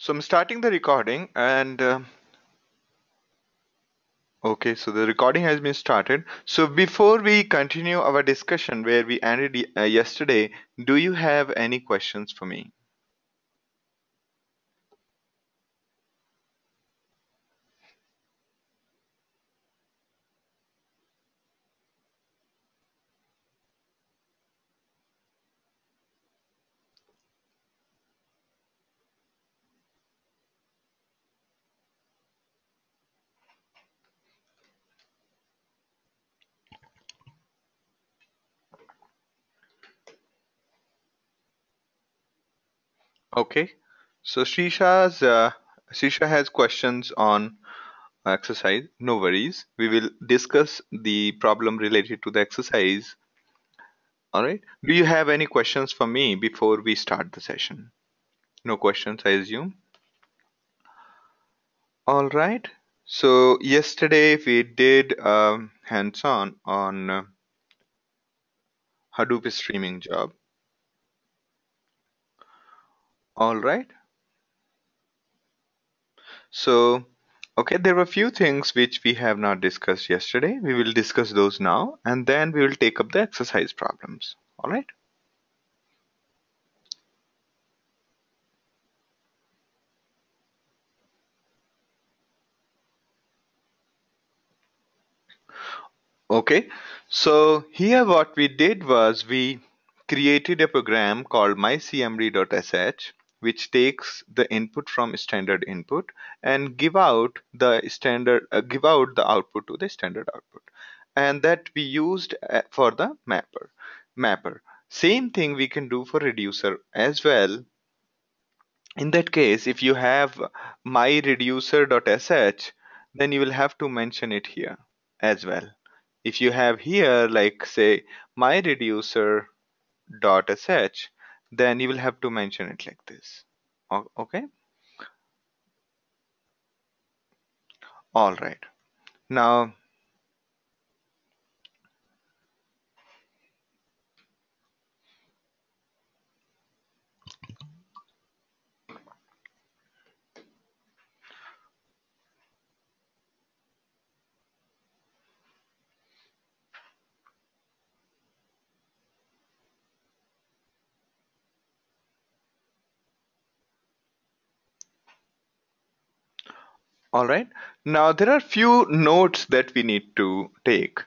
So I'm starting the recording and okay, so the recording has been started. So before we continue our discussion where we ended yesterday, do you have any questions for me? Okay. So Shisha has questions on exercise. No worries. We will discuss the problem related to the exercise. All right. Do you have any questions for me before we start the session? No questions, I assume. All right. So yesterday we did hands-on on Hadoop streaming job. All right. So, okay, there were a few things which we have not discussed yesterday. We will discuss those now, and then we will take up the exercise problems. All right. Okay. So here what we did was we created a program called mycmd.sh which takes the input from standard input and give out the output to the standard output, and that we used for the mapper. Same thing we can do for reducer as well. In that case, if you have my reducer.sh, then you will have to mention it here as well. If you have here, like say my reducer.sh, then you will have to mention it like this. Okay. All right. Now, all right. Now there are few notes that we need to take.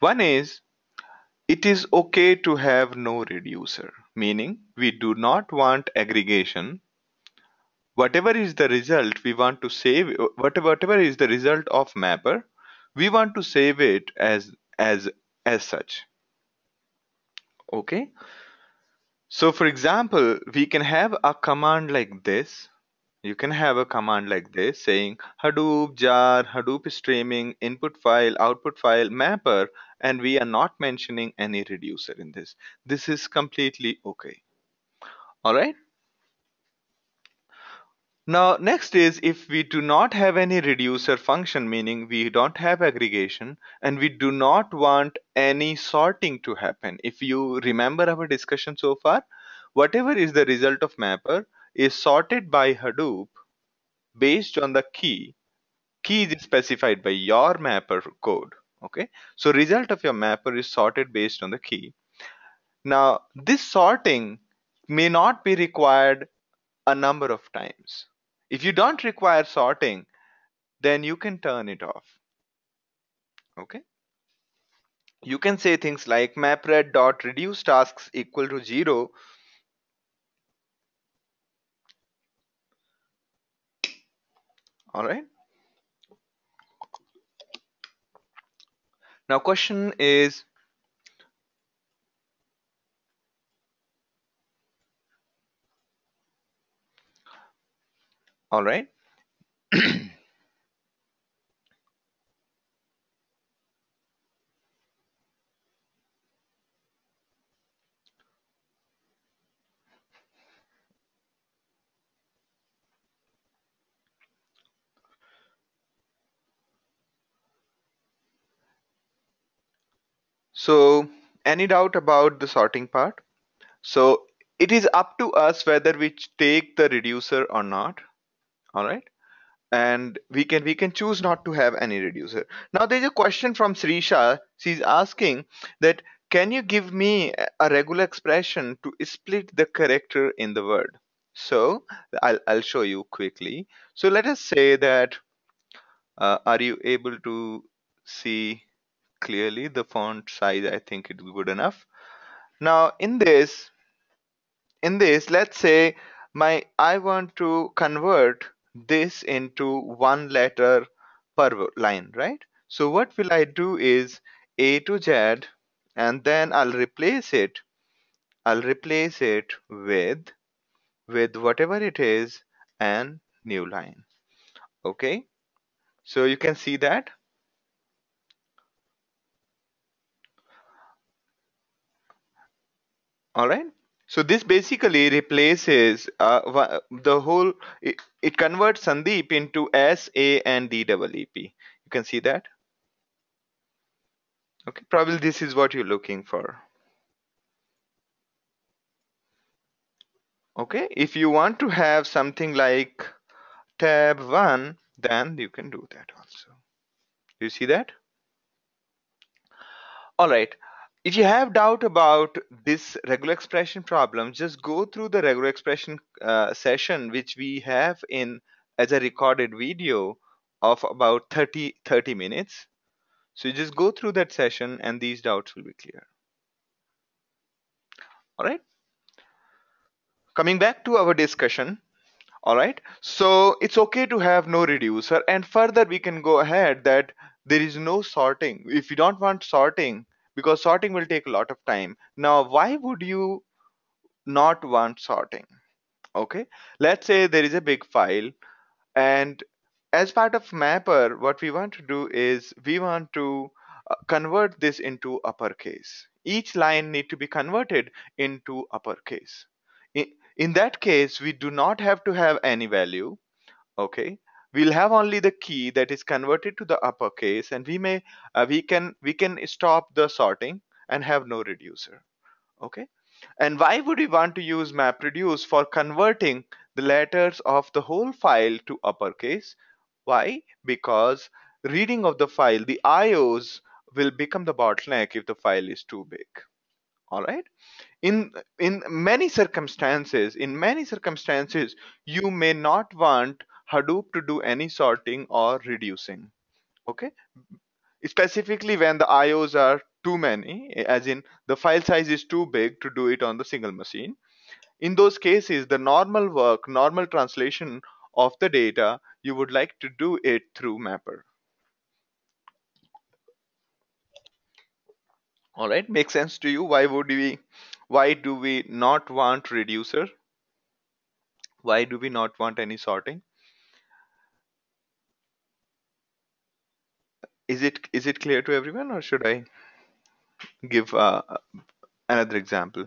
One is it is okay to have no reducer, meaning we do not want aggregation. Whatever is the result we want to save, whatever is the result of mapper, we want to save it as such. Okay. So for example, we can have a command like this. You can have a command like this saying Hadoop jar, Hadoop streaming, input file, output file, mapper, and we are not mentioning any reducer in this. This is completely okay. All right. Now, next is if we do not have any reducer function, meaning we don't have aggregation and we do not want any sorting to happen. If you remember our discussion so far, whatever is the result of mapper is sorted by Hadoop based on the key. Key is specified by your mapper code. Okay. So result of your mapper is sorted based on the key. Now, this sorting may not be required a number of times. If you don't require sorting, then you can turn it off. Okay. You can say things like mapred dot reduce tasks equal to 0. All right. Now question is, all right. So any doubt about the sorting part? So it is up to us whether we take the reducer or not. All right. And we can choose not to have any reducer. Now there's a question from Srisha. She's asking that, can you give me a regular expression to split the character in the word? So I'll show you quickly. So let us say that, are you able to see clearly the font size? I think it's good enough. Now in this, let's say I want to convert this into one letter per line, right? So what will I do is A to Z, and then I'll replace it with whatever it is, and new line. Okay, so you can see that. All right. So this basically replaces the whole. It converts Sandeep into S A and D double E P. You can see that. Okay, probably this is what you're looking for. Okay, if you want to have something like tab 1, then you can do that also. You see that? All right. If you have doubt about this regular expression problem, just go through the regular expression session which we have in as a recorded video of about 30 minutes. So you just go through that session and these doubts will be clear. All right. Coming back to our discussion. All right. So it's okay to have no reducer, and further we can go ahead that there is no sorting. If you don't want sorting, because sorting will take a lot of time. Now, why would you not want sorting? Okay. Let's say there is a big file, and as part of mapper, what we want to do is we want to convert this into uppercase. Each line need to be converted into uppercase. In that case, we do not have to have any value. Okay, we'll have only the key that is converted to the uppercase, and we can stop the sorting and have no reducer. Okay, and why would we want to use MapReduce for converting the letters of the whole file to uppercase? Why? Because reading of the file, the IOs will become the bottleneck if the file is too big. All right. In many circumstances, you may not want Hadoop to do any sorting or reducing. Okay, specifically when the IOs are too many, as in the file size is too big to do it on the single machine. In those cases, the normal translation of the data, you would like to do it through mapper. All right, makes sense to you? Why do we not want reducer? Why do we not want any sorting? Is it clear to everyone, or should I give another example?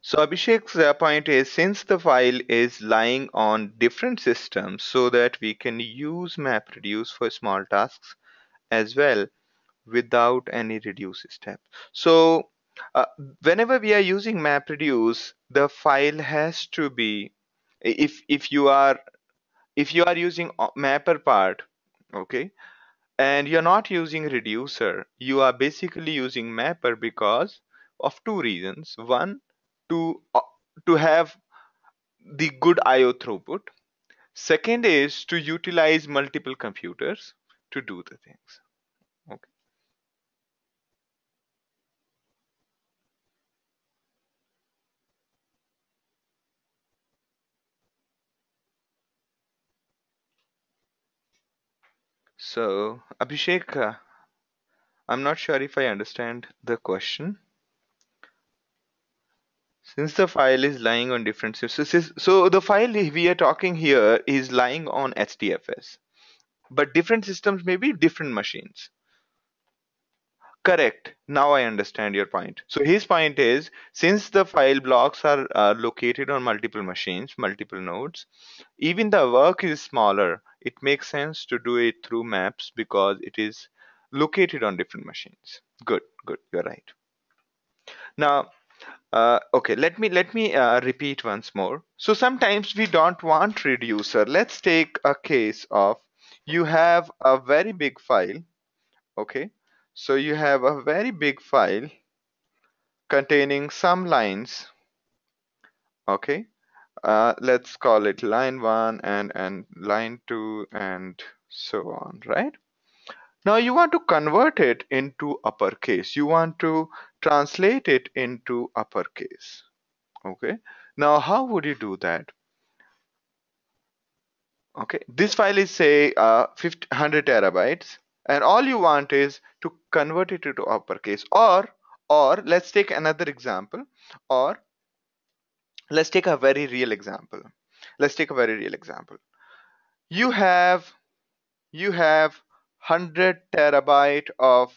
So Abhishek's point is, since the file is lying on different systems, so that we can use MapReduce for small tasks as well without any reduce step. So uh, whenever we are using MapReduce, the file has to be, if you are using mapper part, okay, and you're not using reducer, you are basically using mapper because of two reasons. One, to have the good IO throughput. Second is to utilize multiple computers to do the things. Okay. So Abhishek, I'm not sure if I understand the question. Since the file is lying on different systems, so the file we are talking here is lying on HDFS, but different systems may be different machines. Correct. Now I understand your point. So his point is, since the file blocks are located on multiple machines, multiple nodes, even the work is smaller. it makes sense to do it through maps because it is located on different machines. Good, good, you're right. Now, okay, let me repeat once more. So sometimes we don't want reducer. Let's take a case of you have a very big file. Okay, so you have a very big file containing some lines. Okay, let's call it line 1 and line 2 and so on, right? Now you want to convert it into uppercase. You want to translate it into uppercase. Okay, now how would you do that? Okay, this file is say 100 terabytes, and all you want is to convert it into uppercase. Or let's take another example. Or let's take a very real example. Let's take a very real example. You have you have 100 terabyte of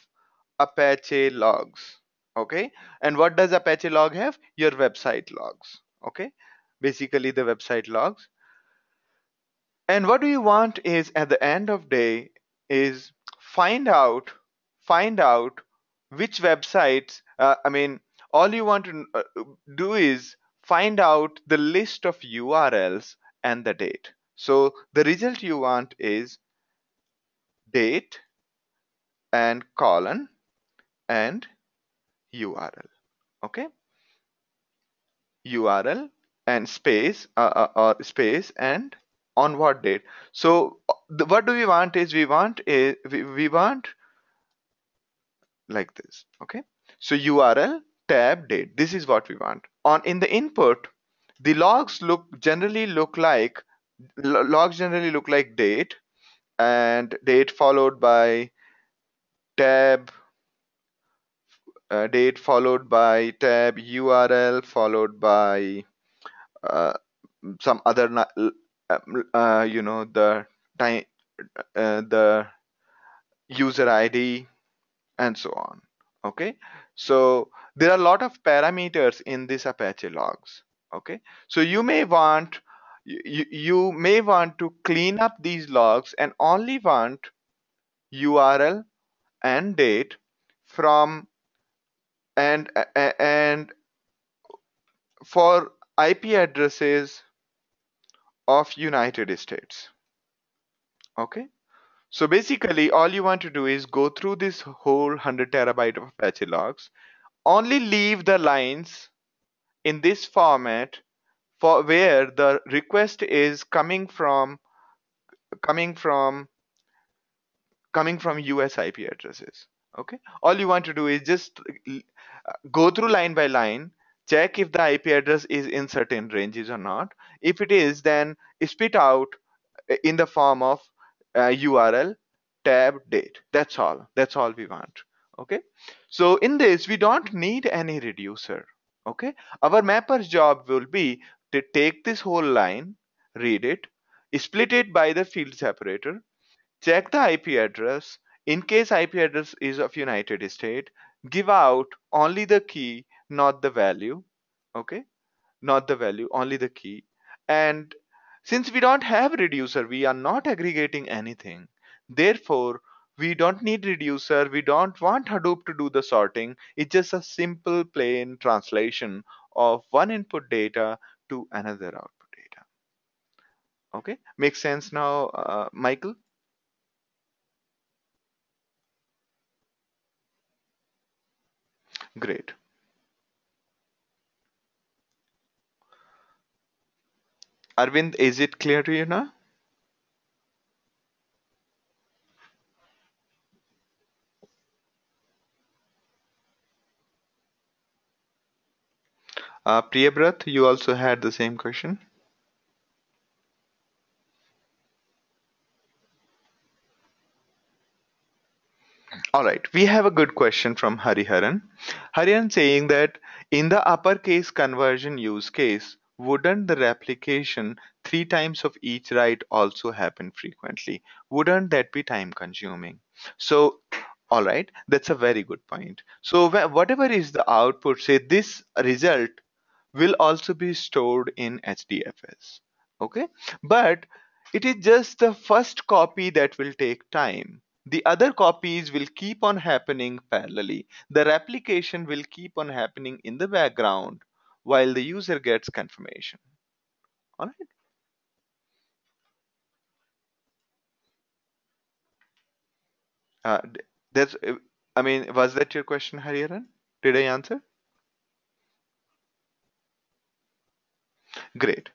Apache logs. Okay, and what does Apache log have? Your website logs. Okay, basically the website logs. And what do you want is at the end of day is find out find out which websites. I mean, all you want to do is find out the list of URLs and the date. So the result you want is date and colon and URL. Okay, URL and space or space and on what date. So what do we want is we want like this. Okay, so URL tab date, this is what we want. On in the input, the logs generally look like date, and date followed by tab, date followed by tab, URL followed by uh, some other the time, the user ID and so on. Okay, so there are a lot of parameters in this Apache logs. Okay, so you may want to clean up these logs and only want URL and date from and for IP addresses of United States. Okay, so basically all you want to do is go through this whole 100 terabyte of Apache logs, only leave the lines in this format for where the request is coming from coming from US IP addresses. Okay, all you want to do is just go through line by line, check if the IP address is in certain ranges or not. If it is, then spit out in the form of URL tab date. That's all we want. Okay, so in this we don't need any reducer. Okay, our mapper's job will be to take this whole line, read it, split it by the field separator, check the IP address. In case IP address is of United States, give out only the key, not the value. Okay, not the value, only the key. And since we don't have reducer, we are not aggregating anything. Therefore, we don't need reducer. We don't want Hadoop to do the sorting. It's just a simple plain translation of one input data to another output data. Okay, makes sense now, Michael? Great. Arvind, is it clear to you now? Priyabrat, you also had the same question. All right, we have a good question from Hariharan. Hariharan saying that in the uppercase conversion use case, wouldn't the replication 3 times of each write also happen frequently? Wouldn't that be time consuming? So, all right, that's a very good point. So, whatever is the output, say this result will also be stored in HDFS. Okay, but It is just the first copy that will take time. The other copies will keep on happening parallelly. The replication will keep on happening in the background while the user gets confirmation. All right. That's. I mean, was that your question, Hariharan? Did I answer? Great.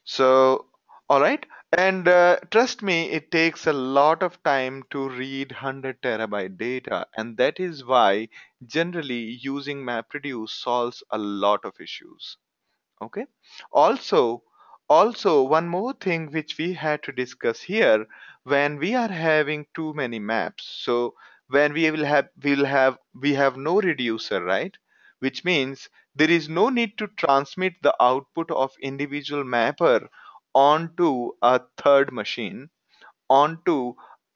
So, all right. And trust me, it takes a lot of time to read 100 terabyte data, and that is why generally using MapReduce solves a lot of issues. Okay. Also, also one more thing which we had to discuss here, when we are having too many maps. So when we have no reducer, right? Which means there is no need to transmit the output of individual mapper onto a third machine, onto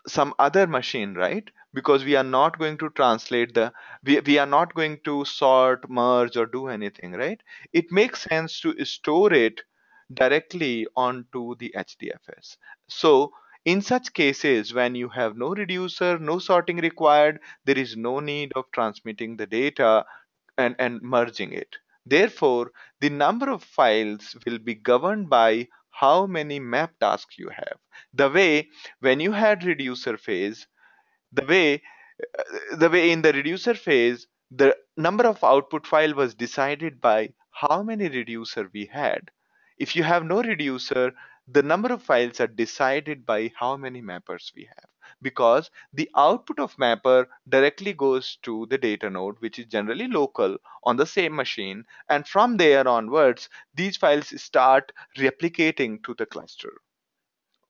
some other machine, right? Because we are not going to translate we are not going to sort, merge, or do anything, right? It makes sense to store it directly onto the HDFS. So in such cases, when you have no reducer, no sorting required, there is no need of transmitting the data and merging it. Therefore, the number of files will be governed by how many map tasks you have. The way when you had reducer phase, the way the way in the reducer phase, the number of output file was decided by how many reducer we had. If you have no reducer, the number of files are decided by how many mappers we have, because the output of mapper directly goes to the data node, which is generally local on the same machine, and from there onwards these files start replicating to the cluster.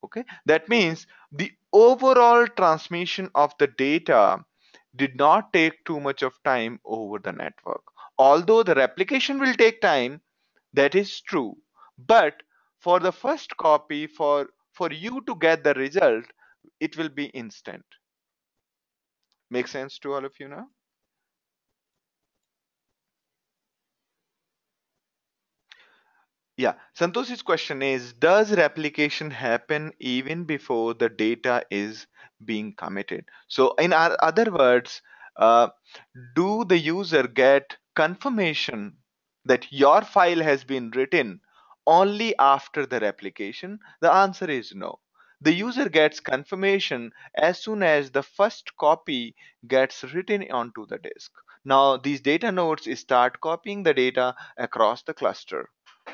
Okay, that means the overall transmission of the data did not take too much of time over the network. Although the replication will take time, that is true. But for the first copy, for you to get the result, it will be instant. Make sense to all of you now? Yeah, Santosh's question is, does replication happen even before the data is being committed? So, in other words, uh, do the user get confirmation that your file has been written only after the replication? The answer is no. The user gets confirmation as soon as the first copy gets written onto the disk. Now, these data nodes start copying the data across the cluster.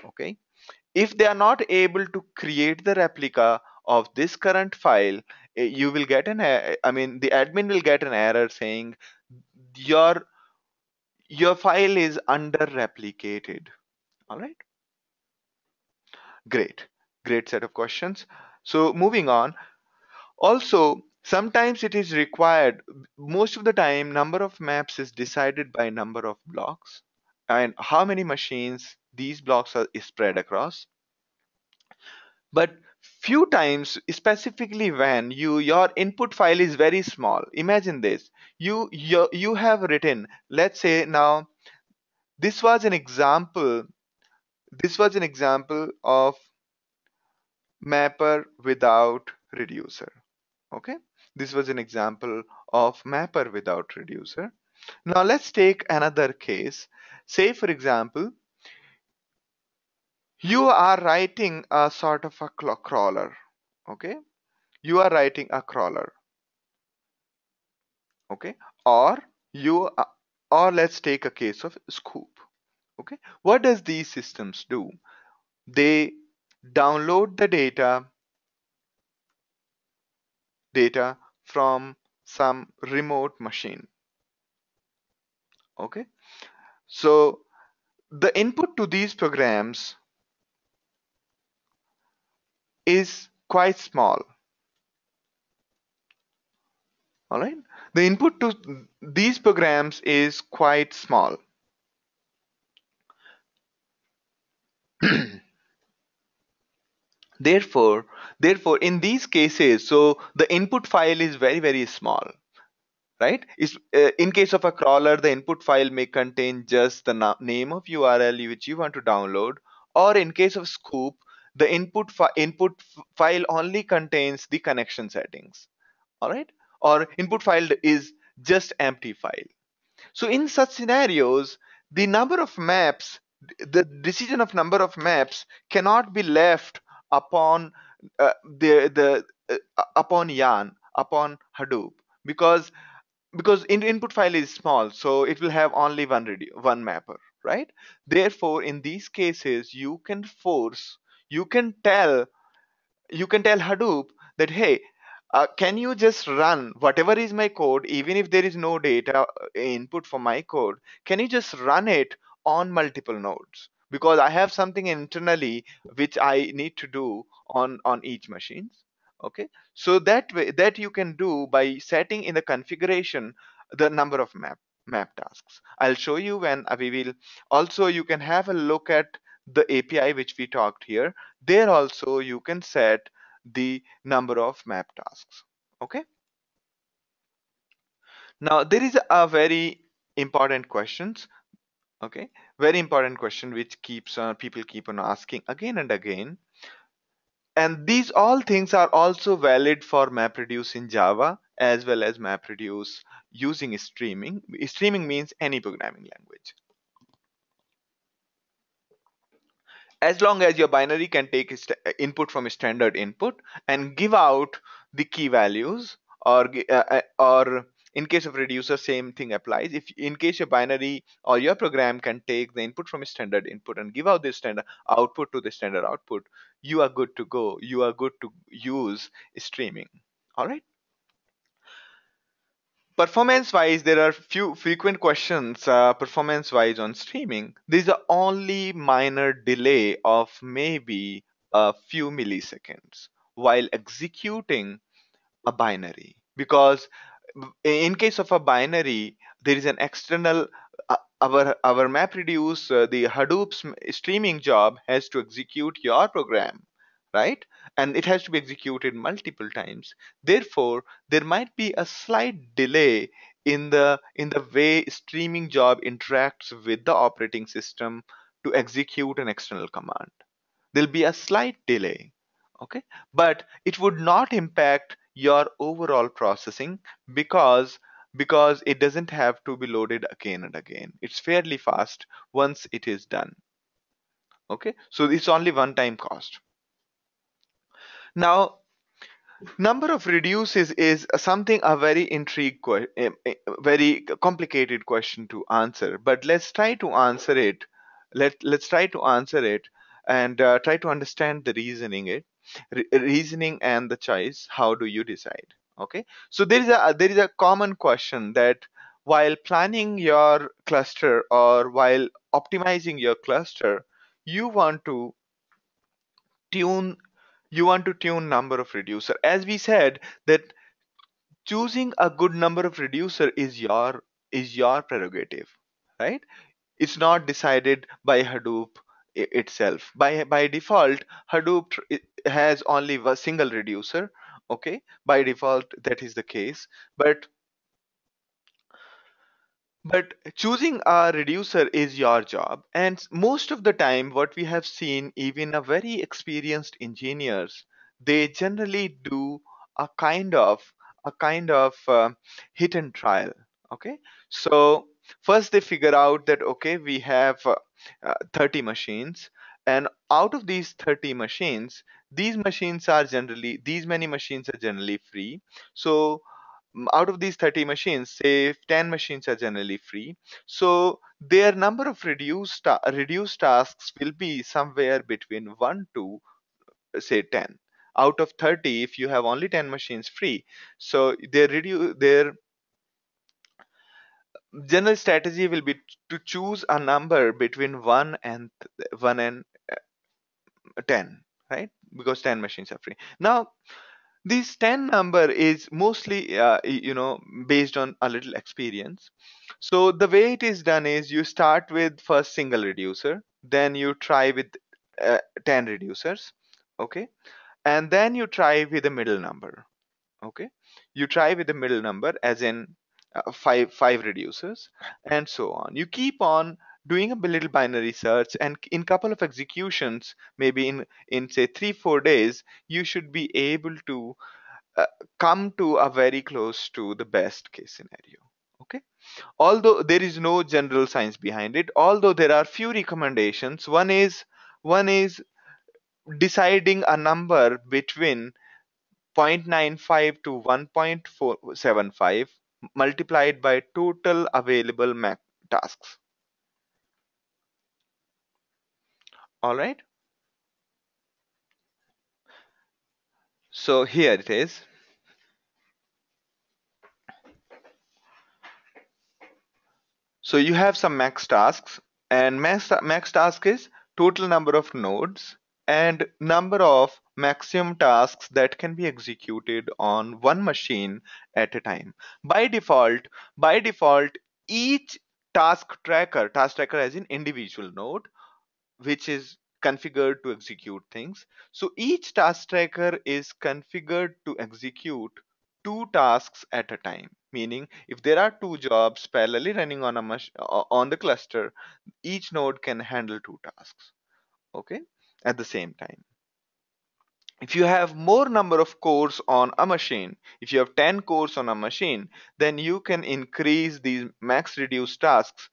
Okay, if they are not able to create the replica of this current file, you will get I mean, the admin will get an error saying your your file is under replicated. All right, great, great set of questions. So moving on. Also, sometimes it is required, most of the time number of maps is decided by number of blocks and how many machines these blocks are spread across. But few times, specifically when your input file is very small, imagine this. You have written, let's say now, this was an example this was an example of mapper without reducer. Okay, this was an example of mapper without reducer. Now let's take another case. Say for example, you are writing a sort of a crawler. Okay, you are writing a crawler. Okay, or you or let's take a case of scoop. Okay, what does these systems do? They download the data from some remote machine. Okay, so the input to these programs is quite small. All right, the input to these programs is quite small. therefore therefore in these cases, so the input file is very very small, right? In case of a crawler, the input file may contain just the name of URL which you want to download, or in case of scoop, The file only contains the connection settings. All right, or input file is just empty file. So in such scenarios, the number of maps, the decision of number of maps cannot be left upon upon yarn, upon Hadoop, because input file is small, so it will have only one mapper, right? Therefore, in these cases, you can tell Hadoop that, hey, can you just run whatever is my code, even if there is no data input for my code? Can you just run it on multiple nodes? Because I have something internally which I need to do on each machine. Okay, so that way, that you can do by setting in the configuration the number of map tasks. I'll show you when we will. Also, you can have a look at the API which we talked here. There also you can set the number of map tasks. Okay, now there is a very important questions. Okay, very important question which keeps people keep on asking again and again, and these all things are also valid for MapReduce in Java as well as MapReduce using streaming. Streaming means any programming language. As long as your binary can take input from a standard input and give out the key values, or in case of reducer, same thing applies. If in case your binary or your program can take the input from a standard input and give out the standard output to the standard output, you are good to go. You are good to use streaming. All right. Performance wise, there are few frequent questions. Performance wise on streaming, there's a only minor delay of maybe a few milliseconds while executing a binary, because in case of a binary there is an external our MapReduce, the Hadoop streaming job has to execute your program, right? And it has to be executed multiple times. Therefore, there might be a slight delay in the way streaming job interacts with the operating system to execute an external command. There'll be a slight delay. Okay, but it would not impact your overall processing, because it doesn't have to be loaded again and again. It's fairly fast once it is done. Okay, so it's only one time cost. Now, number of reduces is something a very very complicated question to answer, but let's try to answer it. Let's try to answer it, and try to understand the reasoning and the choice. How do you decide? Okay, so there is a common question that while planning your cluster or while optimizing your cluster, you want to tune tune number of reducer. As we said, that choosing a good number of reducer is your prerogative, right? It's not decided by Hadoop itself. By default, Hadoop has only a single reducer. Okay, by default that is the case. But choosing a reducer is your job. And most of the time, what we have seen, even a very experienced engineers, they generally do a kind of hit and trial. Okay, so first they figure out that, okay, we have 30 machines, and out of these 30 machines, these many machines are generally free. So out of these 30 machines, say 10 machines are generally free. So their number of reduced tasks will be somewhere between 1 to say 10. Out of 30, if you have only 10 machines free, so their general strategy will be to choose a number between 1 and 10, right? Because 10 machines are free. Now, this 10 number is mostly based on a little experience. So the way it is done is you start with first single reducer, then you try with 10 reducers. Okay, and then you try with a middle number. Okay, you try with the middle number, as in five reducers, and so on. You keep on doing a little binary search, and in couple of executions, maybe in say 3 4 days, you should be able to uh, come to a very close to the best case scenario. Okay, although there is no general science behind it, although there are few recommendations. One is deciding a number between 0.95 to 1.475 multiplied by total available tasks. All right, so here it is. So you have some max tasks, and max task is total number of nodes and number of maximum tasks that can be executed on one machine at a time. By default, by default, each task tracker as in individual node, which is configured to execute things. So each task tracker is configured to execute two tasks at a time. Meaning, if there are two jobs parallelly running on on the cluster, each node can handle two tasks. Okay, at the same time. If you have more number of cores on a machine, if you have 10 cores on a machine, then you can increase these max reduced tasks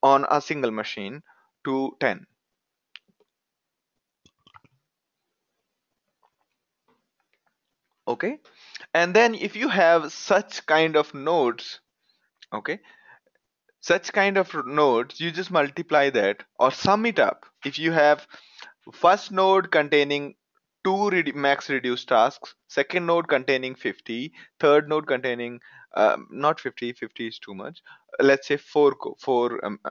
on a single machine to 10. Okay, and then if you have such kind of nodes, okay, such kind of nodes, you just multiply that or sum it up. If you have first node containing two max reduced tasks, second node containing 50, third node containing not 50, 50 is too much, let's say four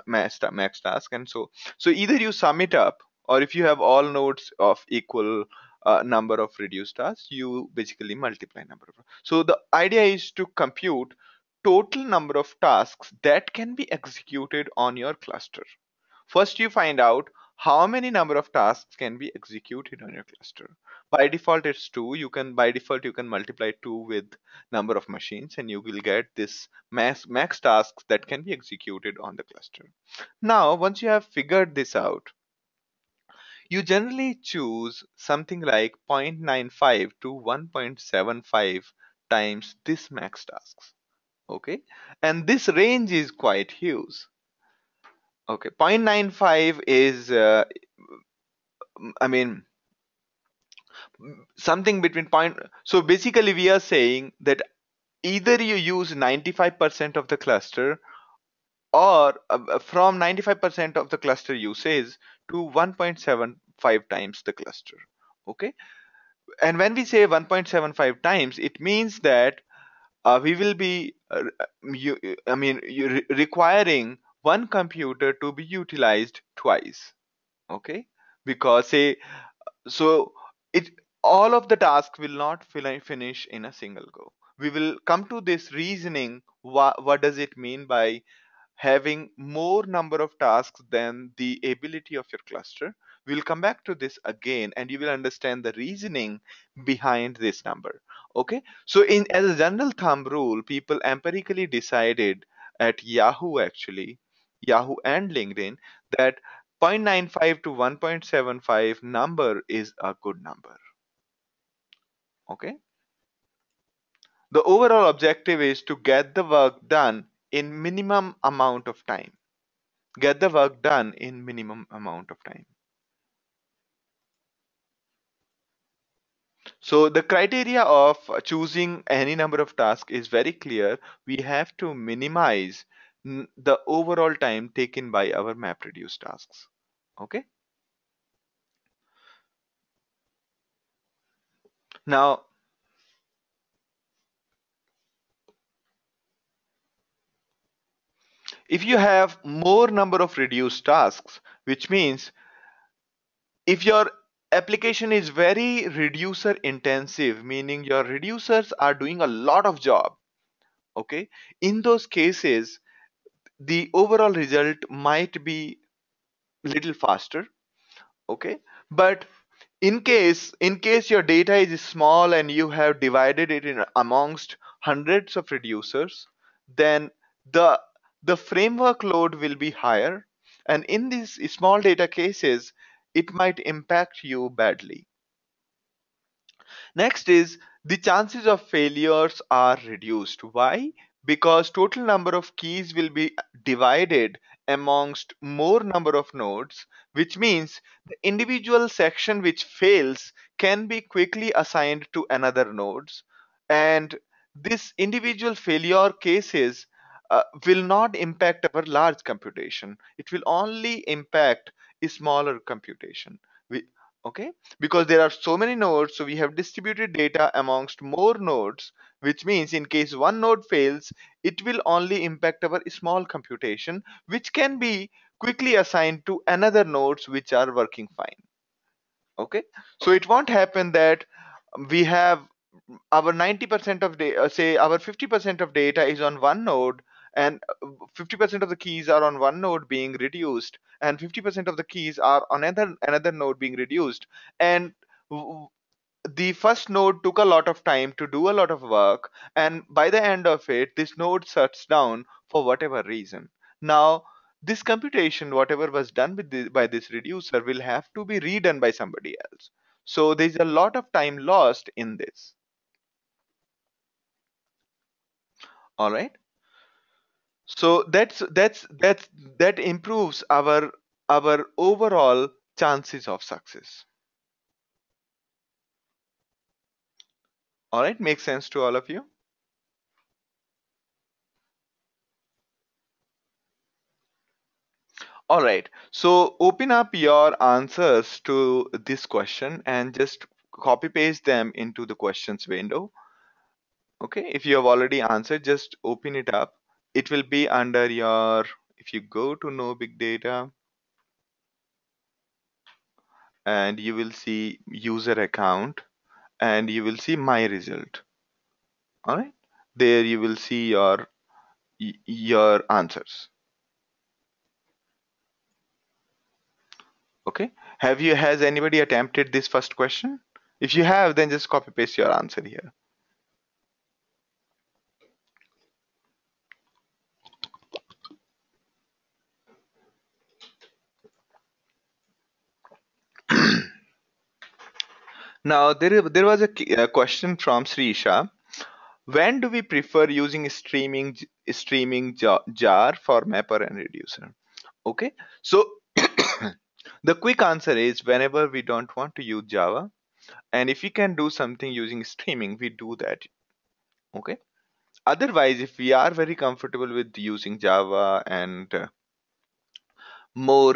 max task, and so either you sum it up, or if you have all nodes of equal number of reduced tasks, you basically multiply number of. So the idea is to compute total number of tasks that can be executed on your cluster. First, you find out how many number of tasks can be executed on your cluster. By default, it's two. By default you can multiply two with number of machines, and you will get this max tasks that can be executed on the cluster. Now, once you have figured this out, you generally choose something like 0.95 to 1.75 times this max tasks. Okay, and this range is quite huge. Okay, 0.95 is I mean something between point. So basically we are saying that either you use 95% of the cluster, or from 95% of the cluster usage to 1.75 times the cluster. Okay, and when we say 1.75 times, it means that we will be requiring one computer to be utilized twice. Okay, because say, so it all of the tasks will not finish in a single go. We will come to this reasoning. What does it mean by having more number of tasks than the ability of your cluster? We'll come back to this again, and you will understand the reasoning behind this number. Okay, so in as a general thumb rule, people empirically decided at Yahoo, actually Yahoo and LinkedIn, that 0.95 to 1.75 number is a good number. Okay, the overall objective is to get the work done in minimum amount of time. Get the work done in minimum amount of time. So the criteria of choosing any number of tasks is very clear. We have to minimize the overall time taken by our map reduce tasks. Okay, now if you have more number of reduced tasks, which means if your application is very reducer intensive, meaning your reducers are doing a lot of job, okay, in those cases the overall result might be little faster. Okay, but in case your data is small and you have divided it in amongst hundreds of reducers, then the the framework load will be higher, And in these small data cases, it might impact you badly. Next is the chances of failures are reduced. Why? Because total number of keys will be divided amongst more number of nodes, which means the individual section which fails can be quickly assigned to another nodes. And this individual failure cases will not impact our large computation. It will only impact a smaller computation. Okay, because there are so many nodes, so we have distributed data amongst more nodes, which means in case one node fails, it will only impact our small computation, which can be quickly assigned to another nodes which are working fine. Okay, so it won't happen that we have our 90% of data, say our 50% of data is on one node, and 50% of the keys are on one node being reduced, and 50% of the keys are on another node being reduced. And w- the first node took a lot of time to do a lot of work, and by the end of it, this node shuts down for whatever reason. Now, this computation, whatever was done by this reducer, will have to be redone by somebody else. So there's a lot of time lost in this. All right. So that improves our overall chances of success. All right, makes sense to all of you. All right. So open up your answers to this question and just copy paste them into the questions window. Okay. If you have already answered, just open it up. It will be under your, if you go to Know Big Data, and you will see user account, and you will see my result. All right. There you will see your answers. Okay. Has anybody attempted this first question? If you have, then just copy paste your answer here. Now, there was a question from Srisha. When do we prefer using jar for mapper and reducer? Okay, so the quick answer is whenever we don't want to use Java, and if we can do something using streaming, we do that. Okay. Otherwise, if we are very comfortable with using Java and more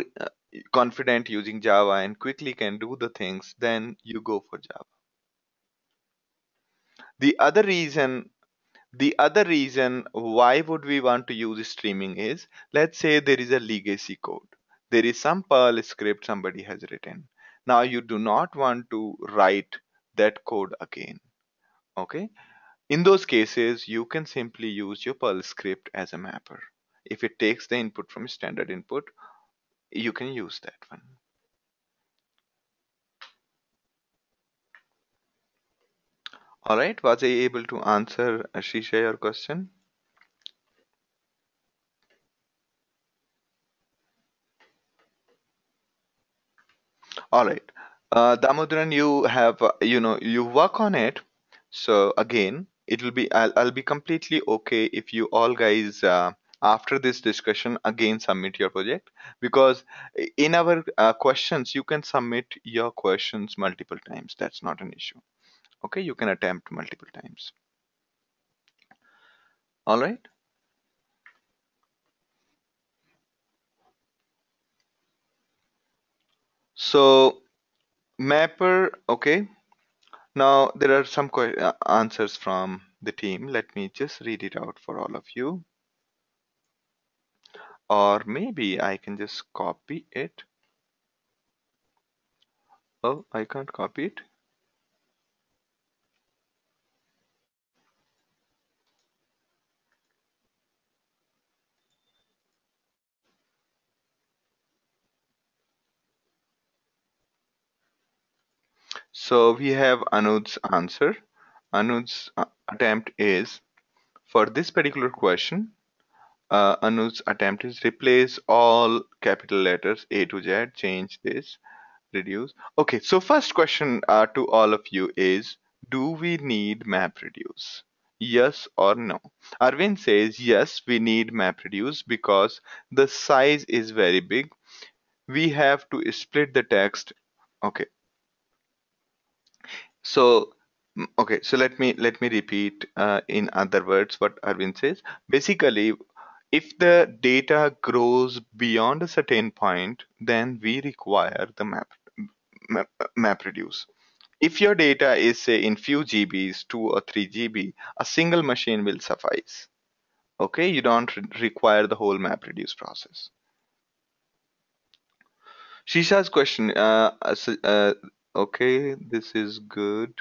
confident using Java and quickly can do the things, then you go for Java. The other reason The other reason why would we want to use streaming is, let's say there is a legacy code. There is some Perl script somebody has written. Now you do not want to write that code again. Okay? In those cases, you can simply use your Perl script as a mapper. If it takes the input from standard input, you can use that one. All right, was I able to answer Shisha your question? All right. Damodaran, you have, you work on it. So again, I'll be completely okay if you all guys, after this discussion, again submit your project, because in our questions, you can submit your questions multiple times. That's not an issue. Okay, you can attempt multiple times. All right. So mapper, okay. Now there are some answers from the team. Let me just read it out for all of you. Or maybe I can just copy it. Oh, I can't copy it. So we have Anud's answer. Anud's attempt is, for this particular question, Anu's attempt is replace all capital letters A to Z, change this, reduce. Okay, so first question to all of you is, do we need MapReduce? Yes or no? Arvind says yes, we need MapReduce because the size is very big. We have to split the text. Okay, so so let me repeat in other words what Arvind says. Basically, if the data grows beyond a certain point, then we require the map, map reduce. If your data is say in few GBs, 2 or 3 GB, a single machine will suffice. Okay, you don't require the whole map reduce process. Shisha's question. Okay, this is good.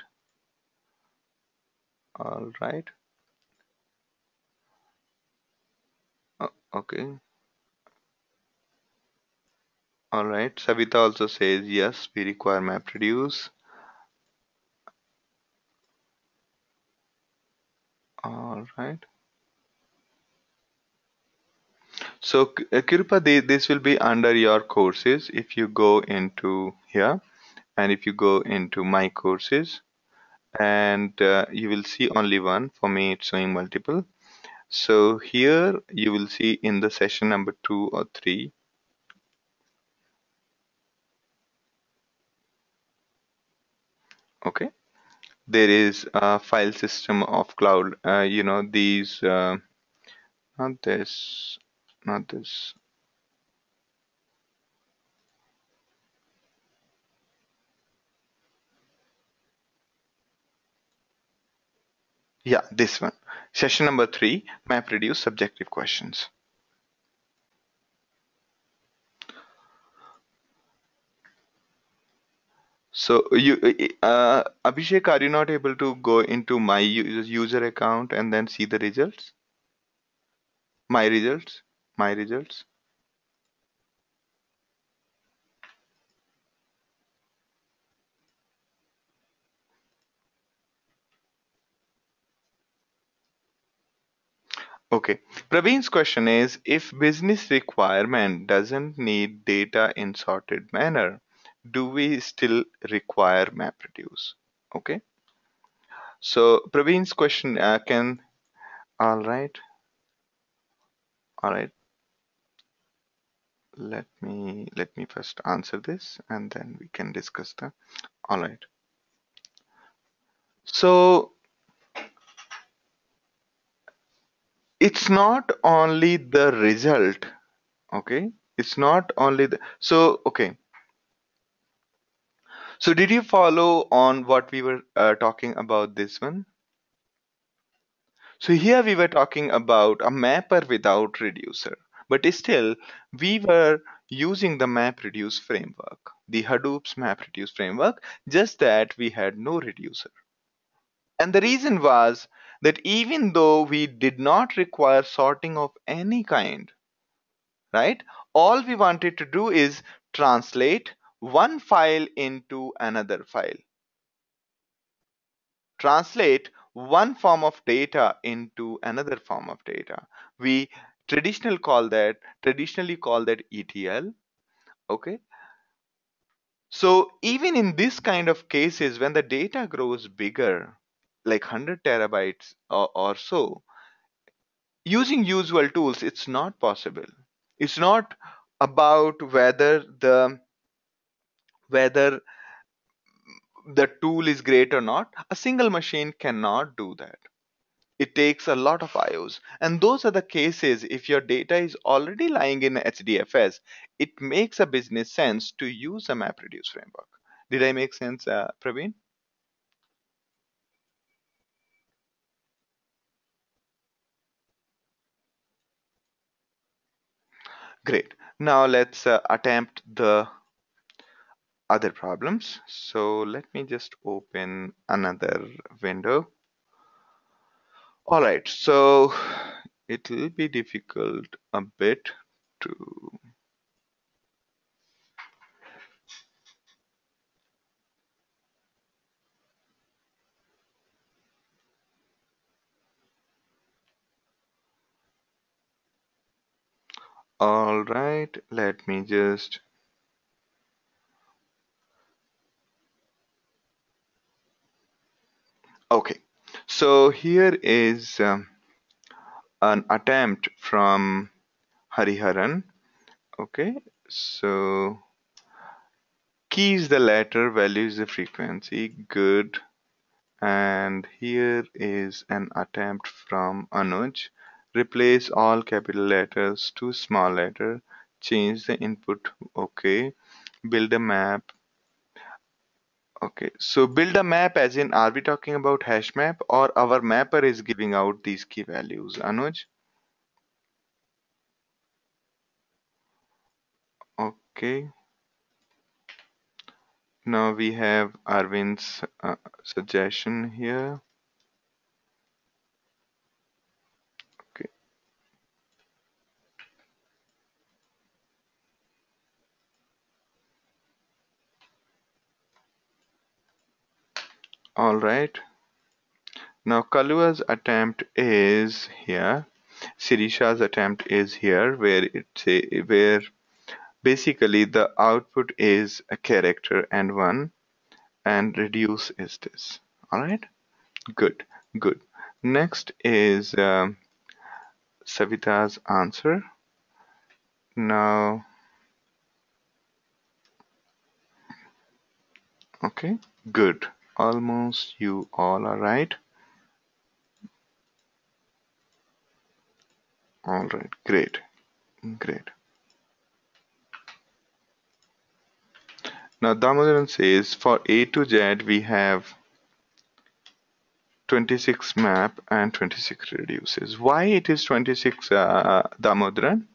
All right. Okay. All right. Savita also says yes, we require map reduce. All right. So, Kirupa, this will be under your courses. If you go into here and if you go into my courses, and you will see only one. For me, it's showing multiple. So here you will see in the session number 2 or 3. Okay, there is a file system of cloud. These not this, not this. Yeah, this one. Session number 3, map reduce subjective questions. So Abhishek, are you not able to go into my user account and then see the results? My results, my results. Okay. Praveen's question is, if business requirement doesn't need data in sorted manner, do we still require MapReduce? Okay. So Praveen's question all right, all right. Let me first answer this and then we can discuss that. All right. So it's not only the result. Okay. It's not only the, so okay. So did you follow on what we were talking about this one? So here we were talking about a mapper without reducer, but still we were using the MapReduce framework, the Hadoop's MapReduce framework, just that we had no reducer. And the reason was that even though we did not require sorting of any kind, right? All we wanted to do is translate one file into another file, translate one form of data into another form of data. We traditionally call that ETL. Okay. So even in this kind of cases, when the data grows bigger, like 100 terabytes or so, using usual tools, it's not possible. It's not about whether the tool is great or not. A single machine cannot do that. It takes a lot of IOs. And those are the cases if your data is already lying in HDFS, it makes a business sense to use a MapReduce framework. Did I make sense, Praveen? Great. Now let's attempt the other problems. So let me just open another window. All right. So it will be difficult a bit to. All right, let me just. Okay, so here is an attempt from Hariharan. Okay, so key is the letter, value is the frequency. Good. And here is an attempt from Anuj. Replace all capital letters to small letter. Change the input. Okay. Build a map. Okay. So build a map as in, are we talking about hash map or our mapper is giving out these key values? Anuj? Okay. Now we have Arvind's suggestion here. Okay. All right. Now Kalua's attempt is here. Sirisha's attempt is here, where where basically the output is a character and one, and reduce is this. All right, good, good. Next is Savita's answer. Now, okay, good. Almost you all are right. All right, great, great. Now Damodaran says for A to Z we have 26 map and 26 reduces. Why it is 26, Damodaran?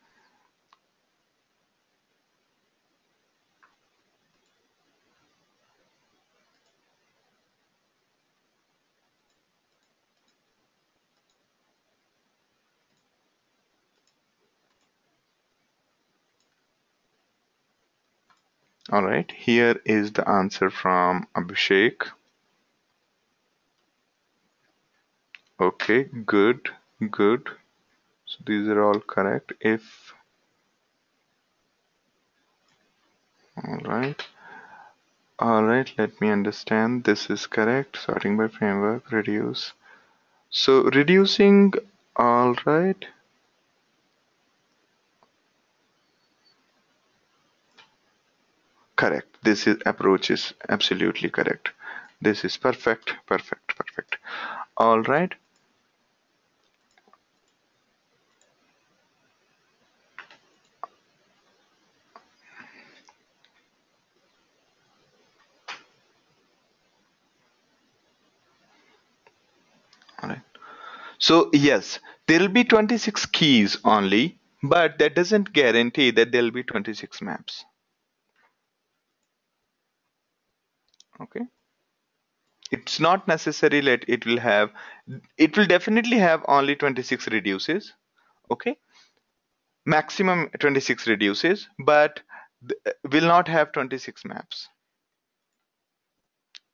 All right, here is the answer from Abhishek. Okay, good, good. So these are all correct. If, all right, let me understand. This is correct. Sorting by framework, reduce. So reducing, all right. Correct. This is approach is absolutely correct. This is perfect, perfect, perfect. All right. All right. So yes, there will be 26 keys only, but that doesn't guarantee that there will be 26 maps. Okay. It's not necessary that it will definitely have only 26 reduces. Okay. Maximum 26 reduces, but will not have 26 maps.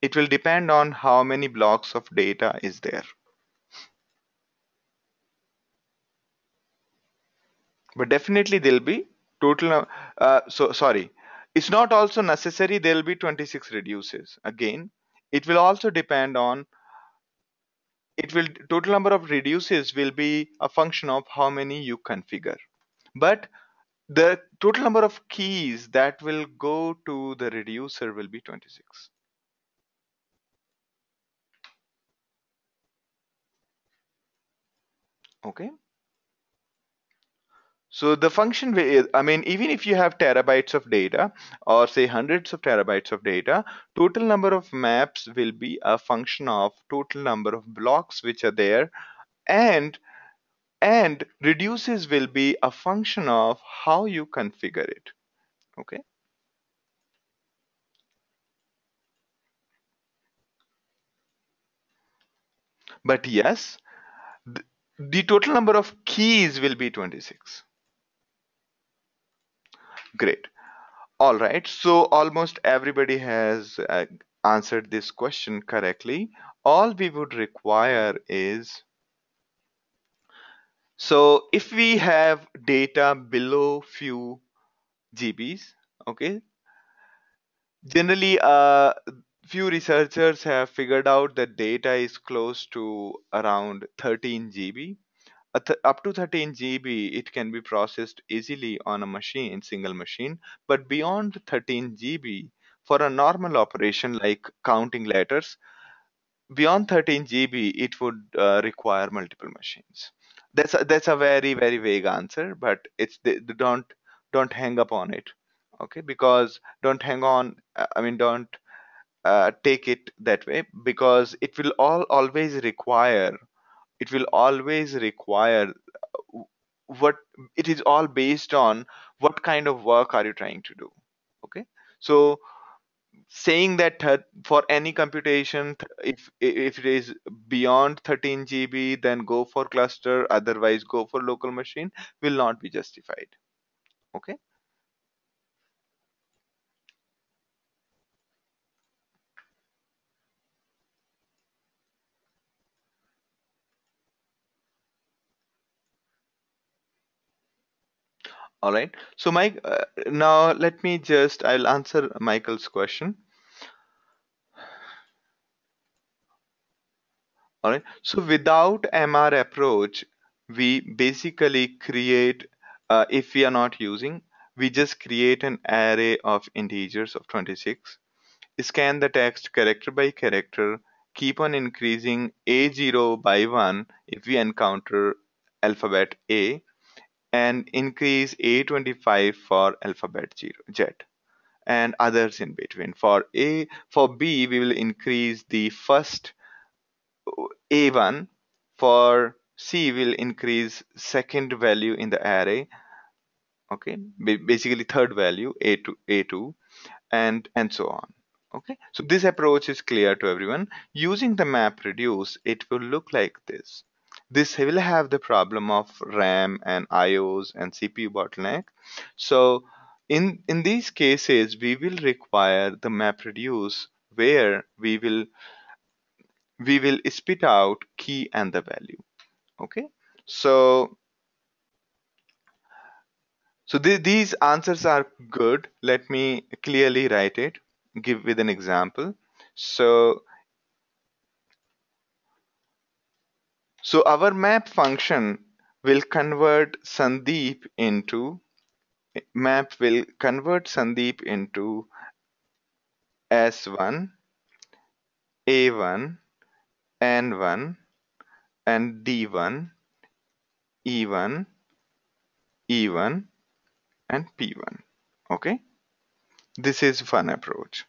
It will depend on how many blocks of data is there. But definitely there'll be total, so sorry. It's not also necessary there'll be 26 reduces. Again, it will also depend on, it will, total number of reduces will be a function of how many you configure. But the total number of keys that will go to the reducer will be 26. Okay. So the function, I mean, even if you have terabytes of data or say hundreds of terabytes of data, total number of maps will be a function of total number of blocks which are there, and reduces will be a function of how you configure it. Okay. But yes, the total number of keys will be 26. Great. All right, so almost everybody has answered this question correctly. All we would require is, So if we have data below few GBs, okay, generally few researchers have figured out that data is close to around 13 GB. Up to 13 GB, it can be processed easily on a machine, single machine. But beyond 13 GB, for a normal operation like counting letters, beyond 13 GB, it would require multiple machines. That's a very very vague answer, but they don't hang up on it, okay? Because don't hang on. I mean, don't take it that way, because it will always require what it is all based on. What kind of work are you trying to do? Okay, so saying that for any computation, if it is beyond 13 GB, then go for cluster, otherwise go for local machine, will not be justified. Okay, all right. So Mike, now let me just, I'll answer Michael's question. All right. So without MR approach, we basically create, if we are not using, we just create an array of integers of 26, scan the text character by character, keep on increasing A0 by 1 if we encounter alphabet A, and increase A25 for alphabet Z, and others in between. For B, we will increase the first A1. For C, will increase second value in the array, okay, basically third value, A2, and so on. Okay, so this approach is clear to everyone. Using the map reduce, it will look like this. This will have the problem of RAM and IOs and CPU bottleneck. So in these cases, we will require the map reduce, where we will spit out key and the value. Okay, so these answers are good. Let me clearly write it, give with an example. So our map function will convert Sandeep into S1, A1, N1, and D1, E1, E1, and P1. Okay, this is one approach.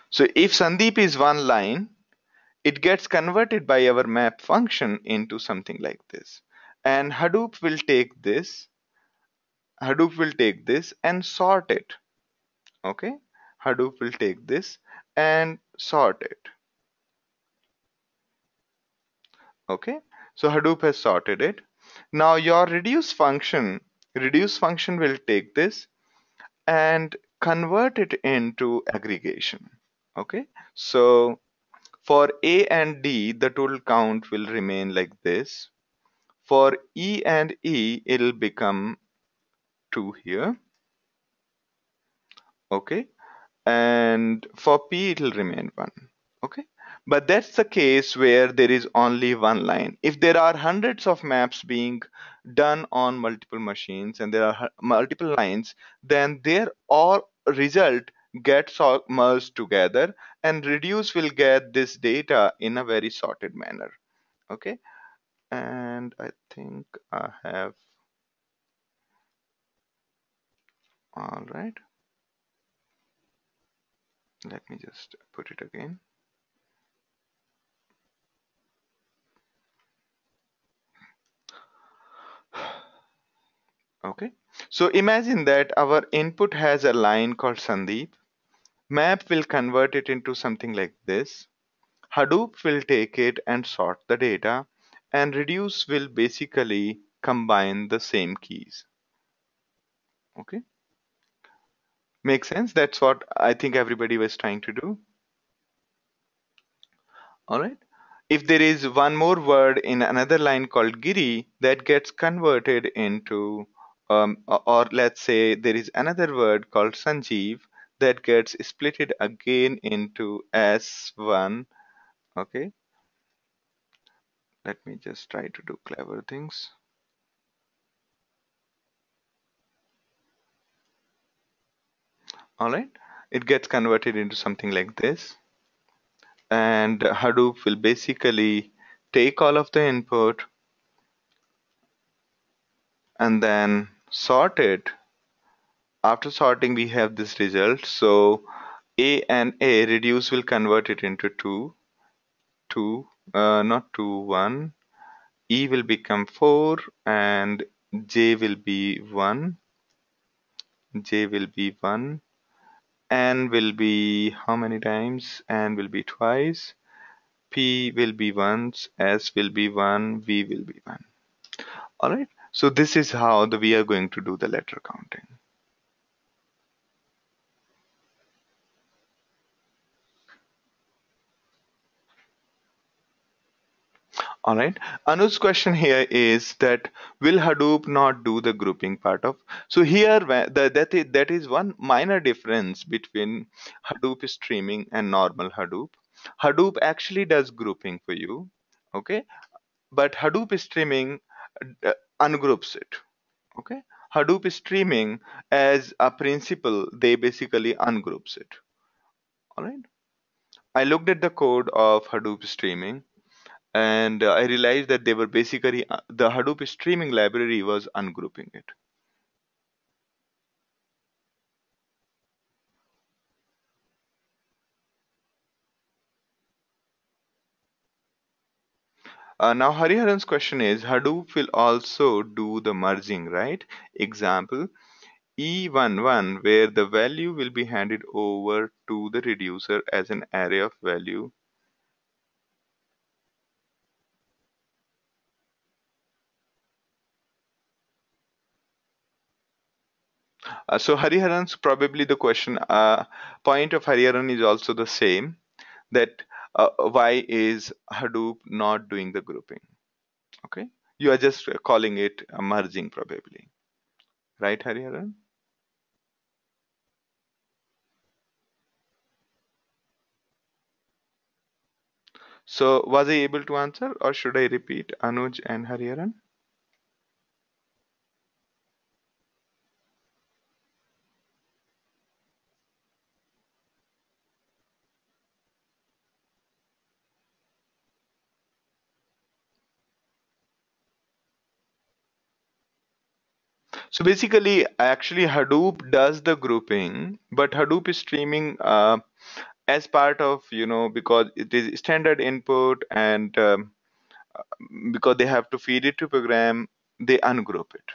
So if Sandeep is one line, it gets converted by our map function into something like this. And Hadoop will take this and sort it. Okay, Hadoop will take this and sort it. Okay, so Hadoop has sorted it. Now your reduce function will take this and convert it into aggregation. Okay, so for A and D, the total count will remain like this. For E and E, it'll become 2 here. Okay, and for P, it'll remain 1. Okay, but that's the case where there is only one line. If there are hundreds of maps being done on multiple machines and there are multiple lines, then their all result gets all merged together, and reduce will get this data in a very sorted manner. Okay, and I think I have, all right, let me just put it again. Okay, so imagine that our input has a line called Sandeep. Map will convert it into something like this. Hadoop will take it and sort the data, and reduce will basically combine the same keys. Okay, makes sense? That's what I think everybody was trying to do. All right. If there is one more word in another line called Giri, that gets converted into, or let's say there is another word called Sanjeev that gets splitted again into S1. Okay, let me just try to do clever things. All right, it gets converted into something like this, and Hadoop will basically take all of the input and then sort it. After sorting, we have this result. So A and A reduce will convert it into 2, not 2, 1. E will become 4 and J will be 1. J will be 1. N will be how many times? N will be twice. P will be once. S will be 1. V will be 1. Alright. So this is how we are going to do the letter counting. All right. Anu's question here is that will Hadoop not do the grouping part of? So here that is one minor difference between Hadoop streaming and normal Hadoop. Hadoop actually does grouping for you, okay? But Hadoop streaming ungroups it, okay? Hadoop streaming as a principle, they basically ungroups it. All right. I looked at the code of Hadoop streaming and I realized that they were basically the Hadoop streaming library was ungrouping it. Now Hariharan's question is Hadoop will also do the merging, right? Example E11 where the value will be handed over to the reducer as an array of value. So Hariharan's probably the question point of Hariharan is also the same, that why is Hadoop not doing the grouping? Okay, you are just calling it a merging probably, right, Hariharan? So was I able to answer or should I repeat, Anuj and Hariharan? So basically, actually Hadoop does the grouping, but Hadoop is streaming as part of, because it is standard input and because they have to feed it to program, they ungroup it.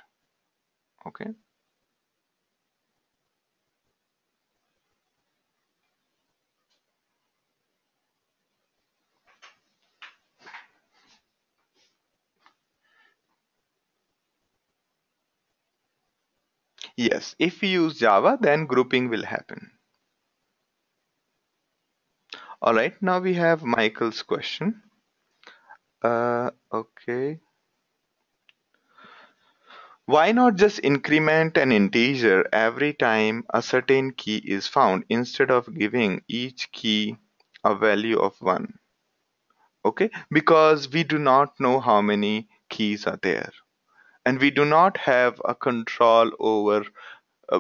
Okay. Yes, if we use Java, then grouping will happen. All right, now we have Michael's question. Okay. Why not just increment an integer every time a certain key is found instead of giving each key a value of 1? Okay, because we do not know how many keys are there and we do not have a control over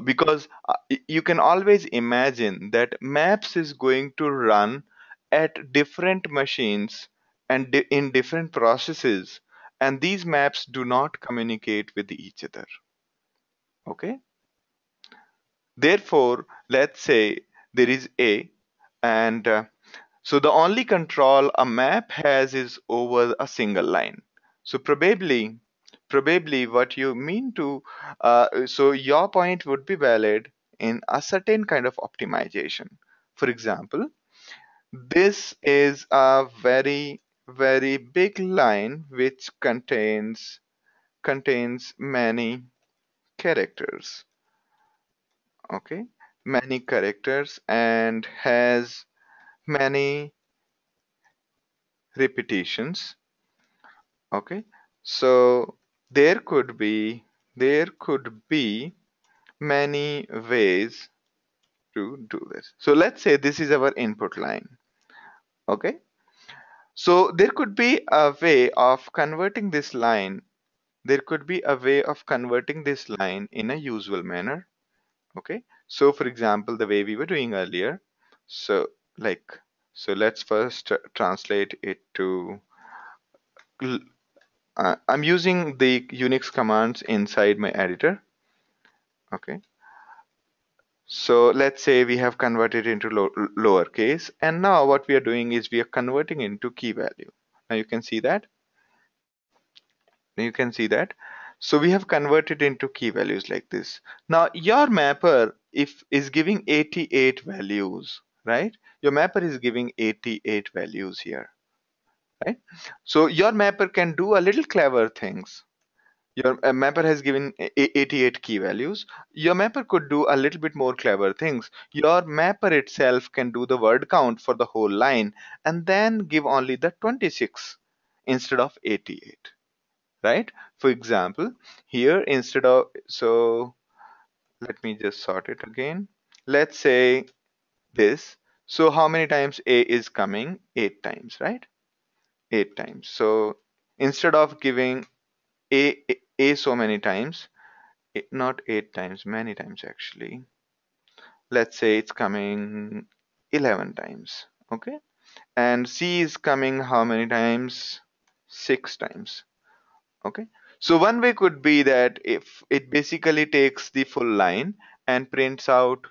because you can always imagine that maps is going to run at different machines and in different processes, and these maps do not communicate with each other. Okay, therefore let's say there is A, and so the only control a map has is over a single line. So probably what you mean to, so your point would be valid in a certain kind of optimization. For example, this is a very big line which contains many characters. Okay, many characters and has many repetitions. Okay, so there could be many ways to do this. So let's say this is our input line. Okay, so there could be a way of converting this line. There could be a way of converting this line in a usual manner. Okay, so for example, the way we were doing earlier. So like, so let's first translate it to. I'm using the Unix commands inside my editor. Okay, so let's say we have converted into lowercase, and now what we are doing is we are converting into key value. Now you can see that. You can see that. So we have converted into key values like this. Now your mapper if is giving 88 values, right? Your mapper is giving 88 values here, right? So your mapper can do a little clever things. Your mapper has given 88 key values. Your mapper could do a little bit more clever things. Your mapper itself can do the word count for the whole line and then give only the 26 instead of 88, right? For example, here instead of, so let me just sort it again. Let's say this. So how many times A is coming? 8 times, right? 8 times. So instead of giving A so many times, not 8 times, many times actually. Let's say it's coming 11 times, okay? And C is coming how many times? 6 times, okay? So one way could be that if it basically takes the full line and prints out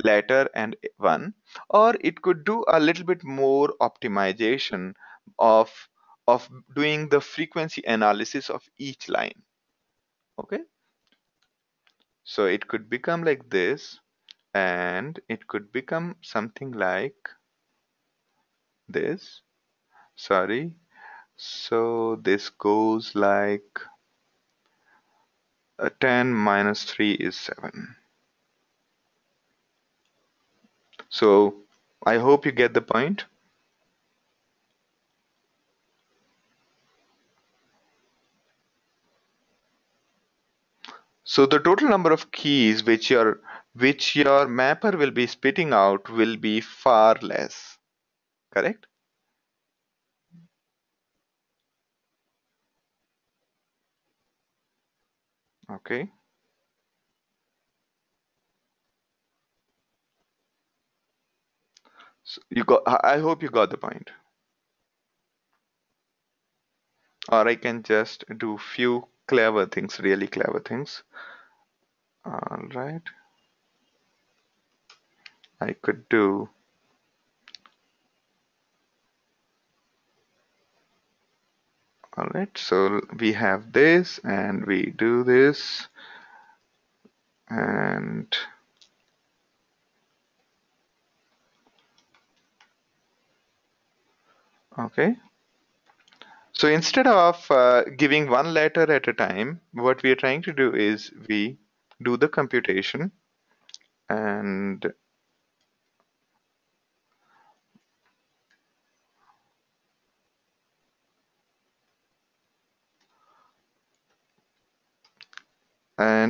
letter and one, or it could do a little bit more optimization of of doing the frequency analysis of each line, okay? So it could become like this, and it could become something like this. Sorry. So this goes like 10 minus 3 is 7. So I hope you get the point. So the total number of keys which your mapper will be spitting out will be far less, correct? Okay. So I hope you got the point. Or I can just do few clever things, really clever things. All right. I could do. All right, so we have this and we do this, and okay. So instead of giving one letter at a time, what we are trying to do is we do the computation, and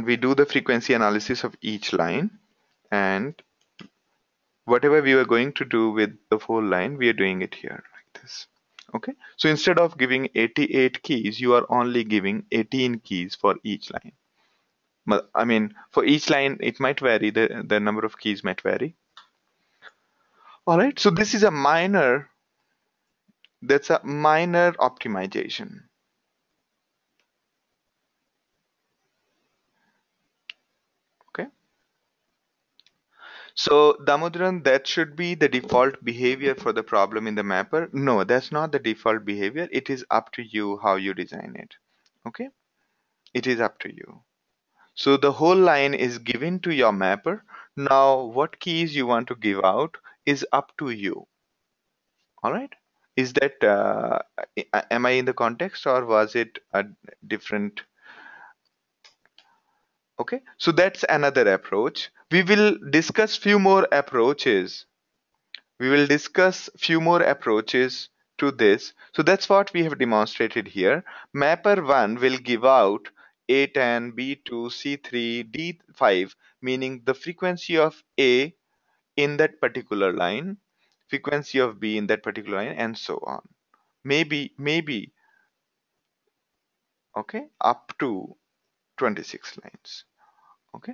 we do the frequency analysis of each line, and whatever we were going to do with the whole line, we are doing it here like this. Okay, so instead of giving 88 keys, you are only giving 18 keys for each line. I mean, for each line, it might vary, the number of keys might vary. All right, so this is that's a minor optimization. Okay, so Damodaran, that should be the default behavior for the problem in the mapper. No, that's not the default behavior. It is up to you how you design it. Okay, it is up to you. So the whole line is given to your mapper. Now, what keys you want to give out is up to you. All right. Is that, am I in the context or was it a different? Okay. So that's another approach. We will discuss few more approaches. We will discuss few more approaches to this. So that's what we have demonstrated here. Mapper 1 will give out A10, B2, C3, D5, meaning the frequency of A in that particular line, frequency of B in that particular line, and so on. Maybe, okay, up to 26 lines. Okay,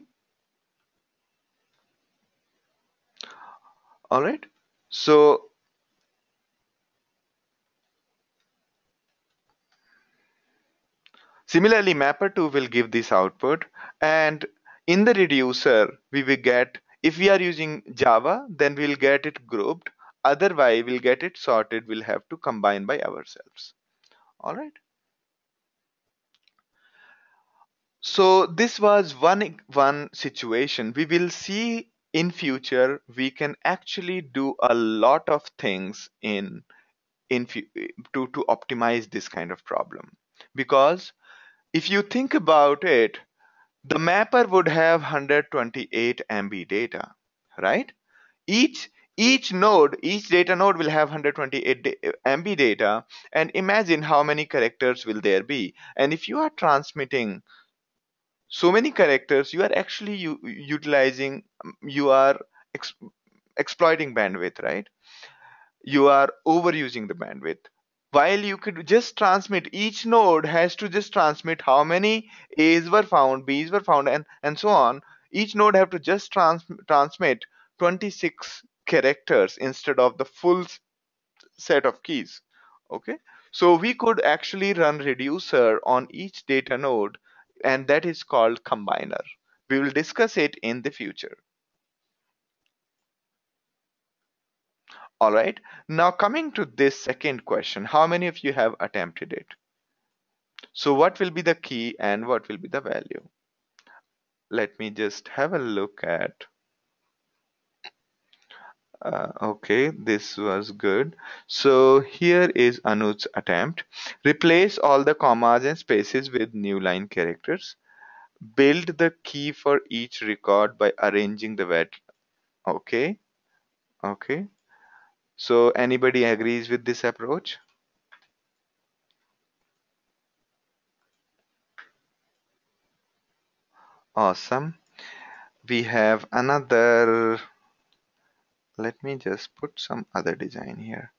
all right. So similarly, mapper 2 will give this output, and in the reducer, we will get, if we are using Java, then we'll get it grouped. Otherwise, we'll get it sorted. We'll have to combine by ourselves. All right. So this was one situation. We will see in future we can actually do a lot of things to optimize this kind of problem, because if you think about it, the mapper would have 128 MB data, right? Each each data node will have 128 MB data, and imagine how many characters will there be. And if you are transmitting so many characters, you are actually utilizing, you are ex- exploiting bandwidth, right? You are overusing the bandwidth. While you could just transmit, each node has to just transmit how many A's were found, B's were found, and so on. Each node have to just transmit 26 characters instead of the full set of keys. Okay, so we could actually run reducer on each data node, and that is called combiner. We will discuss it in the future. All right, now coming to this second question, how many of you have attempted it? So what will be the key and what will be the value? Let me just have a look at. Okay, this was good. So here is Anuj's attempt. Replace all the commas and spaces with new line characters. Build the key for each record by arranging the vet. Okay, okay. So anybody agrees with this approach? Awesome. We have another. Let me just put some other design here.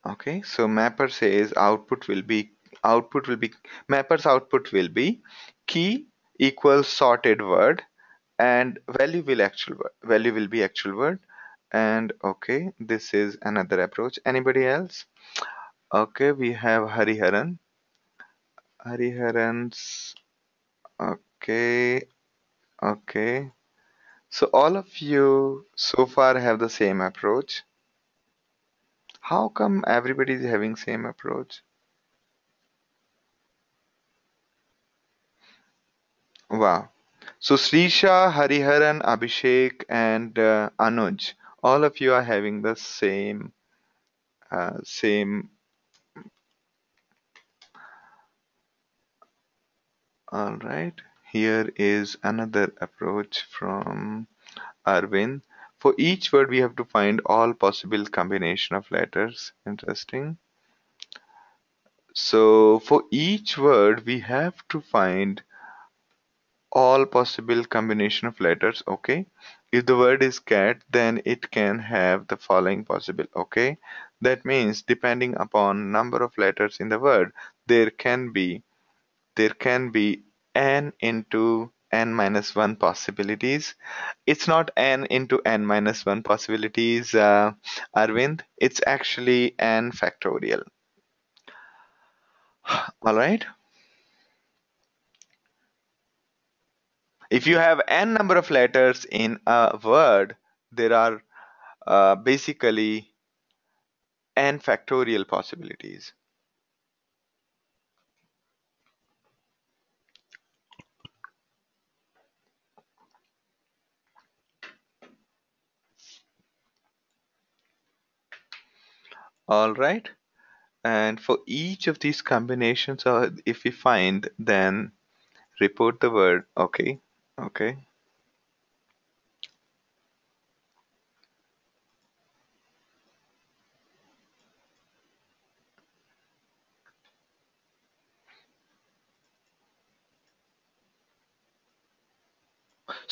Okay, so mapper says mapper's output will be key equals sorted word, and value will be actual word. And okay, this is another approach. Anybody else? Okay, we have Hariharan's. Okay, okay. So all of you so far have the same approach. How come everybody is having same approach? Wow. So Srisha, Hariharan, Abhishek, and Anuj, all of you are having the same. All right. Here is another approach from Arvind. For each word, we have to find all possible combination of letters. Interesting. So for each word, we have to find all possible combination of letters. Okay, if the word is cat, then it can have the following possible. Okay, that means depending upon number of letters in the word, there can be n into n minus 1 possibilities. It's not n into n minus 1 possibilities, Arvind. It's actually n factorial. All right, if you have n number of letters in a word, there are basically n factorial possibilities. All right. And for each of these combinations, if we find, then report the word. Okay. Okay.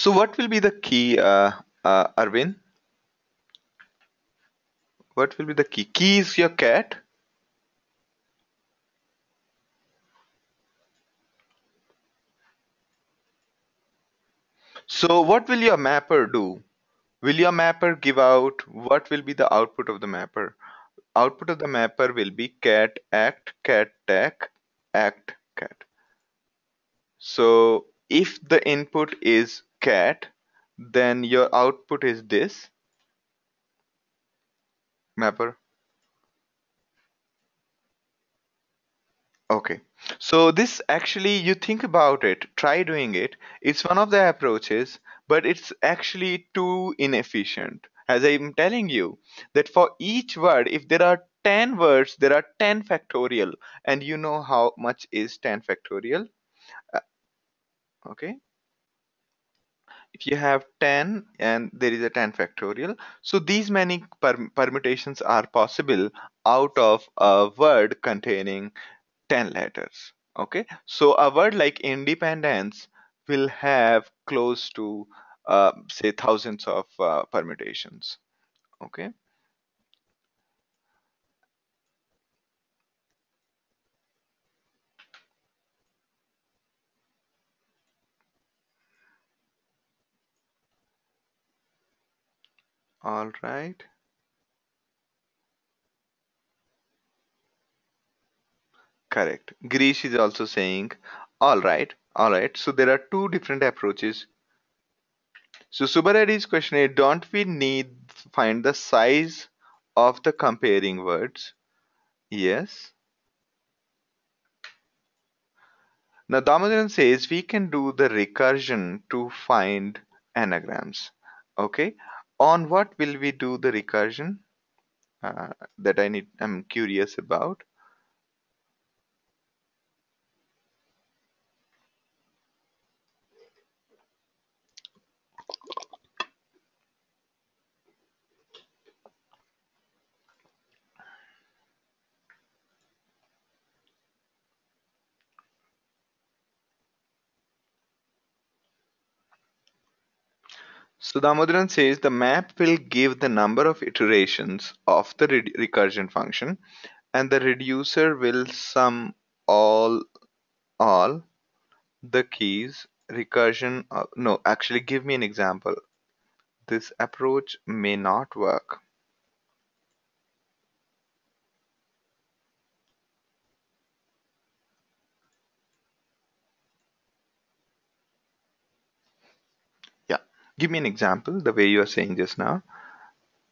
So what will be the key, Arvind? What will be the key? Key is your cat. So what will your mapper do? Will your mapper give out what will be the output of the mapper? Output of the mapper will be cat act, cat tac, act cat. So if the input is cat, then your output is this mapper. Okay. So this actually, you think about it, try doing it. It's one of the approaches, but it's actually too inefficient. As I'm telling you, that for each word, if there are 10 words, there are 10 factorial. And you know how much is 10 factorial? Uh, Okay. If you have 10 and there is a 10 factorial, so these many permutations are possible out of a word containing 10 letters. Okay, so a word like independence will have close to say thousands of permutations. Okay, all right, correct. Grish is also saying all right, so there are two different approaches. So Subbareddy's question is, don't we need find the size of the comparing words? Yes. Now Damodaran says we can do the recursion to find anagrams. Okay. On what will we do the recursion? That I'm curious about. So Damodaran says the map will give the number of iterations of the recursion function, and the reducer will sum all the keys recursion. No, actually, give me an example. This approach may not work. Yeah, give me an example the way you are saying just now,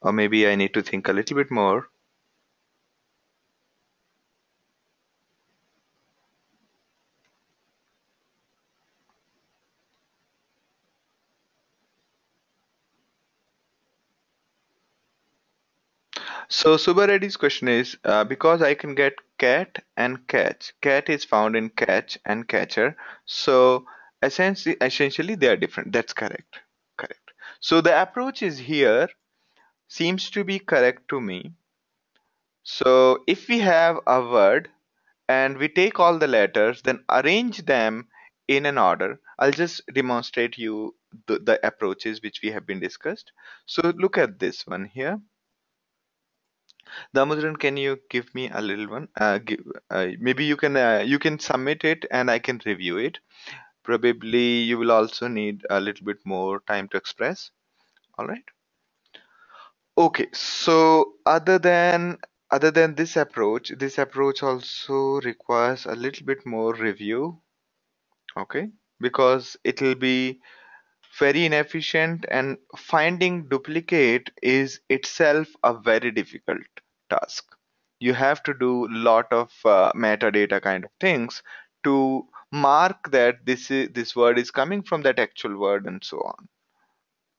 or maybe I need to think a little bit more. So Subba Reddy's question is, because I can get cat and catch. Cat is found in catch and catcher. So essentially they are different. That's correct. Correct. So the approach is here seems to be correct to me. So if we have a word and we take all the letters, then arrange them in an order. I'll just demonstrate you the approaches which we have been discussed. So look at this one here. Damodaran, can you give me a little one? Maybe you can submit it and I can review it. Probably you will also need a little bit more time to express. All right. Okay. So other than this approach also requires a little bit more review. Okay, because it will be very inefficient and finding duplicate is itself a very difficult task. You have to do lot of metadata kind of things to mark that this word is coming from that actual word and so on.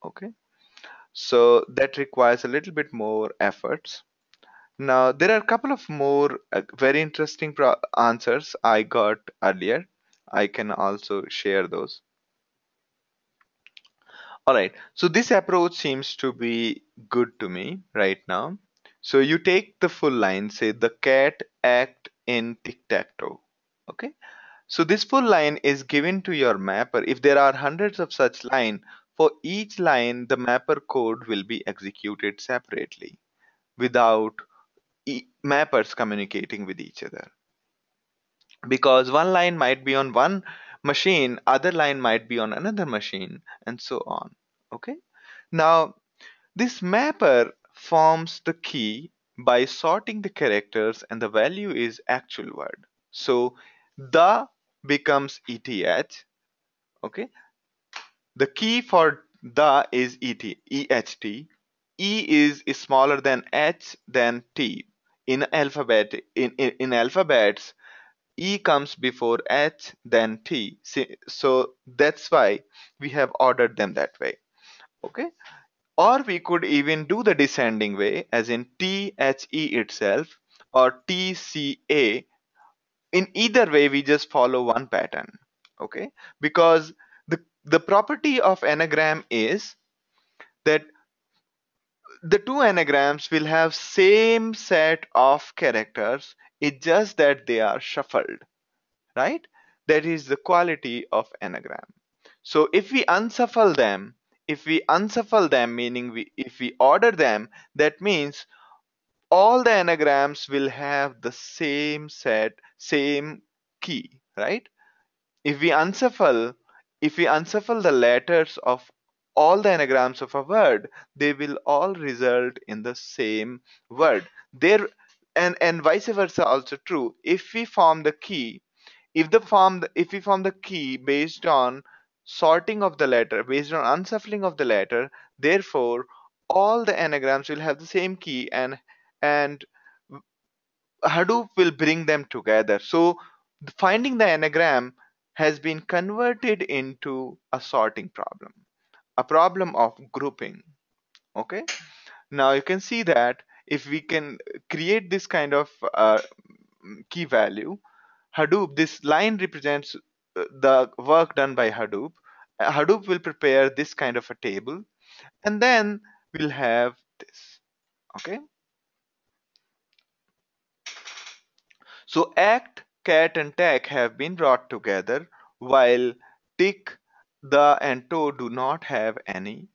Okay, so that requires a little bit more efforts. Now there are a couple of more very interesting answers I got earlier. I can also share those. All right. So this approach seems to be good to me right now. So you take the full line, say the cat act in tic-tac-toe. Okay. So this full line is given to your mapper. If there are hundreds of such line, For each line, the mapper code will be executed separately without mappers communicating with each other, because one line might be on one machine, other line might be on another machine, and so on. Okay. Now, this mapper forms the key by sorting the characters, and the value is actual word. So the becomes ETH. Okay. The key for the is EHT. Is smaller than H than T. In alphabets, E comes before H then T. So that's why we have ordered them that way. Okay. Or we could even do the descending way, as in THE itself or TCA. In either way, we just follow one pattern. Okay. Because the property of anagram is that the two anagrams will have same set of characters. It's just that they are shuffled, right? That is the quality of anagram. So if we unshuffle them, meaning if we order them, that means all the anagrams will have the same set, same key, right? If we unshuffle, if we unshuffle the letters of all the anagrams of a word, they will all result in the same word. There and vice versa also true. If we form the key, if we form the key based on sorting of the letter, based on unshuffling of the letter, therefore all the anagrams will have the same key, and Hadoop will bring them together. So finding the anagram has been converted into a sorting problem, a problem of grouping. Okay. Now you can see that if we can create this kind of key value, Hadoop, this line represents the work done by Hadoop. Hadoop will prepare this kind of a table, and then we'll have this. Okay. So act, cat, and tag have been brought together, while tick, the, and toe do not have anything.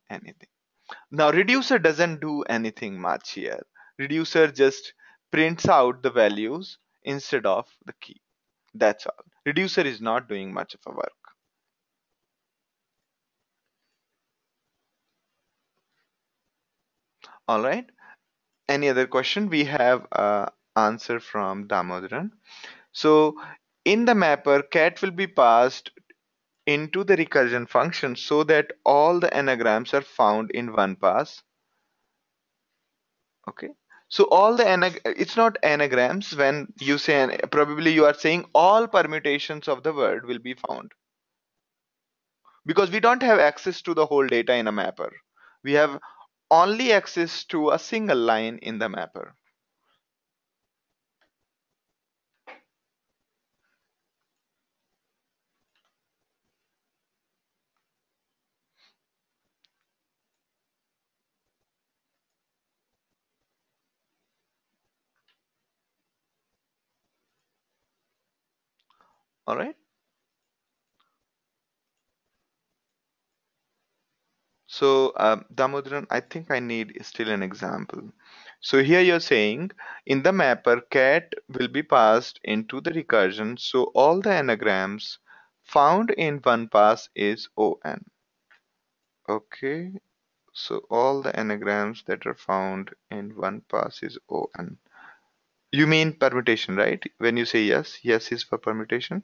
Now reducer doesn't do anything much here. Reducer just prints out the values instead of the key. That's all. Reducer is not doing much of a work. All right. Any other question? We have answer from Damodaran. So in the mapper, cat will be passed into the recursion function so that all the anagrams are found in one pass. Okay. So all the it's not anagrams when you say probably you are saying all permutations of the word will be found, because we don't have access to the whole data in a mapper. We have only access to a single line in the mapper. All right. So, Damodaran, I think I need still an example. So here you're saying in the mapper, cat will be passed into the recursion, so all the anagrams found in one pass is ON. Okay, so all the anagrams that are found in one pass is ON. You mean permutation, right? When you say yes, yes is for permutation.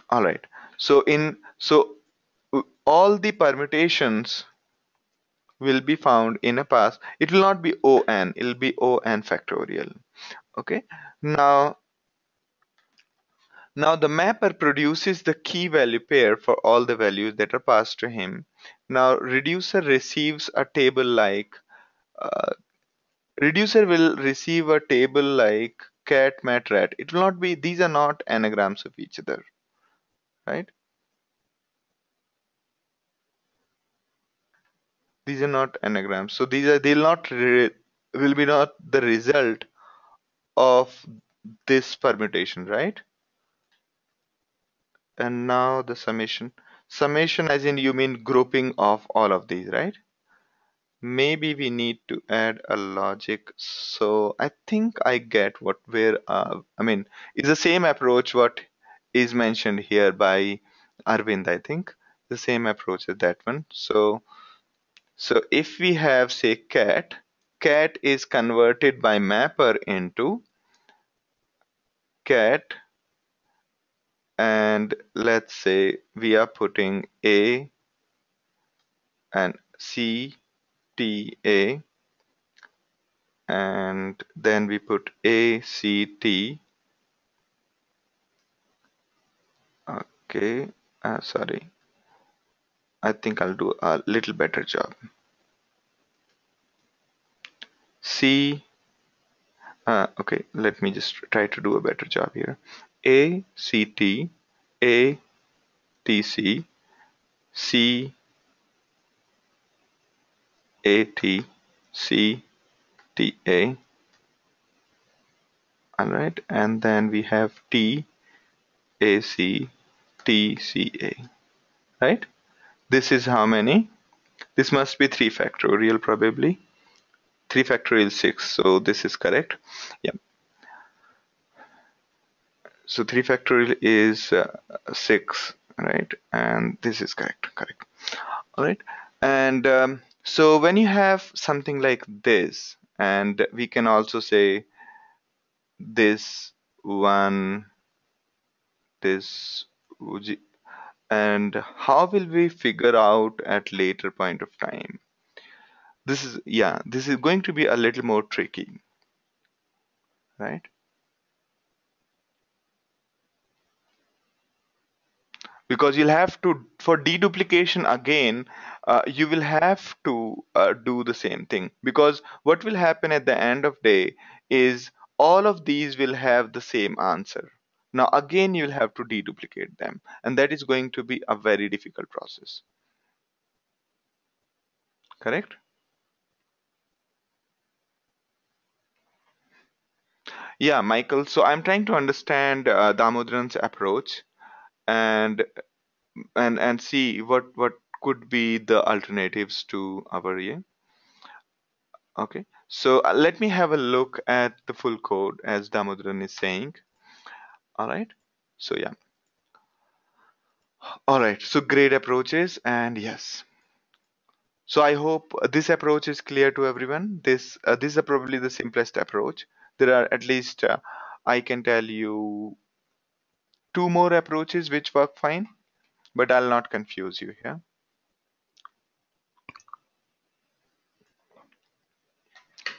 All right. All the permutations will be found in a pass. It will not be ON, it will be ON factorial. Okay. Now, now the mapper produces the key value pair for all the values that are passed to him. Now reducer receives a table like uh, reducer will receive a table like cat, mat, rat. It will not be, these are not anagrams of each other, right? These are not anagrams. So they'll not will be not the result of this permutation, right? And now the summation. Summation as in you mean grouping of all of these, right? Maybe we need to add a logic. So I think I get what where I mean it's the same approach what is mentioned here by Arvind, I think. The same approach as that one. So if we have say cat is converted by mapper into cat, and let's say we are putting A and C T A, and then we put A C T. Okay, sorry. I think I'll do a little better job. C, okay, let me just try to do a better job here. A C T A T C C A T C T A. All right, and then we have T A C T C A. Right? This is how many? This must be 3 factorial probably. 3 factorial 6. So this is correct. Yeah. So 3 factorial is 6, right? And this is correct. Correct. All right. And so when you have something like this, and we can also say this one, this, and how will we figure out at later point of time? This is, yeah, this is going to be a little more tricky, right? Because you'll have to, for deduplication again, you will have to do the same thing, because what will happen at the end of day is all of these will have the same answer. Now again you'll have to deduplicate them, and that is going to be a very difficult process. Correct? Yeah, Michael, so I'm trying to understand Damodaran's approach, and and see what could be the alternatives to our, yeah. Okay, so let me have a look at the full code as Damodaran is saying. All right, so yeah, all right, so great approaches, and yes. So I hope this approach is clear to everyone. This is probably the simplest approach. There are at least I can tell you two more approaches which work fine, but I'll not confuse you here.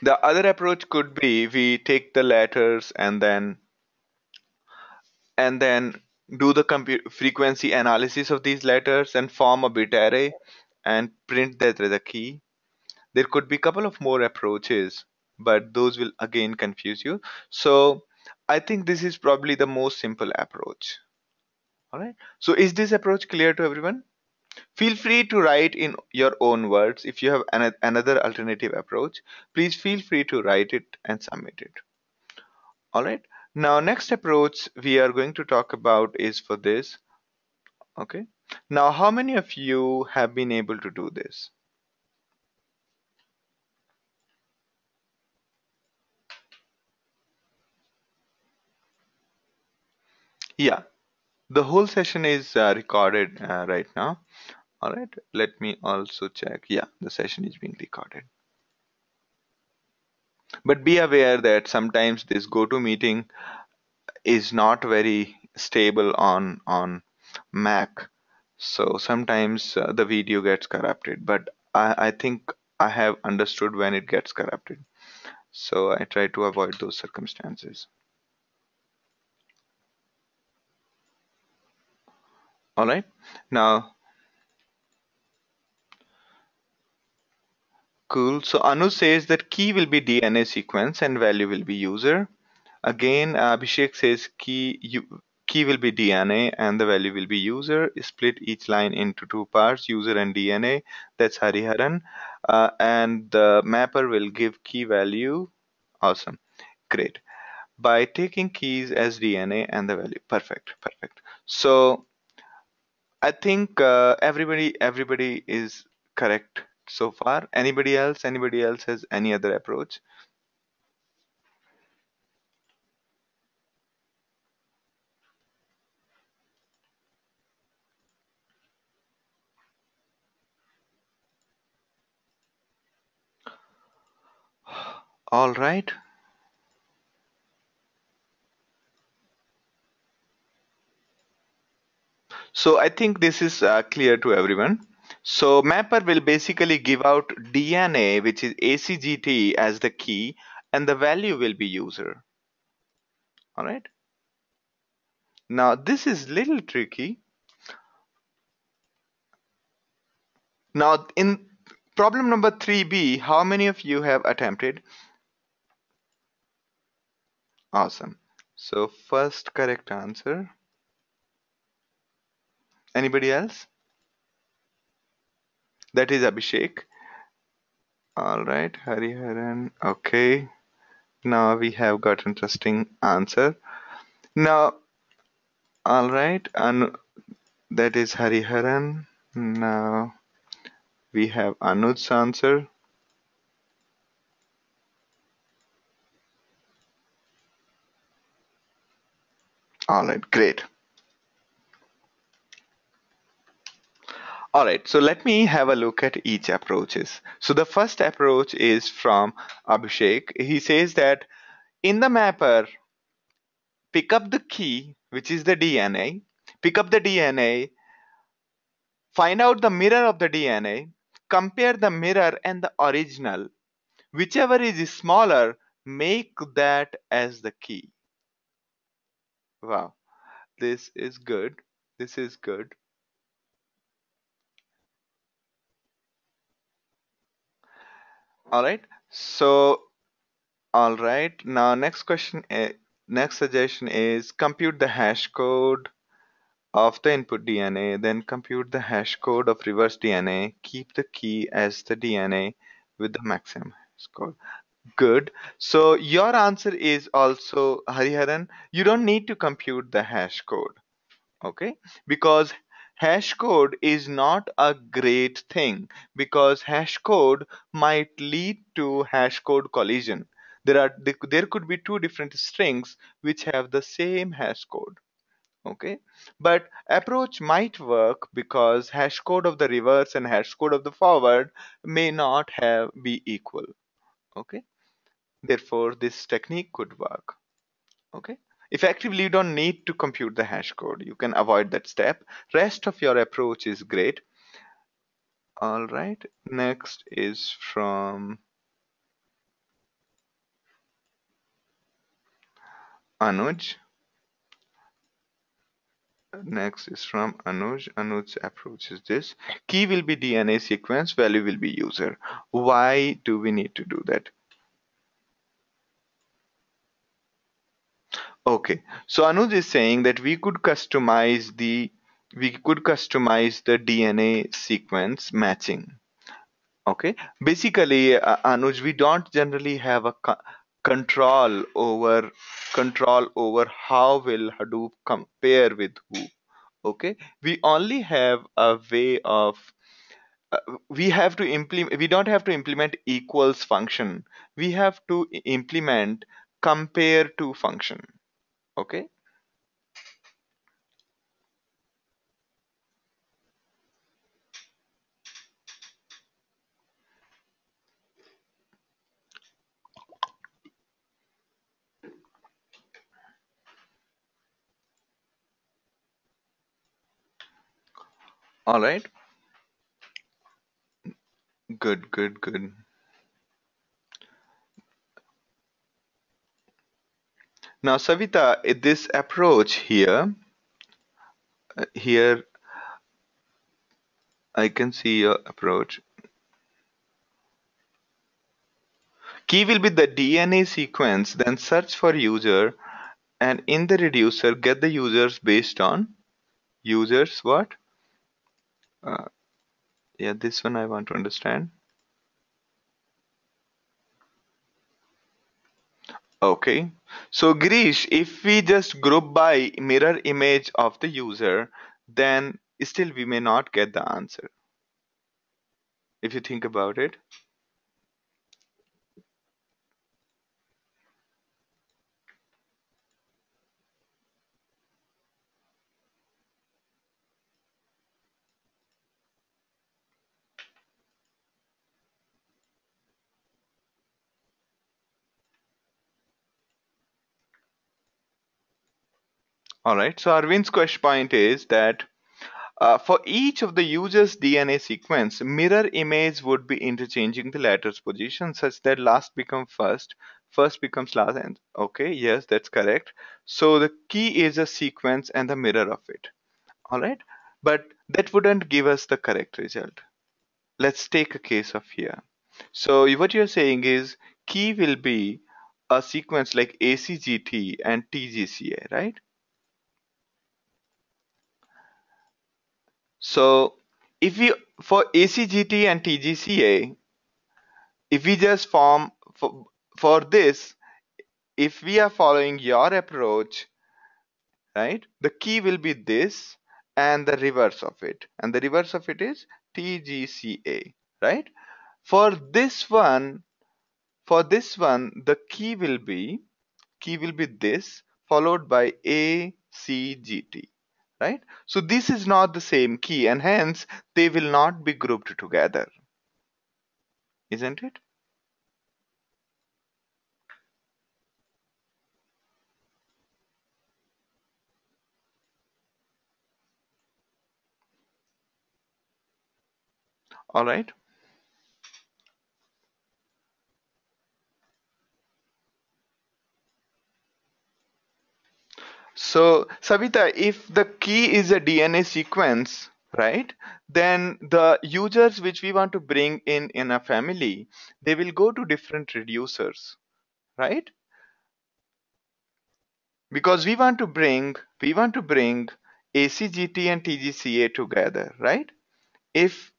The other approach could be we take the letters and then do the frequency analysis of these letters and form a bit array and print that as a key. There could be a couple of more approaches, but those will again confuse you. So I think this is probably the most simple approach. All right. So is this approach clear to everyone? Feel free to write in your own words. If you have another alternative approach, please feel free to write it and submit it. All right. Now, next approach we are going to talk about is for this. Okay. Now, how many of you have been able to do this? Yeah, the whole session is recorded right now. All right. Let me also check. Yeah, the session is being recorded. But be aware that sometimes this GoToMeeting is not very stable on Mac. So sometimes the video gets corrupted. But I think I have understood when it gets corrupted. So I try to avoid those circumstances. All right. Now, cool. So Anu says that key will be DNA sequence and value will be user. Again, Abhishek says key will be DNA and the value will be user. Split each line into two parts, user and DNA. That's Hariharan. And the mapper will give key value. Awesome. Great. By taking keys as DNA and the value. Perfect. Perfect. So I think everybody is correct so far. Anybody else? Anybody else has any other approach? All right. So I think this is clear to everyone. So mapper will basically give out DNA, which is ACGT, as the key, and the value will be user. All right. Now this is little tricky. Now in problem number 3B, how many of you have attempted? Awesome. So first correct answer. Anybody else? That is Abhishek. All right, Hariharan. Okay. Now we have got interesting answer. Now, all right, and that is Hariharan. Now we have Anuj's answer. All right, great. All right, so let me have a look at each approaches. So the first approach is from Abhishek. He says that in the mapper, pick up the key, which is the DNA, pick up the DNA, find out the mirror of the DNA, compare the mirror and the original. Whichever is smaller, make that as the key. Wow, this is good. This is good. All right. So, all right. Now, next question, next suggestion is compute the hash code of the input DNA, then compute the hash code of reverse DNA. Keep the key as the DNA with the maximum hash code. Good. So your answer is also Hariharan. You don't need to compute the hash code, okay? Because hash code is not a great thing because hash code might lead to hash code collision. There could be two different strings which have the same hash code, okay? But approach might work because hash code of the reverse and hash code of the forward may not have be equal, okay? Therefore, this technique could work. Okay. Effectively, you don't need to compute the hash code. You can avoid that step. Rest of your approach is great. All right. Next is from Anuj. Next is from Anuj. Anuj's approach is this. Key will be DNA sequence, value will be user. Why do we need to do that? Okay. So Anuj is saying that we could customize the DNA sequence matching. Okay. Basically, Anuj, we don't generally have a control over how will Hadoop compare with who. Okay. We only have a way of we have to implement. We don't have to implement equals function. We have to implement compare to function. Okay. All right. Good. Good. Good. Now, Savita, this approach here I can see your approach. Key will be the DNA sequence, then search for user, and in the reducer, get the users based on users what? Uh, yeah, this one I want to understand. Okay. So, Girish, if we just group by mirror image of the user, then still we may not get the answer if you think about it. All right. So Arvind's question point is that for each of the user's DNA sequence, mirror image would be interchanging the letters position such that last becomes first, first becomes last, and okay, yes, that's correct. So the key is a sequence and the mirror of it. All right, but that wouldn't give us the correct result. Let's take a case of here. So what you're saying is key will be a sequence like ACGT and TGCA, right? So if we for ACGT and TGCA, if we just form for this, if we are following your approach, right, the key will be this and the reverse of it, and the reverse of it is TGCA, right? For this one, the key will be this followed by ACGT, right? So this is not the same key, and hence they will not be grouped together, isn't it? All right. So, Savita, if the key is a DNA sequence, right, then the users which we want to bring in a family, they will go to different reducers, right? Because we want to bring ACGT and TGCA together, right? If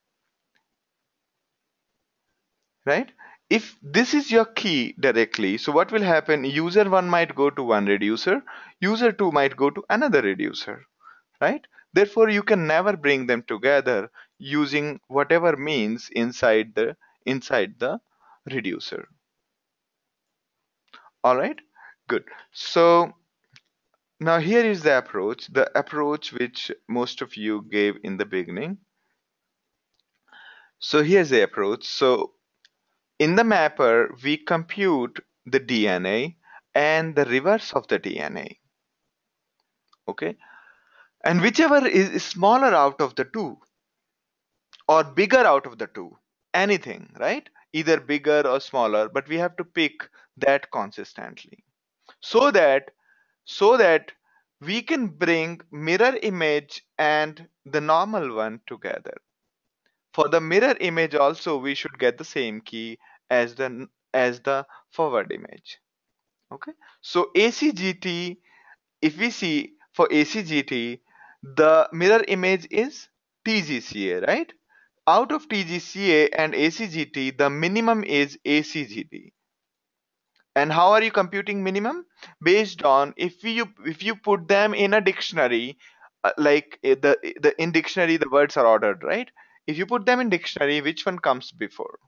right, if this is your key directly, so what will happen? User one might go to one reducer, user two might go to another reducer, right? Therefore, you can never bring them together using whatever means inside the reducer. All right, good. So now here is the approach which most of you gave in the beginning. So here's the approach. So in the mapper, we compute the DNA and the reverse of the DNA. Okay, and whichever is smaller out of the two, or bigger out of the two, anything, right? Either bigger or smaller, but we have to pick that consistently so that so that we can bring mirror image and the normal one together. For the mirror image also we should get the same key as the forward image. Okay, so ACGT, if we see for ACGT, the mirror image is TGCA, right? Out of TGCA and ACGT, the minimum is ACGT. And how are you computing minimum? Based on if you put them in a dictionary, the in dictionary the words are ordered, right? If you put them in dictionary, which one comes before?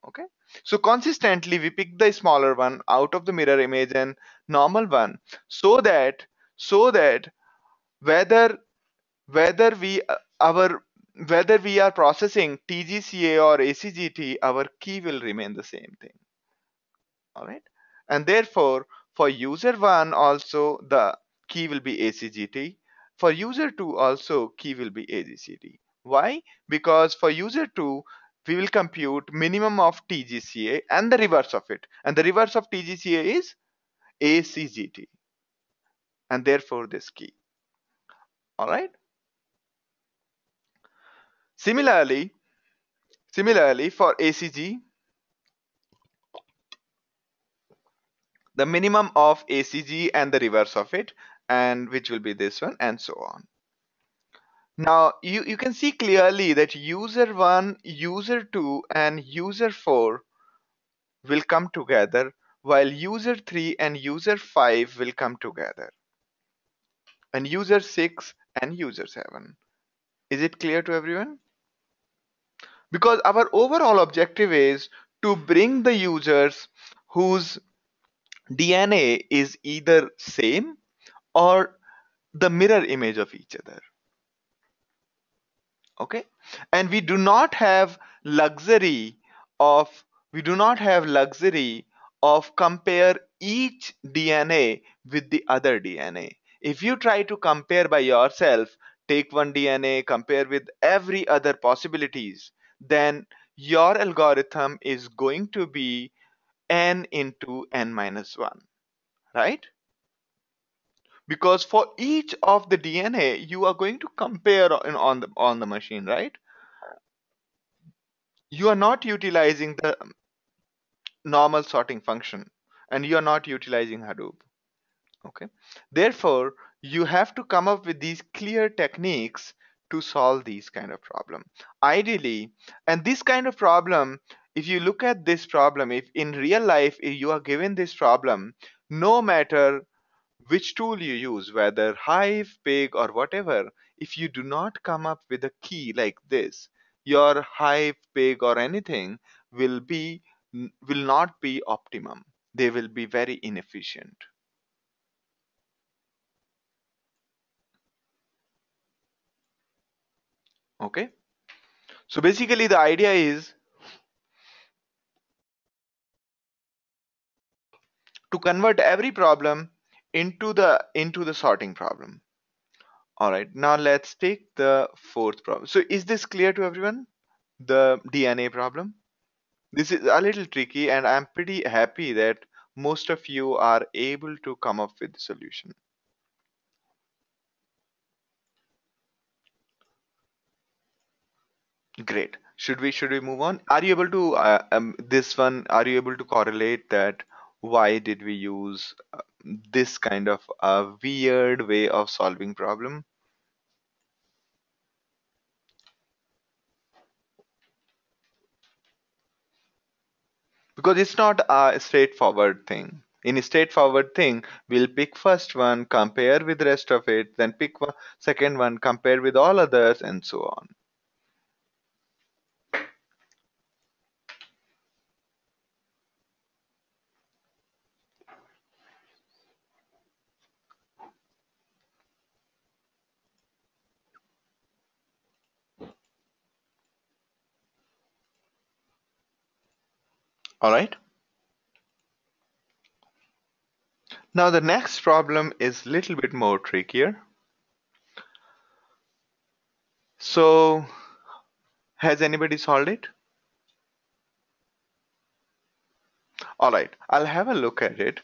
Okay, so consistently we pick the smaller one out of the mirror image and normal one, so that so that whether whether we our whether we are processing TGCA or ACGT, our key will remain the same thing. All right, and therefore for user 1 also the key will be ACGT, for user 2 also key will be AGCT. Why? Because for user 2 we will compute minimum of TGCA and the reverse of it, and the reverse of TGCA is ACGT, and therefore this key. All right, similarly for ACG, the minimum of ACG and the reverse of it, and which will be this one, and so on. Now you can see clearly that user 1, user 2 and user 4 will come together, while user 3 and user 5 will come together, and user 6 and user 7. Is it clear to everyone? Because our overall objective is to bring the users whose DNA is either same or the mirror image of each other. Okay, and of we do not have luxury of compare each DNA with the other DNA. If you try to compare by yourself, take one DNA, compare with every other possibilities, then your algorithm is going to be n into n minus 1, right? Because for each of the DNA you are going to compare on the machine, right? You are not utilizing the normal sorting function, and you are not utilizing Hadoop. Okay, therefore you have to come up with these clear techniques to solve these kind of problem ideally. And this kind of problem, if you look at this problem, if in real life if you are given this problem, no matter which tool you use, whether Hive, Pig, or whatever, if you do not come up with a key like this, your Hive, Pig, or anything will not be optimum. They will be very inefficient. Okay. So basically, the idea is to convert every problem into the sorting problem. All right. Now let's take the fourth problem. So is this clear to everyone? The DNA problem. This is a little tricky, and I'm pretty happy that most of you are able to come up with the solution. Great. Should we move on? Are you able to this one? Are you able to correlate that? Why did we use this kind of a weird way of solving problem? Because it's not a straightforward thing. In a straightforward thing, we'll pick first one, compare with rest of it, then pick one, second one, compare with all others, and so on. All right. Now the next problem is little bit more trickier. So has anybody solved it? All right, I'll have a look at it.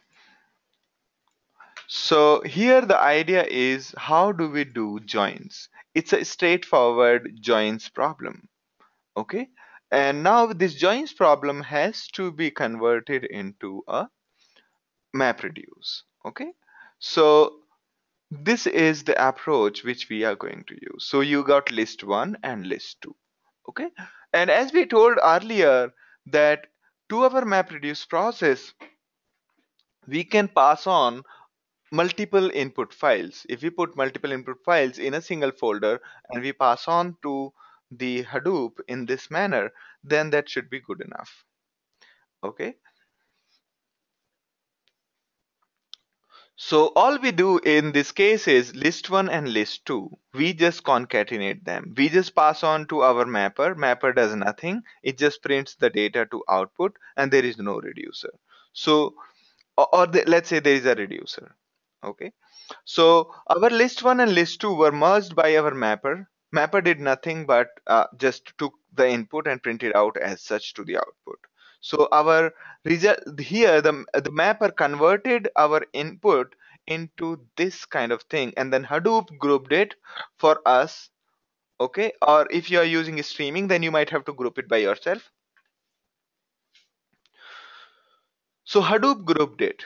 So here the idea is, how do we do joins? It's a straightforward joins problem. Okay, and now this joins problem has to be converted into a map reduce. Okay, so this is the approach which we are going to use. So you got list 1 and list 2. Okay, and as we told earlier that to our map reduce process we can pass on multiple input files. If we put multiple input files in a single folder and we pass on to the Hadoop in this manner, then that should be good enough. Okay, so all we do in this case is list 1 and list 2. We just concatenate them. We just pass on to our mapper. Mapper does nothing. It just prints the data to output, and there is no reducer. So, let's say there is a reducer. Okay. So our list 1 and list 2 were merged by our mapper. Mapper did nothing but just took the input and printed out as such to the output. So our result here, the mapper converted our input into this kind of thing, and then Hadoop grouped it for us. Okay, or if you are using streaming, then you might have to group it by yourself. So Hadoop grouped it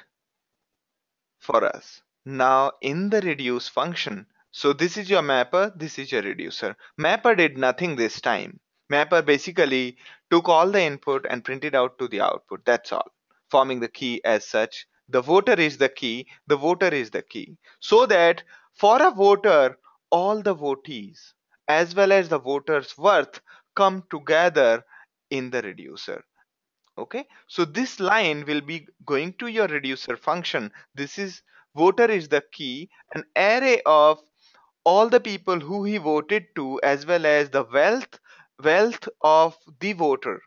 for us. Now in the reduce function, so this is your mapper, this is your reducer. Mapper did nothing this time. Mapper basically took all the input and printed out to the output. That's all, forming the key as such. The voter is the key, the voter is the key. So that for a voter, all the votees as well as the voter's worth come together in the reducer. Okay, so this line will be going to your reducer function. This is voter is the key, an array of all the people who he voted to, as well as the wealth of the voter.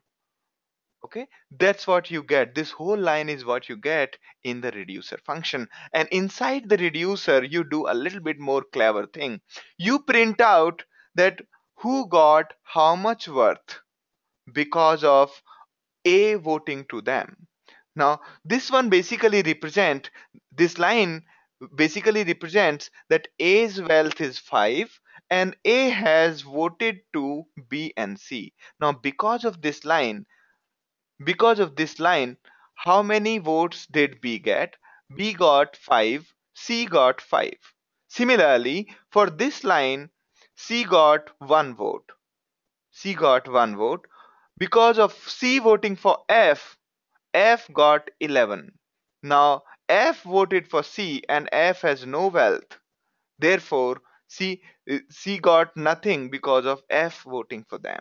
Okay, that's what you get. This whole line is what you get in the reducer function. And inside the reducer, you do a little bit more clever thing. You print out that who got how much worth because of A voting to them. Now, this one basically represent this line basically represents that A's wealth is 5 and A has voted to B and C. Now, because of this line, how many votes did B get? B got 5, C got 5. Similarly, for this line, C got 1 vote. C got 1 vote. Because of C voting for F, F got 11. Now, F voted for C and F has no wealth. Therefore, C got nothing because of F voting for them.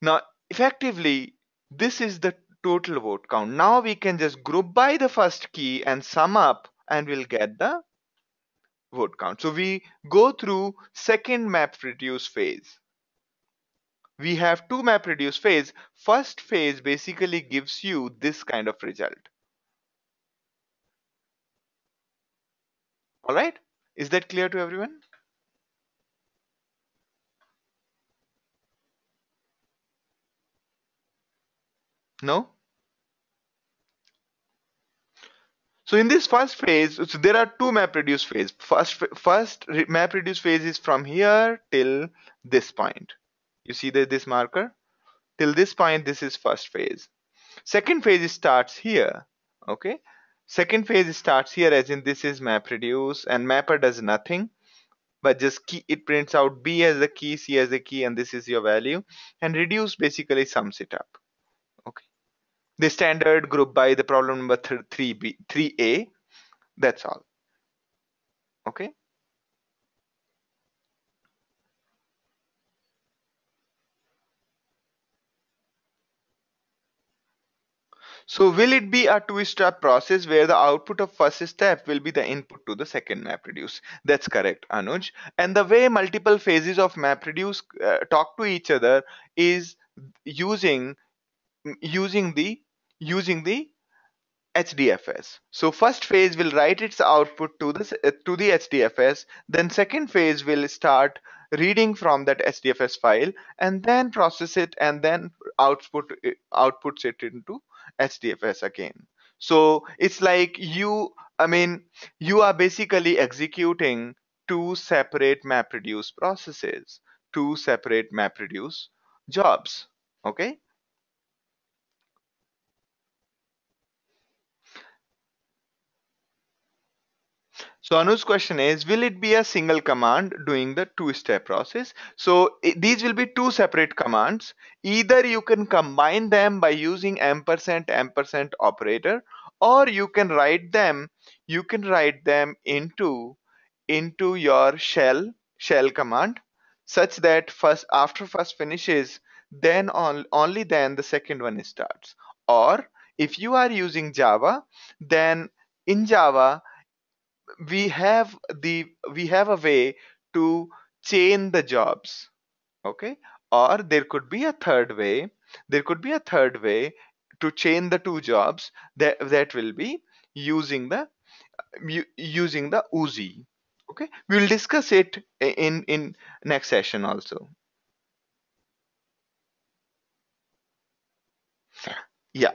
Now, effectively, this is the total vote count. Now we can just group by the first key and sum up and we'll get the vote count. So we go through second map reduce phase. We have two map reduce phase. First phase basically gives you this kind of result. All right? Is that clear to everyone? No? So in this first phase, so there are two map reduce phase. Map reduce phase is from here till this point. You see this marker? Till this point, this is first phase. Second phase starts here. Okay? Second phase starts here, as in this is map reduce, and mapper does nothing but just key, it prints out B as the key, C as the key, and this is your value. And reduce basically sums it up. Okay. The standard group by the problem number 3B, 3A. That's all. Okay. So will it be a two-step process where the output of first step will be the input to the second MapReduce? That's correct, Anuj. And the way multiple phases of MapReduce talk to each other is using using the using the HDFS. So first phase will write its output to the HDFS. Then second phase will start reading from that HDFS file and then process it and then outputs it into HDFS again. So it's like you are basically executing two separate MapReduce processes, two separate MapReduce jobs. Okay. So Anu's question is, will it be a single command doing the two-step process? So these will be two separate commands. Either you can combine them by using ampersand operator, or you can write them into your shell command, such that after first finishes, then only then the second one starts. Or if you are using Java, then in Java we have a way to chain the jobs. Okay, or there could be a third way to chain the two jobs, that will be using the uzi. Okay, we will discuss it in next session also. Yeah.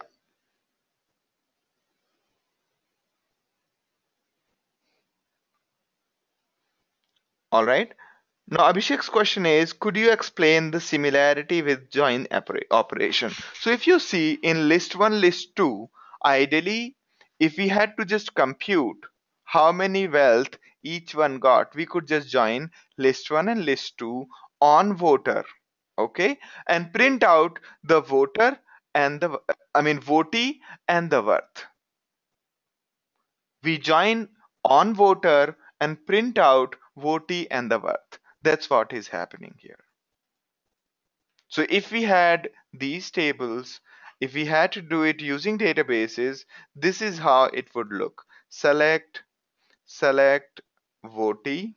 All right. Now, Abhishek's question is, could you explain the similarity with join operation? So if you see in list 1, list 2, ideally, if we had to just compute how many wealth each one got, we could just join list 1 and list 2 on voter, okay? And print out the voter and votee and the worth. We join on voter and print out votee and the worth. That's what is happening here. So if we had these tables, if we had to do it using databases, this is how it would look. Select votee,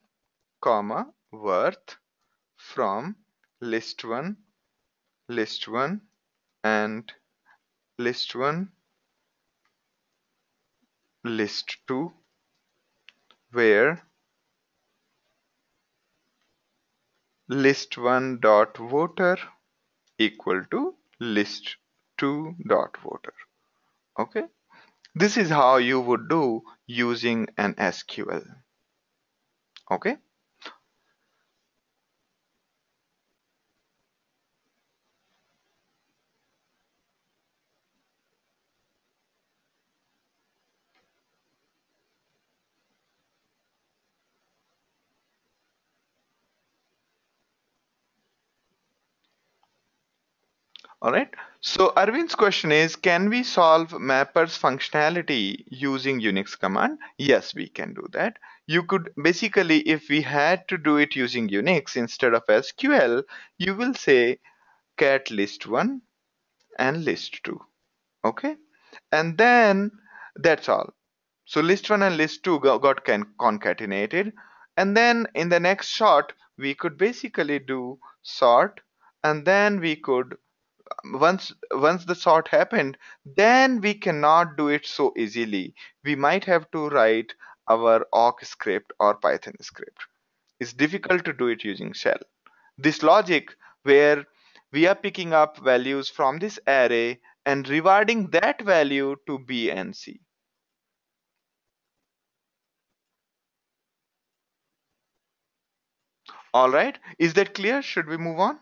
comma, worth from list 1, list 1, and list 1, list 2, where list 1 dot voter equal to list 2 dot voter. Okay, this is how you would do using an SQL. Okay. All right. So Arvind's question is, can we solve mappers functionality using Unix command? Yes, we can do that. You could basically, if we had to do it using Unix instead of SQL, you will say cat list 1 and list 2. Okay. And then that's all. So list 1 and list 2 got concatenated. And then in the next shot, we could basically do sort, and then we could once the sort happened, then we cannot do it so easily. We might have to write our awk script or Python script. It's difficult to do it using shell. This logic where we are picking up values from this array and rewarding that value to B and C. All right, is that clear? Should we move on?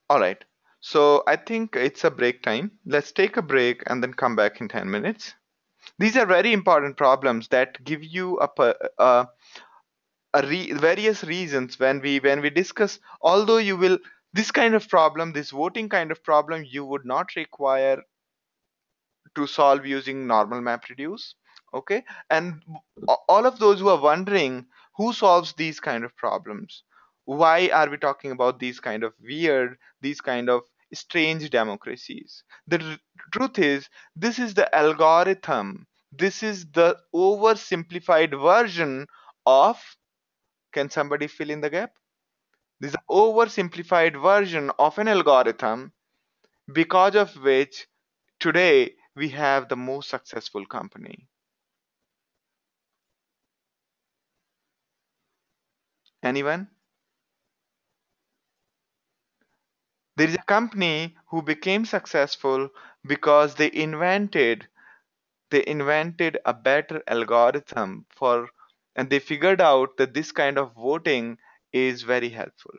All right, so I think it's a break time. Let's take a break and then come back in 10 minutes. These are very important problems that give you various reasons when we discuss. Although you will, this kind of problem, this voting kind of problem, you would not require to solve using normal MapReduce. Okay, and all of those who are wondering who solves these kind of problems, why are we talking about these kind of weird, these kind of strange democracies? The truth is, this is the algorithm, this is the oversimplified version of, can somebody fill in the gap? This is an oversimplified version of an algorithm because of which today we have the most successful company. Anyone? There is a company who became successful because they invented a better algorithm for, and they figured out that this kind of voting is very helpful.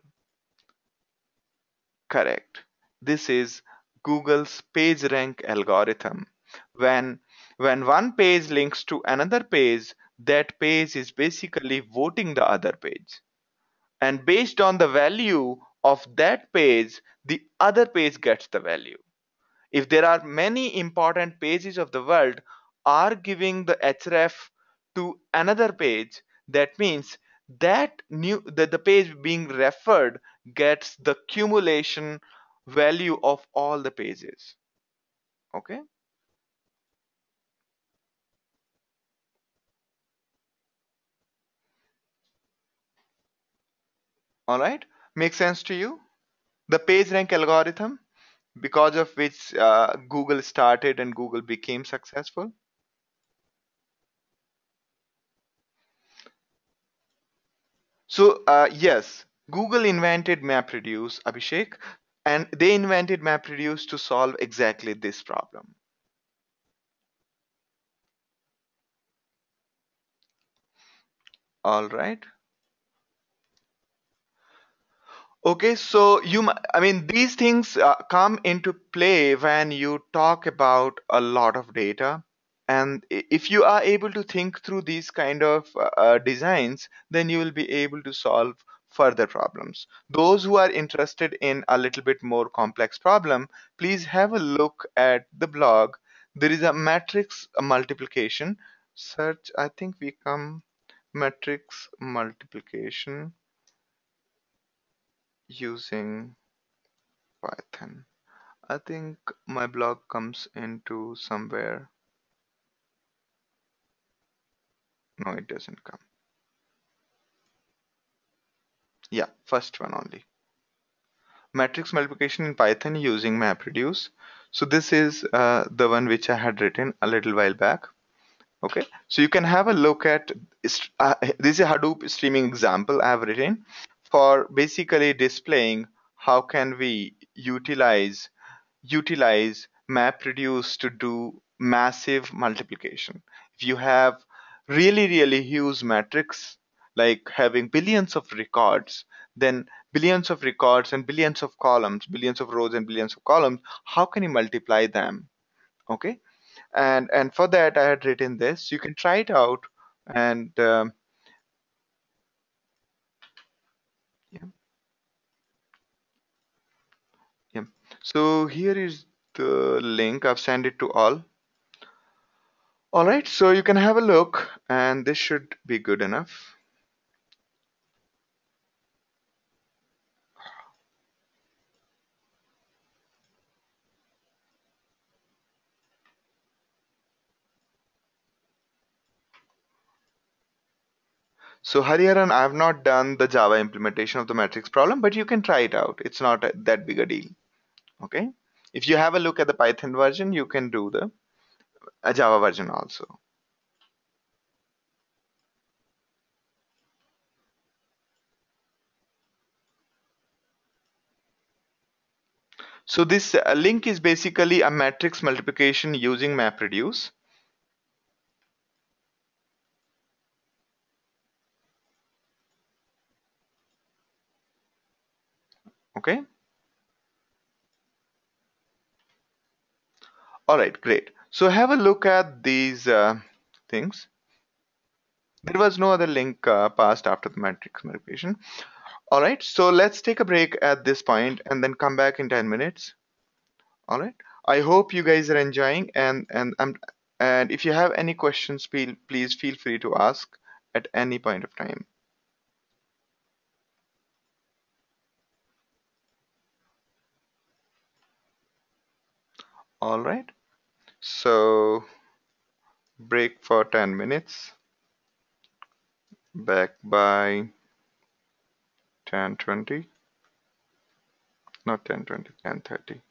Correct. This is Google's PageRank algorithm. When when one page links to another page, that page is basically voting the other page. And based on the value of that page, the other page gets the value. If there are many important pages of the world are giving the href to another page, that means that the page being referred gets the cumulation value of all the pages. Okay, all right, makes sense to you? The page rank algorithm, because of which Google started and Google became successful. So, yes, Google invented MapReduce, Abhishek, and they invented MapReduce to solve exactly this problem. All right. Okay, so I mean, these things come into play when you talk about a lot of data. And if you are able to think through these kind of designs, then you will be able to solve further problems. Those who are interested in a little bit more complex problem, please have a look at the blog. There is a matrix multiplication. Search, I think we come matrix multiplication using Python. I think my blog comes into somewhere. No, it doesn't come. Yeah, first one only. Matrix multiplication in Python using MapReduce. So this is the one which I had written a little while back. Okay, so you can have a look at this is a Hadoop streaming example I have written for basically displaying how can we utilize MapReduce to do massive multiplication. If you have really huge matrix, like having billions of records, then billions of records and billions of columns, billions of rows and billions of columns, how can you multiply them? Okay, and for that I had written this. You can try it out, and yeah, yeah. So here is the link. I've sent it to all. All right, so you can have a look, and this should be good enough. So Hariharan, I have not done the Java implementation of the matrix problem, but you can try it out. It's not that big a deal. Okay. If you have a look at the Python version, you can do the Java version also. So this link is basically a matrix multiplication using MapReduce. Okay. All right, great. So have a look at these things. There was no other link passed after the matrix multiplication. All right, so let's take a break at this point and then come back in 10 minutes. All right. I hope you guys are enjoying, and if you have any questions, please feel free to ask at any point of time. All right. So break for 10 minutes. Back by 10:20. Not 10:20, 10:30.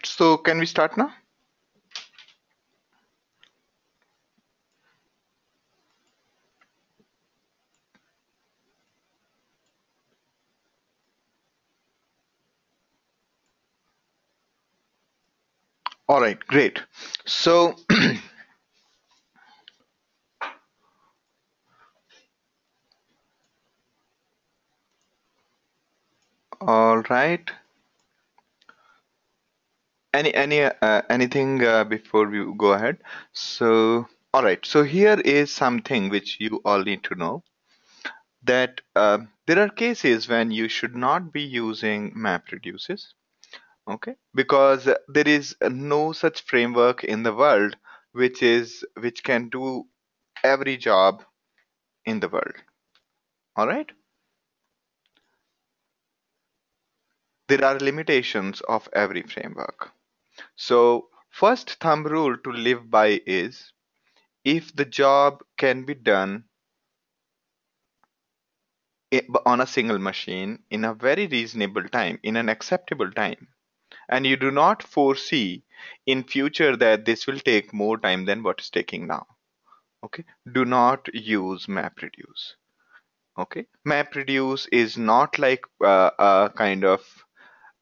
So can we start now? All right, great. So, all right. Anything before we go ahead? So, all right. So here is something which you all need to know that there are cases when you should not be using map reduces. Okay, because there is no such framework in the world which can do every job in the world. All right, there are limitations of every framework. So, first thumb rule to live by is if the job can be done on a single machine in a very reasonable time, in an acceptable time, and you do not foresee in future that this will take more time than what is taking now. Okay, do not use MapReduce. Okay, MapReduce is not like a kind of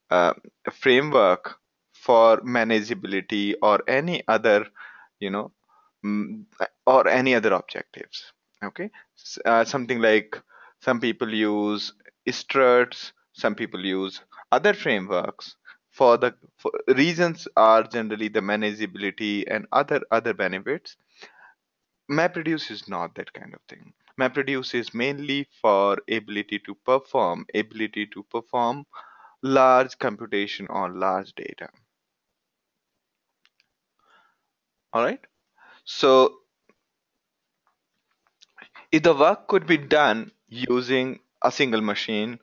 uh, framework for manageability or any other, you know, mm, or any other objectives. Okay, something like some people use struts, some people use other frameworks for reasons are generally the manageability and other benefits. MapReduce is not that kind of thing. MapReduce is mainly for ability to perform large computation on large data. All right. So if the work could be done using a single machine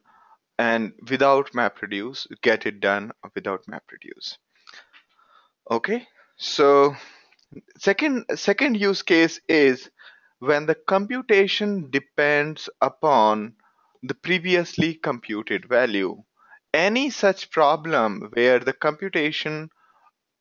and without MapReduce, get it done without MapReduce. Okay. So second use case is when the computation depends upon the previously computed value. Any such problem where the computation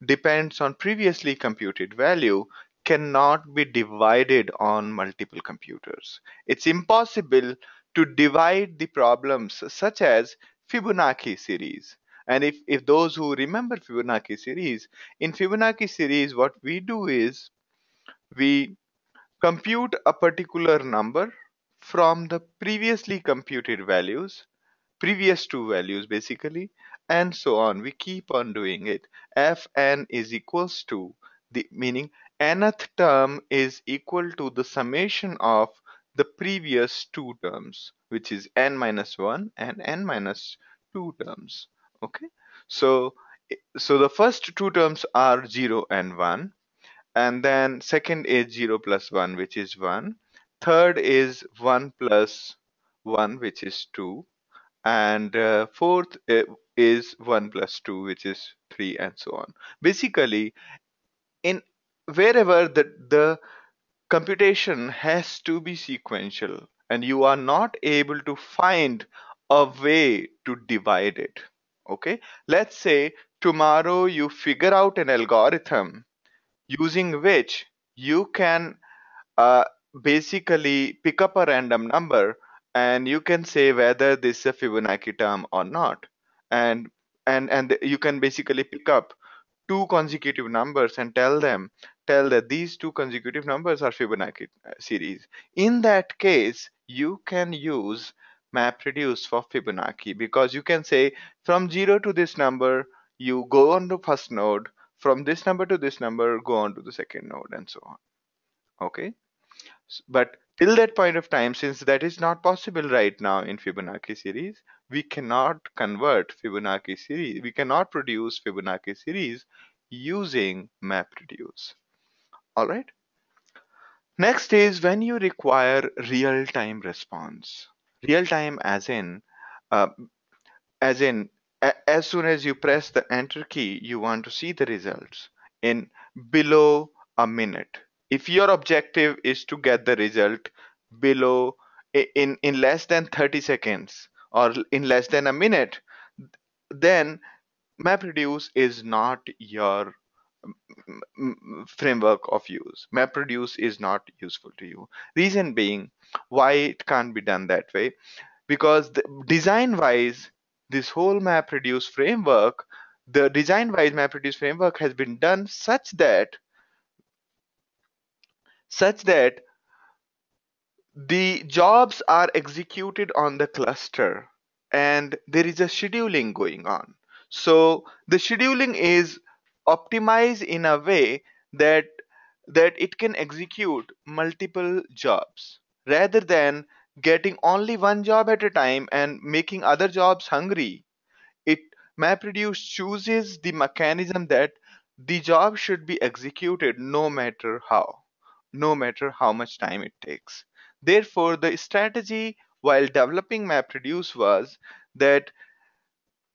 depends on previously computed value cannot be divided on multiple computers. It's impossible to divide the problems such as Fibonacci series. And if those who remember Fibonacci series, in Fibonacci series, what we do is we compute a particular number from the previously computed values, previous two values basically, and so on. We keep on doing it. Fn is equals to the meaning nth term is equal to the summation of the previous two terms, which is n minus 1 and n minus 2 terms. Okay, so so the first two terms are 0 and 1, and then second is 0 plus 1, which is 1. Third is 1 plus 1, which is 2, and fourth is 1 plus 2, which is 3, and so on. Basically, in wherever the computation has to be sequential and you are not able to find a way to divide it. Okay, let's say tomorrow you figure out an algorithm using which you can uh, basically pick up a random number and you can say whether this is a Fibonacci term or not. And and you can basically pick up two consecutive numbers and tell that these two consecutive numbers are Fibonacci series. In that case, you can use MapReduce for Fibonacci because you can say from 0 to this number, you go on to first node, from this number to this number, go on to the second node, and so on. Okay. But till that point of time, since that is not possible right now in Fibonacci series, we cannot convert Fibonacci series. We cannot produce Fibonacci series using MapReduce. All right. Next is when you require real-time response. Real-time uh, as in as soon as you press the enter key, you want to see the results in below a minute. If your objective is to get the result below in less than 30 seconds or in less than a minute, then MapReduce is not your framework of use. MapReduce is not useful to you. Reason being why it can't be done that way, because design wise, this whole MapReduce framework, the design wise MapReduce framework has been done such that the jobs are executed on the cluster and there is a scheduling going on. So the scheduling is optimized in a way that it can execute multiple jobs rather than getting only one job at a time and making other jobs hungry. It MapReduce chooses the mechanism that the job should be executed no matter how much time it takes. Therefore, the strategy while developing MapReduce was that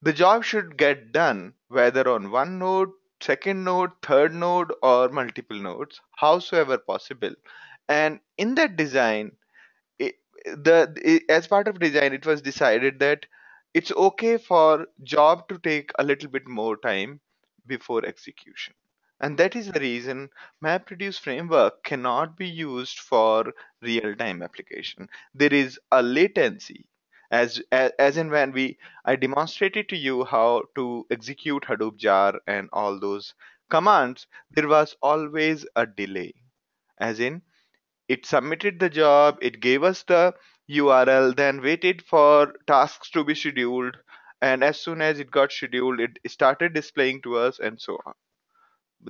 the job should get done whether on one node, second node, third node, or multiple nodes, howsoever possible. And in that design, it, as part of design, it was decided that it's okay for job to take a little bit more time before execution. And that is the reason MapReduce framework cannot be used for real-time application. There is a latency. As in when I demonstrated to you how to execute Hadoop jar and all those commands, there was always a delay. As in, it submitted the job, it gave us the URL, then waited for tasks to be scheduled, and as soon as it got scheduled, it started displaying to us, and so on.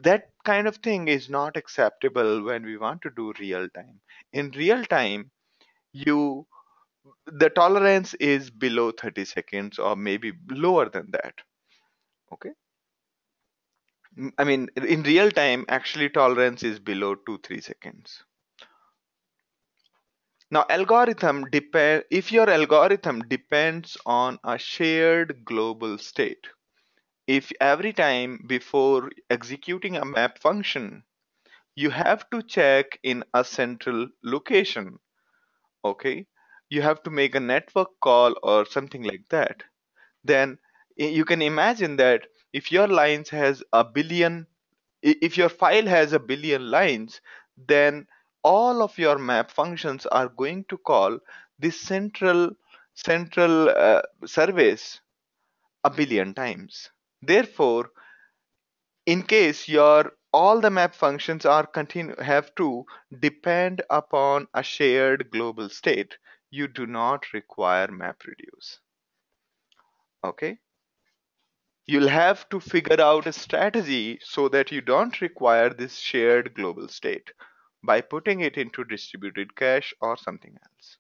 That kind of thing is not acceptable when we want to do real time. In real time, you the tolerance is below 30 seconds or maybe lower than that. Okay. I mean, in real time, actually tolerance is below 2 3 seconds. Now, if your algorithm depends on a shared global state, if every time before executing a map function, you have to check in a central location, okay? You have to make a network call or something like that. Then you can imagine that if your lines has a billion if your file has a billion lines, then all of your map functions are going to call this central service a billion times. Therefore, in case your all the map functions are have to depend upon a shared global state, you do not require MapReduce. Okay? You'll have to figure out a strategy so that you don't require this shared global state by putting it into distributed cache or something else.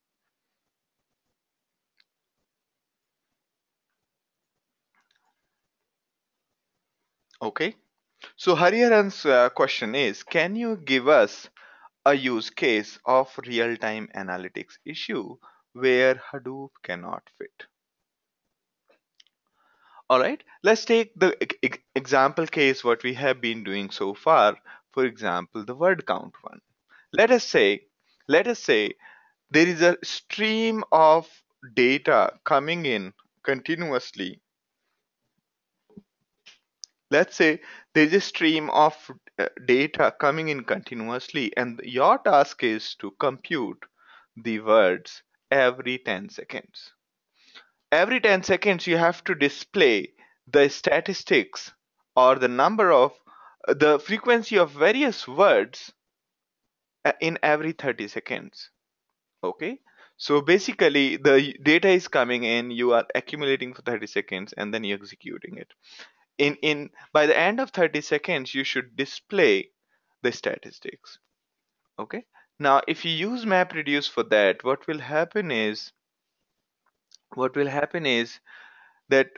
Okay, so Hariharan's question is, can you give us a use case of real-time analytics issue where Hadoop cannot fit? All right, let's take the example case what we have been doing so far. For example, the word count one. Let us say, let us say there is a stream of data coming in continuously. Let's say there is a stream of data coming in continuously, and your task is to compute the words every 10 seconds. Every 10 seconds, you have to display the statistics or the number of the frequency of various words in every 30 seconds. Okay, so basically the data is coming in, you are accumulating for 30 seconds and then you're executing it. In By the end of 30 seconds you should display the statistics. Okay, now if you use MapReduce for that, what will happen is that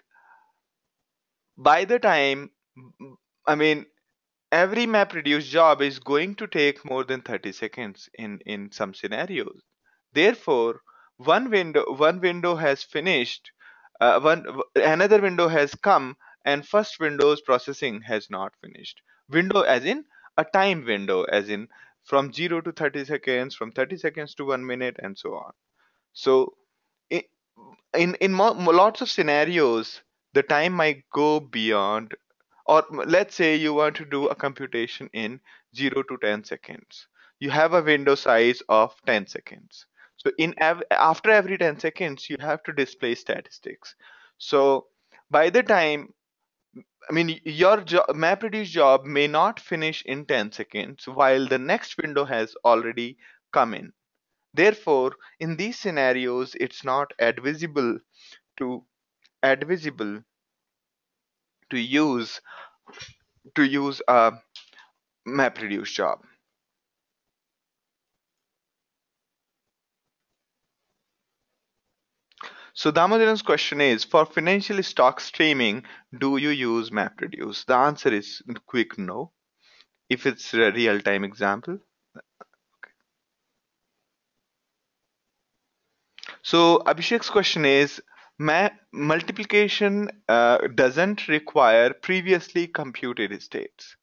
by the time, I mean, every MapReduce job is going to take more than 30 seconds in some scenarios. Therefore, one window has finished, another window has come, and first window's processing has not finished. Window as in a time window, as in from 0 to 30 seconds, from 30 seconds to 1 minute, and so on. So, i- in lots of scenarios, the time might go beyond, or let's say you want to do a computation in 0 to 10 seconds. You have a window size of 10 seconds. So after every 10 seconds, you have to display statistics. So by the time, I mean, your MapReduce job may not finish in 10 seconds while the next window has already come in. Therefore, in these scenarios, it's not to advisable to use a MapReduce job. So Damodaran's question is, for financial stock streaming, do you use MapReduce? The answer is quick no, if it's a real-time example. So Abhishek's question is, multiplication doesn't require previously computed states.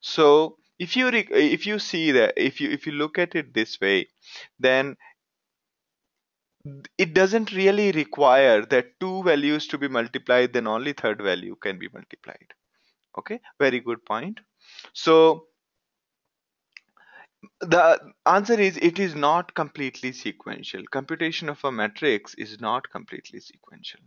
So if you see that, if you look at it this way, then it doesn't really require that two values to be multiplied, then only third value can be multiplied. Okay, very good point. So the answer is, it is not completely sequential. Computation of a matrix is not completely sequential.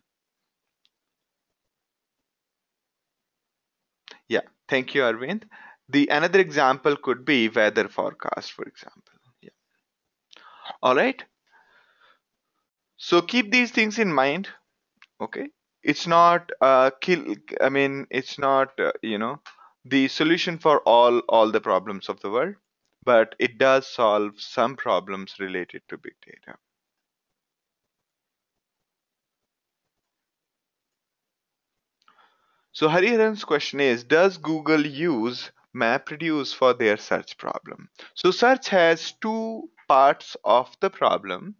Yeah, thank you, Arvind. The another example could be weather forecast, for example. Yeah. All right. So keep these things in mind. Okay. It's not kill. I mean, it's not the solution for all the problems of the world, but it does solve some problems related to big data. So Hariharan's question is, does Google use MapReduce for their search problem? So search has two parts of the problem.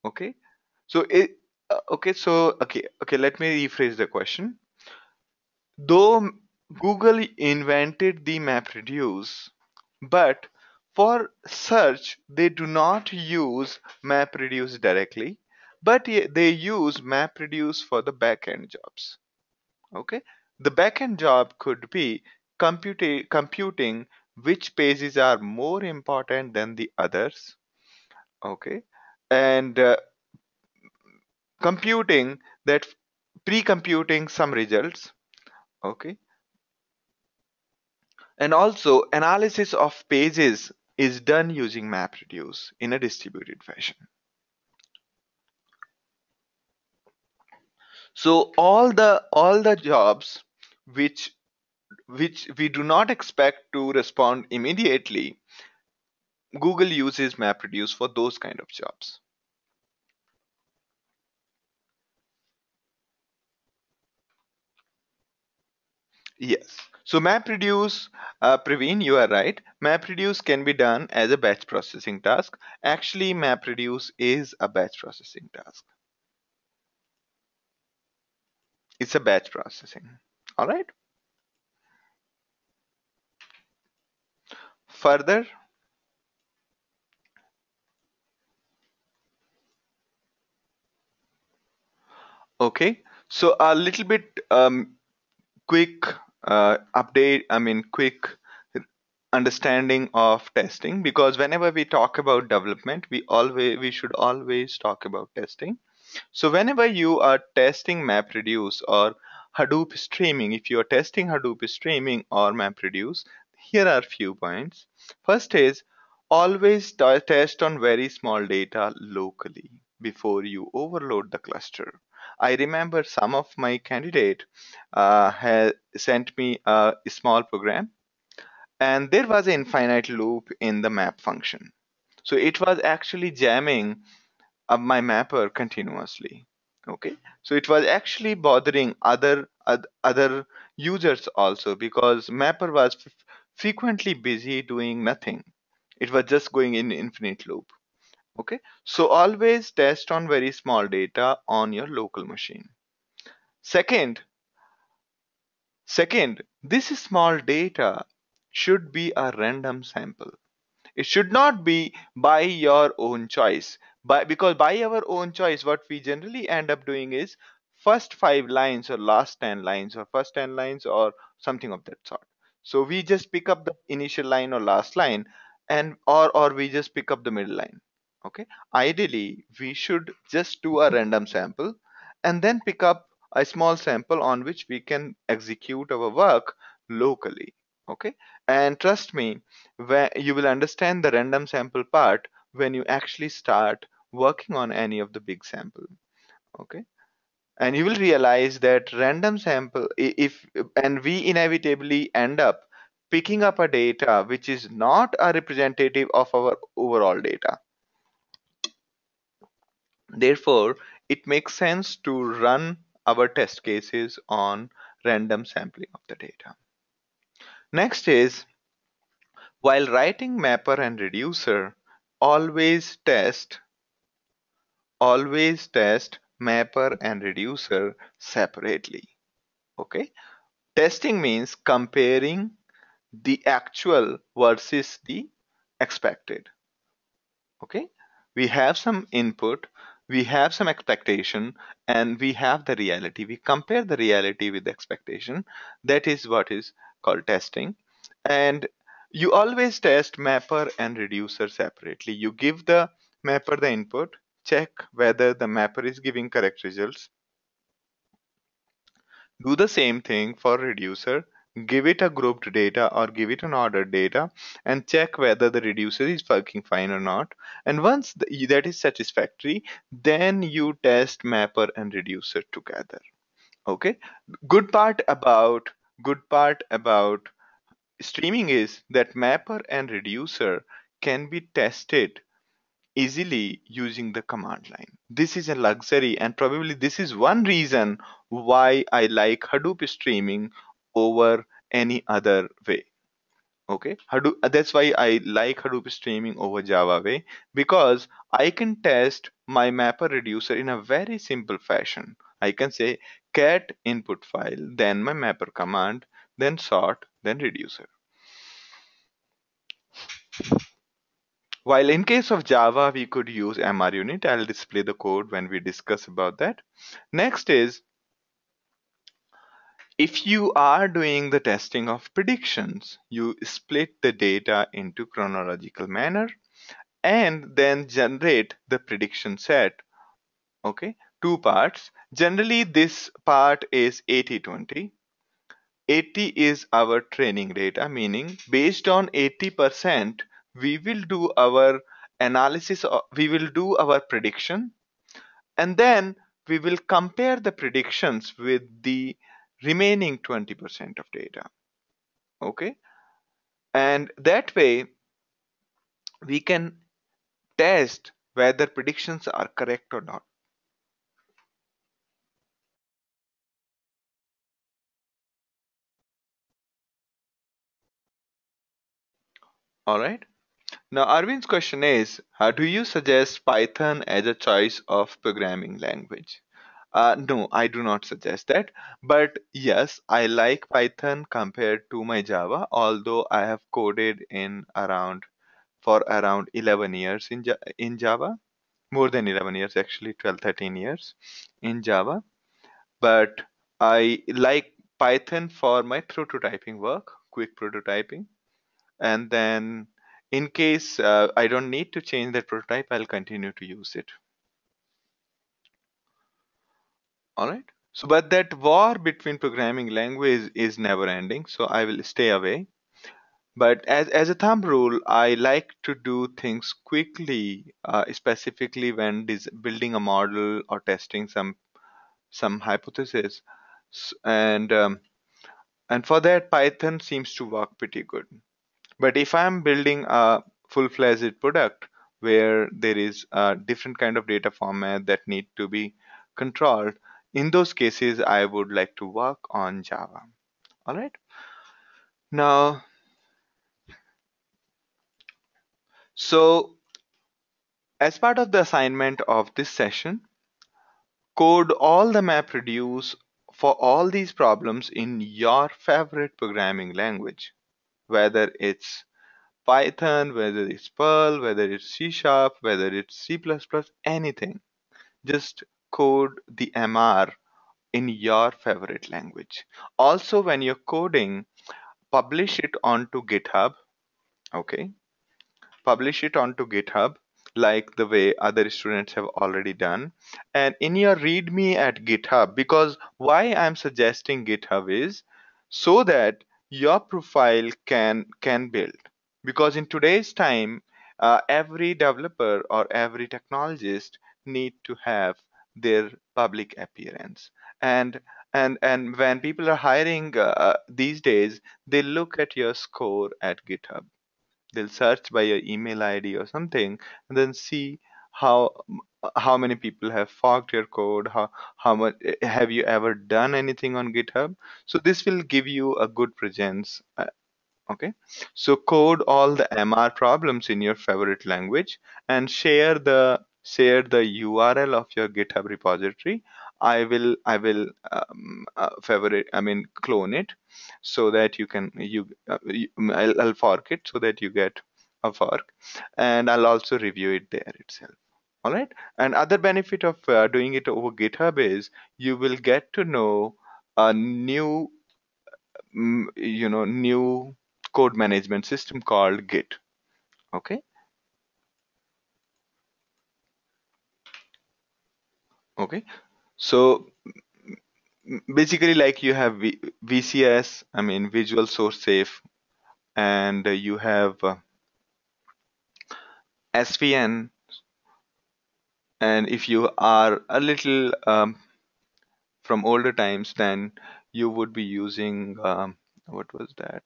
Okay. So okay, let me rephrase the question. Though Google invented the MapReduce, but for search they do not use MapReduce directly, but they use MapReduce for the backend jobs. Okay, the backend job could be computing which pages are more important than the others. Okay, and computing that pre-computing some results. Okay, and also analysis of pages is done using MapReduce in a distributed fashion. So all the jobs which we do not expect to respond immediately, Google uses MapReduce for those kind of jobs. Yes. So MapReduce, Praveen, you are right. MapReduce can be done as a batch processing task. Actually, MapReduce is a batch processing task. It's a batch processing. All right. Further, okay. So a little bit quick update. I mean, quick understanding of testing, because whenever we talk about development, we should always talk about testing. So whenever you are testing MapReduce or Hadoop streaming, if you are testing Hadoop streaming or MapReduce, here are few points. First is, always test on very small data locally before you overload the cluster. I remember some of my candidate had sent me a small program, and there was an infinite loop in the map function. So it was actually jamming up my mapper continuously. Okay, so it was actually bothering other users also, because mapper was frequently busy doing nothing. It was just going in infinite loop. Okay, so always test on very small data on your local machine. Second, second, this small data should be a random sample. It should not be by your own choice. Because by our own choice, what we generally end up doing is first 5 lines or last 10 lines or first 10 lines or something of that sort. So we just pick up the initial line or last line, and or we just pick up the middle line. Okay, ideally we should just do a random sample and then pick up a small sample on which we can execute our work locally. Okay, and trust me, where you will understand the random sample part when you actually start working on any of the big sample. Okay, and you will realize that random sample if and we inevitably end up picking up a data which is not a representative of our overall data. Therefore, it makes sense to run our test cases on random sampling of the data. Next is, while writing mapper and reducer, always test always test mapper and reducer separately. Okay, testing means comparing the actual versus the expected. Okay, we have some input, we have some expectation, and we have the reality. We compare the reality with the expectation. That is what is called testing. And you always test mapper and reducer separately. You give the mapper the input, check whether the mapper is giving correct results. Do the same thing for reducer. Give it a grouped data or give it an ordered data and check whether the reducer is working fine or not. And once that is satisfactory, then you test mapper and reducer together. Okay. Good part about good part about streaming is that mapper and reducer can be tested easily using the command line. This is a luxury, and probably this is one reason why I like Hadoop streaming over any other way. Okay, Hadoop, that's why I like Hadoop streaming over Java way, because I can test my mapper reducer in a very simple fashion. I can say cat input file, then my mapper command, then sort, then reducer. While in case of Java, we could use MRUnit. I'll display the code when we discuss about that. Next is, if you are doing the testing of predictions, you split the data into chronological manner and then generate the prediction set. Okay, two parts. Generally, this part is 80-20. 80 is our training data, meaning based on 80%, we will do our analysis, we will do our prediction, and then we will compare the predictions with the remaining 20% of data. Okay, and that way we can test whether predictions are correct or not. All right, now Arvind's question is, how do you suggest Python as a choice of programming language? No, I do not suggest that. But yes, I like Python compared to my Java, although I have coded in around for around 11 years in Java, more than 11 years actually, 12, 13 years in Java. But I like Python for my prototyping work, quick prototyping. And then in case I don't need to change that prototype, I'll continue to use it. All right. So, but that war between programming language is never ending, so I will stay away. But as a thumb rule, I like to do things quickly, specifically when building a model or testing some hypothesis. And for that, Python seems to work pretty good. But if I'm building a full-fledged product where there is a different kind of data format that need to be controlled, in those cases, I would like to work on Java. All right. Now, so as part of the assignment of this session, code all the MapReduce for all these problems in your favorite programming language, whether it's Python, whether it's Perl, whether it's C Sharp, whether it's C++, anything. Just code the MR in your favorite language. Also, when you're coding, publish it onto GitHub. Okay, publish it onto GitHub like the way other students have already done. And in your README at GitHub, because why I'm suggesting GitHub is so that your profile can build. Because in today's time, every developer or every technologist need to have their public appearance. And and when people are hiring these days, they look at your score at GitHub. They'll search by your email ID or something, and then see how how many people have forked your code, how much have you ever done anything on GitHub. So this will give you a good presence. Okay, so code all the MR problems in your favorite language and share the URL of your GitHub repository. I will favorite I mean clone it so that I'll fork it so that you get a fork, and I'll also review it there itself. All right. And other benefit of doing it over GitHub is you will get to know a new code management system called Git. Okay. Okay. So basically, like you have VCS, I mean Visual Source Safe, and you have SVN. And if you are a little from older times, then you would be using what was that?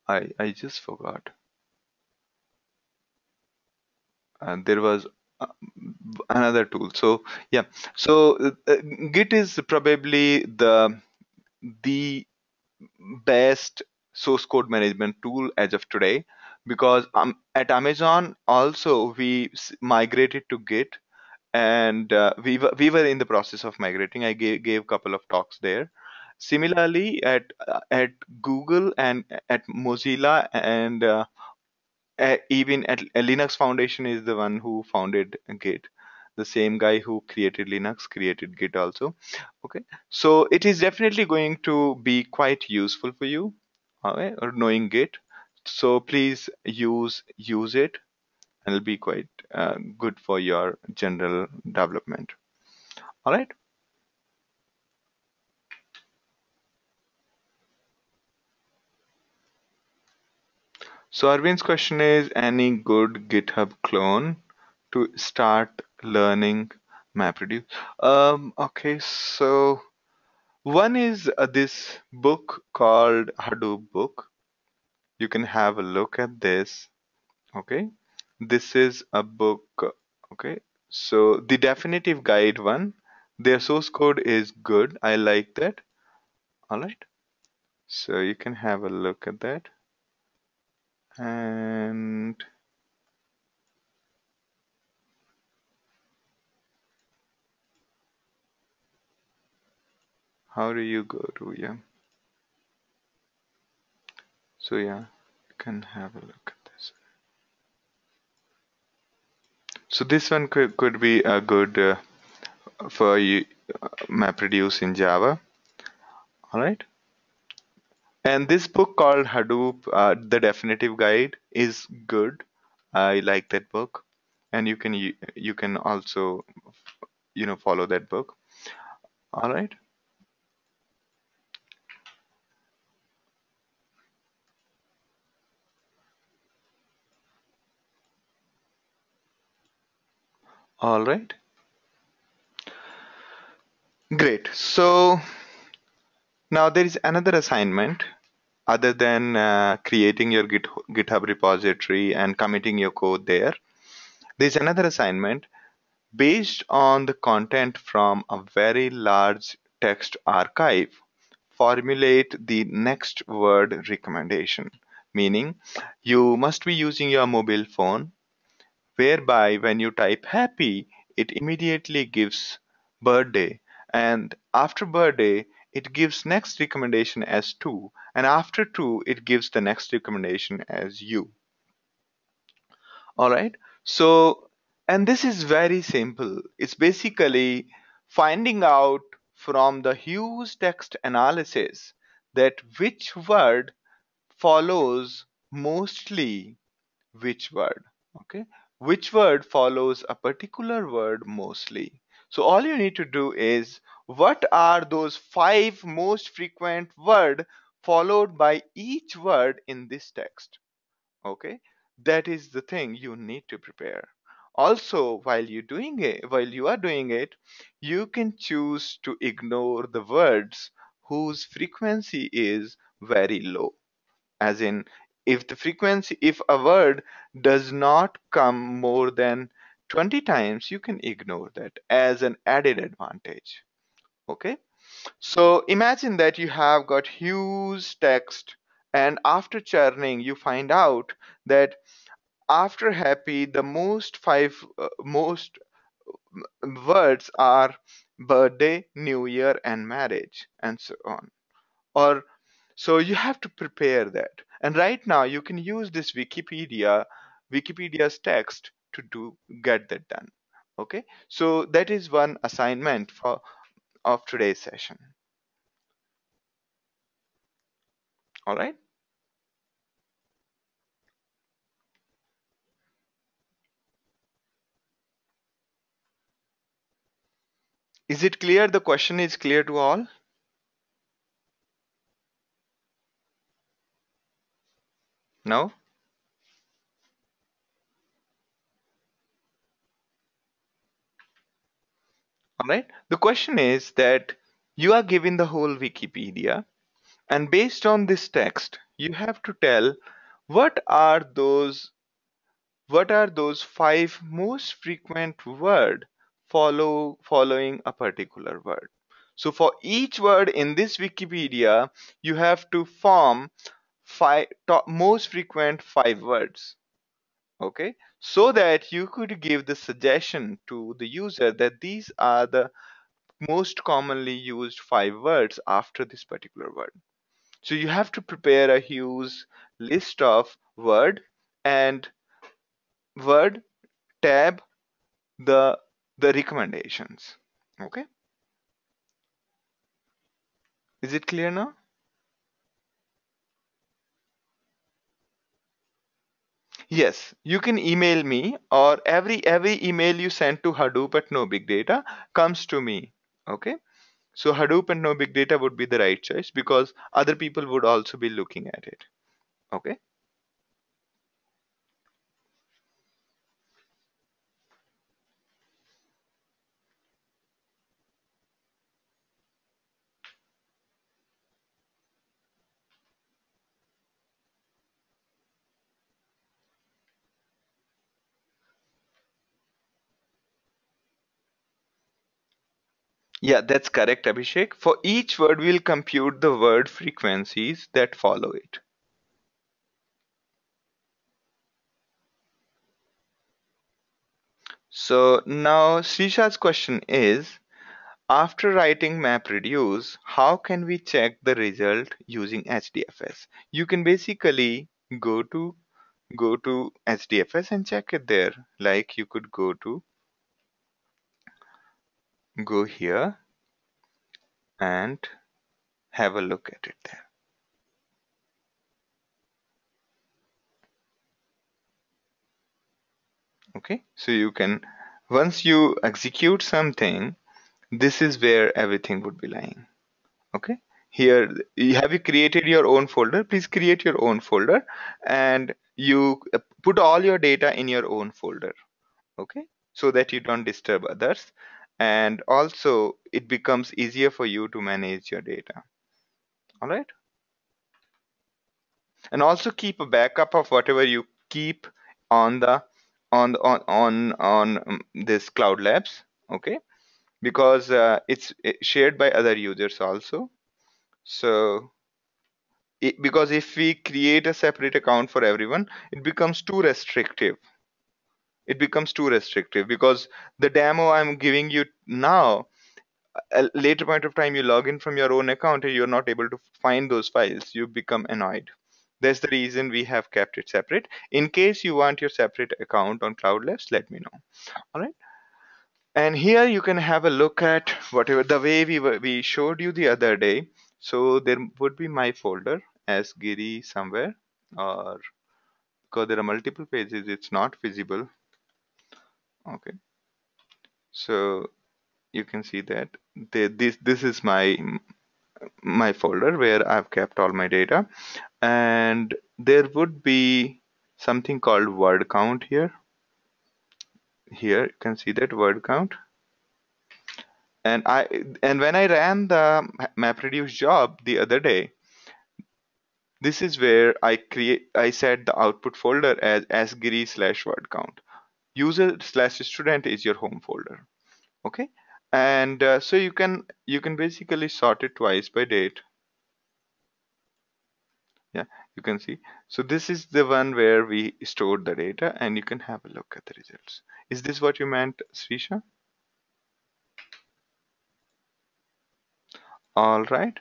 I just forgot. There was uh, another tool. So yeah, so Git is probably the best source code management tool as of today, because at Amazon also we migrated to Git, and we were in the process of migrating. I gave couple of talks there. Similarly, at Google and at Mozilla, and even at Linux Foundation is the one who founded Git. The same guy who created Linux created Git also. Okay, so it is definitely going to be quite useful for you, okay, or knowing Git. So please use it, and it'll be quite good for your general development. All right. So Arvind's question is, any good GitHub clone to start learning MapReduce? Okay, so one is this book called Hadoop book. You can have a look at this. Okay, this is a book. Okay, so the definitive guide one, their source code is good. I like that. All right, so you can have a look at that. And how do you go to, yeah? So yeah, you can have a look at this. So this one could be a good for you MapReduce in Java. All right. And this book called Hadoop, the definitive guide, is good. I like that book, and you can also follow that book. All right. All right. Great. So now there is another assignment other than creating your GitHub repository and committing your code there. There's another assignment based on the content from a very large text archive. Formulate the next word recommendation, meaning you must be using your mobile phone, whereby when you type happy, it immediately gives birthday, and after birthday, it gives next recommendation as two, and after two, it gives the next recommendation as you. All right. So, and this is very simple. It's basically finding out from the huge text analysis that which word follows mostly which word. Okay, which word follows a particular word mostly. So all you need to do is, what are those five most frequent word followed by each word in this text? Okay, that is the thing you need to prepare. Also, while you are doing it, you can choose to ignore the words whose frequency is very low. As in, if a word does not come more than 20 times, you can ignore that as an added advantage. Okay, so imagine that you have got huge text, and after churning you find out that after happy the most words are birthday, new year, and marriage, and so on. Or so you have to prepare that. And right now you can use this Wikipedia's text to do get that done. Okay, so that is one assignment for of today's session. All right, is it clear? The question is clear to all? No? All right, the question is that you are given the whole Wikipedia, and based on this text you have to tell what are those five most frequent word following a particular word. So for each word in this Wikipedia, you have to form five most frequent five words. Okay, so that you could give the suggestion to the user that these are the most commonly used five words after this particular word. So you have to prepare a huge list of and word tab the recommendations. Okay, is it clear now? Yes, you can email me, or every email you send to Hadoop at No Big Data comes to me. Okay, so Hadoop and No Big Data would be the right choice because other people would also be looking at it. Okay, yeah, that's correct, Abhishek. For each word we'll compute the word frequencies that follow it. So now Srisha's question is, after writing MapReduce, how can we check the result using HDFS? You can basically go to HDFS and check it there. Like you could go here and have a look at it there. Okay, so you can, once you execute something, this is where everything would be lying. Okay, here have you created your own folder? Please create your own folder, and you put all your data in your own folder. Okay, so that you don't disturb others, and also it becomes easier for you to manage your data. All right, and also keep a backup of whatever you keep on the this cloud labs. Okay, because it's shared by other users also. So because if we create a separate account for everyone, it becomes too restrictive. Because the demo I'm giving you now, a later point of time you log in from your own account and you're not able to find those files, you become annoyed. That's the reason we have kept it separate. In case you want your separate account on cloud labs, let me know. All right, And here you can have a look at whatever the way we showed you the other day. So there would be my folder as Giri somewhere, or because there are multiple pages, it's not visible. Okay, so you can see that this is my folder where I've kept all my data, and there would be something called word count here. Here you can see that word count, and when I ran the MapReduce job the other day, this is where I set the output folder as asgiri slash word count. User slash student is your home folder. Okay, and so you can basically sort it twice by date. Yeah, you can see. So this is the one where we stored the data, and you can have a look at the results. Is this what you meant, Srisha? All right,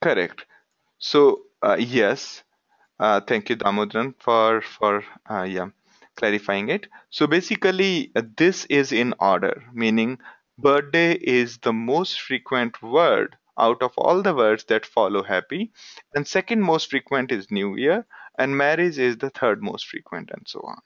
correct. So yes, thank you, Damodran, for yeah, clarifying it. So basically, this is in order, meaning birthday is the most frequent word out of all the words that follow happy, and second most frequent is New Year, and marriage is the third most frequent, and so on.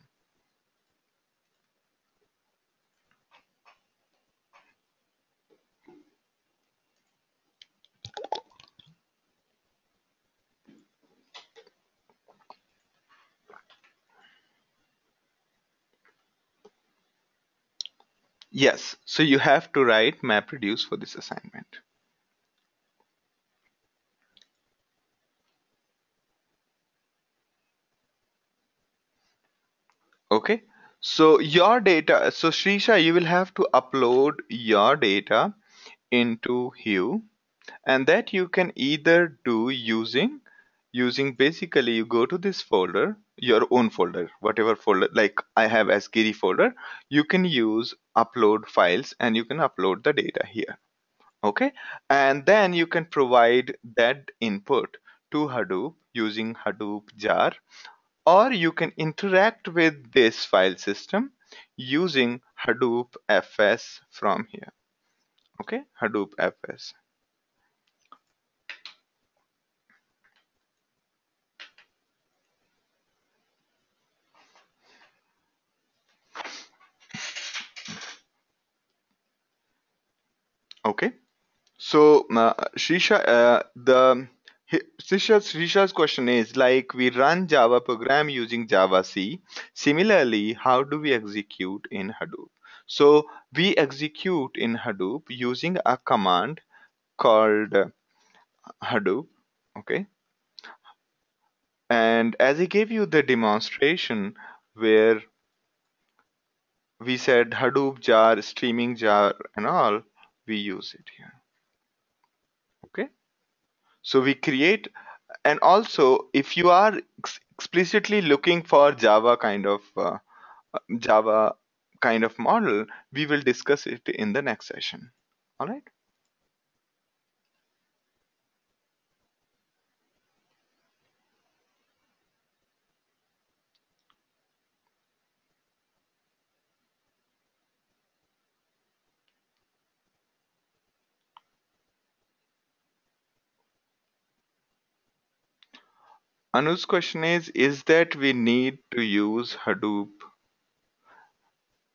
Yes, so you have to write MapReduce for this assignment. Okay, so your data, so Shrisha, you will have to upload your data into Hue, and that you can either do using basically you go to this folder, your own folder, whatever folder, like I have as Giri folder, you can use upload files and you can upload the data here. Okay, and then you can provide that input to Hadoop using Hadoop jar, or you can interact with this file system using Hadoop FS from here. Okay, Hadoop FS. Okay, so Srisha, Srisha's question is like we run Java program using Java C. Similarly, how do we execute in Hadoop? So we execute in Hadoop using a command called Hadoop. Okay, and as I gave you the demonstration where we said Hadoop jar, streaming jar, and all, we use it here. Okay, so we create, and also if you are explicitly looking for Java kind of model, we will discuss it in the next session. All right. Anu's question is that we need to use Hadoop?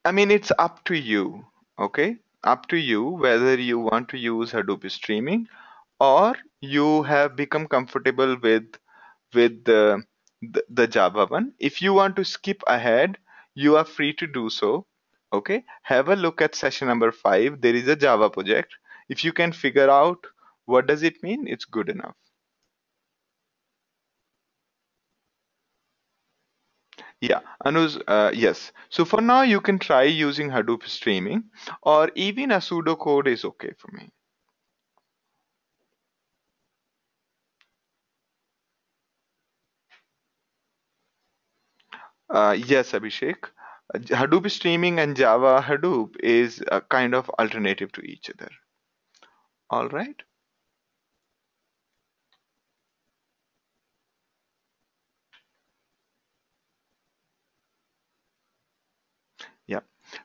I mean, it's up to you. Okay, up to you whether you want to use Hadoop streaming, or you have become comfortable with the Java one. If you want to skip ahead, you are free to do so. Okay, have a look at session number 5. There is a Java project. If you can figure out what does it mean, it's good enough. Yeah, Anu's, yes. So for now, you can try using Hadoop streaming, or even a pseudocode is okay for me. Yes, Abhishek. Hadoop streaming and Java Hadoop is a kind of alternative to each other. All right.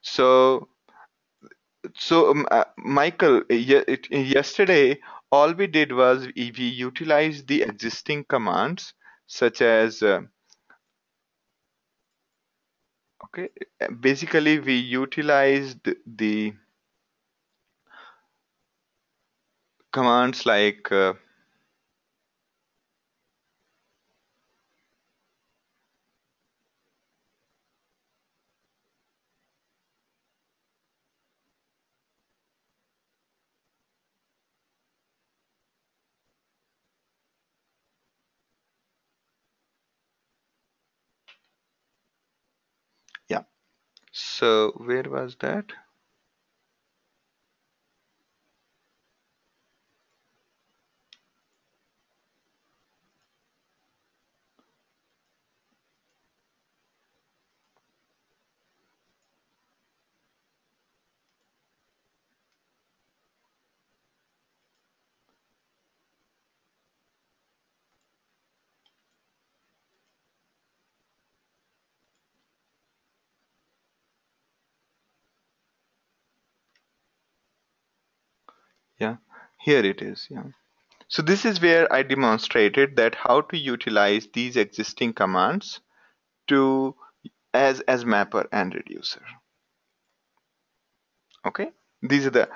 So Michael, yesterday all we did was we utilized the existing commands such as okay, basically we utilized the commands like yeah. So where was that? Yeah, here it is. Yeah. So this is where I demonstrated that how to utilize these existing commands to as mapper and reducer. Okay, these are the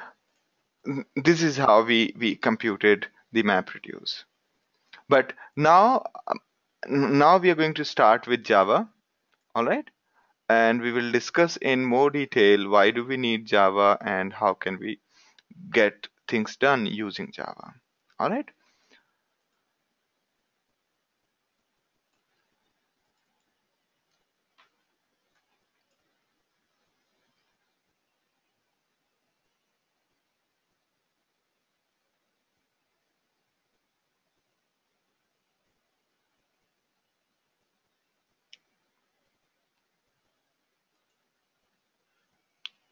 this is how we computed the map reduce. But now we are going to start with Java. All right, and we will discuss in more detail why do we need Java and how can we get things done using Java. All right.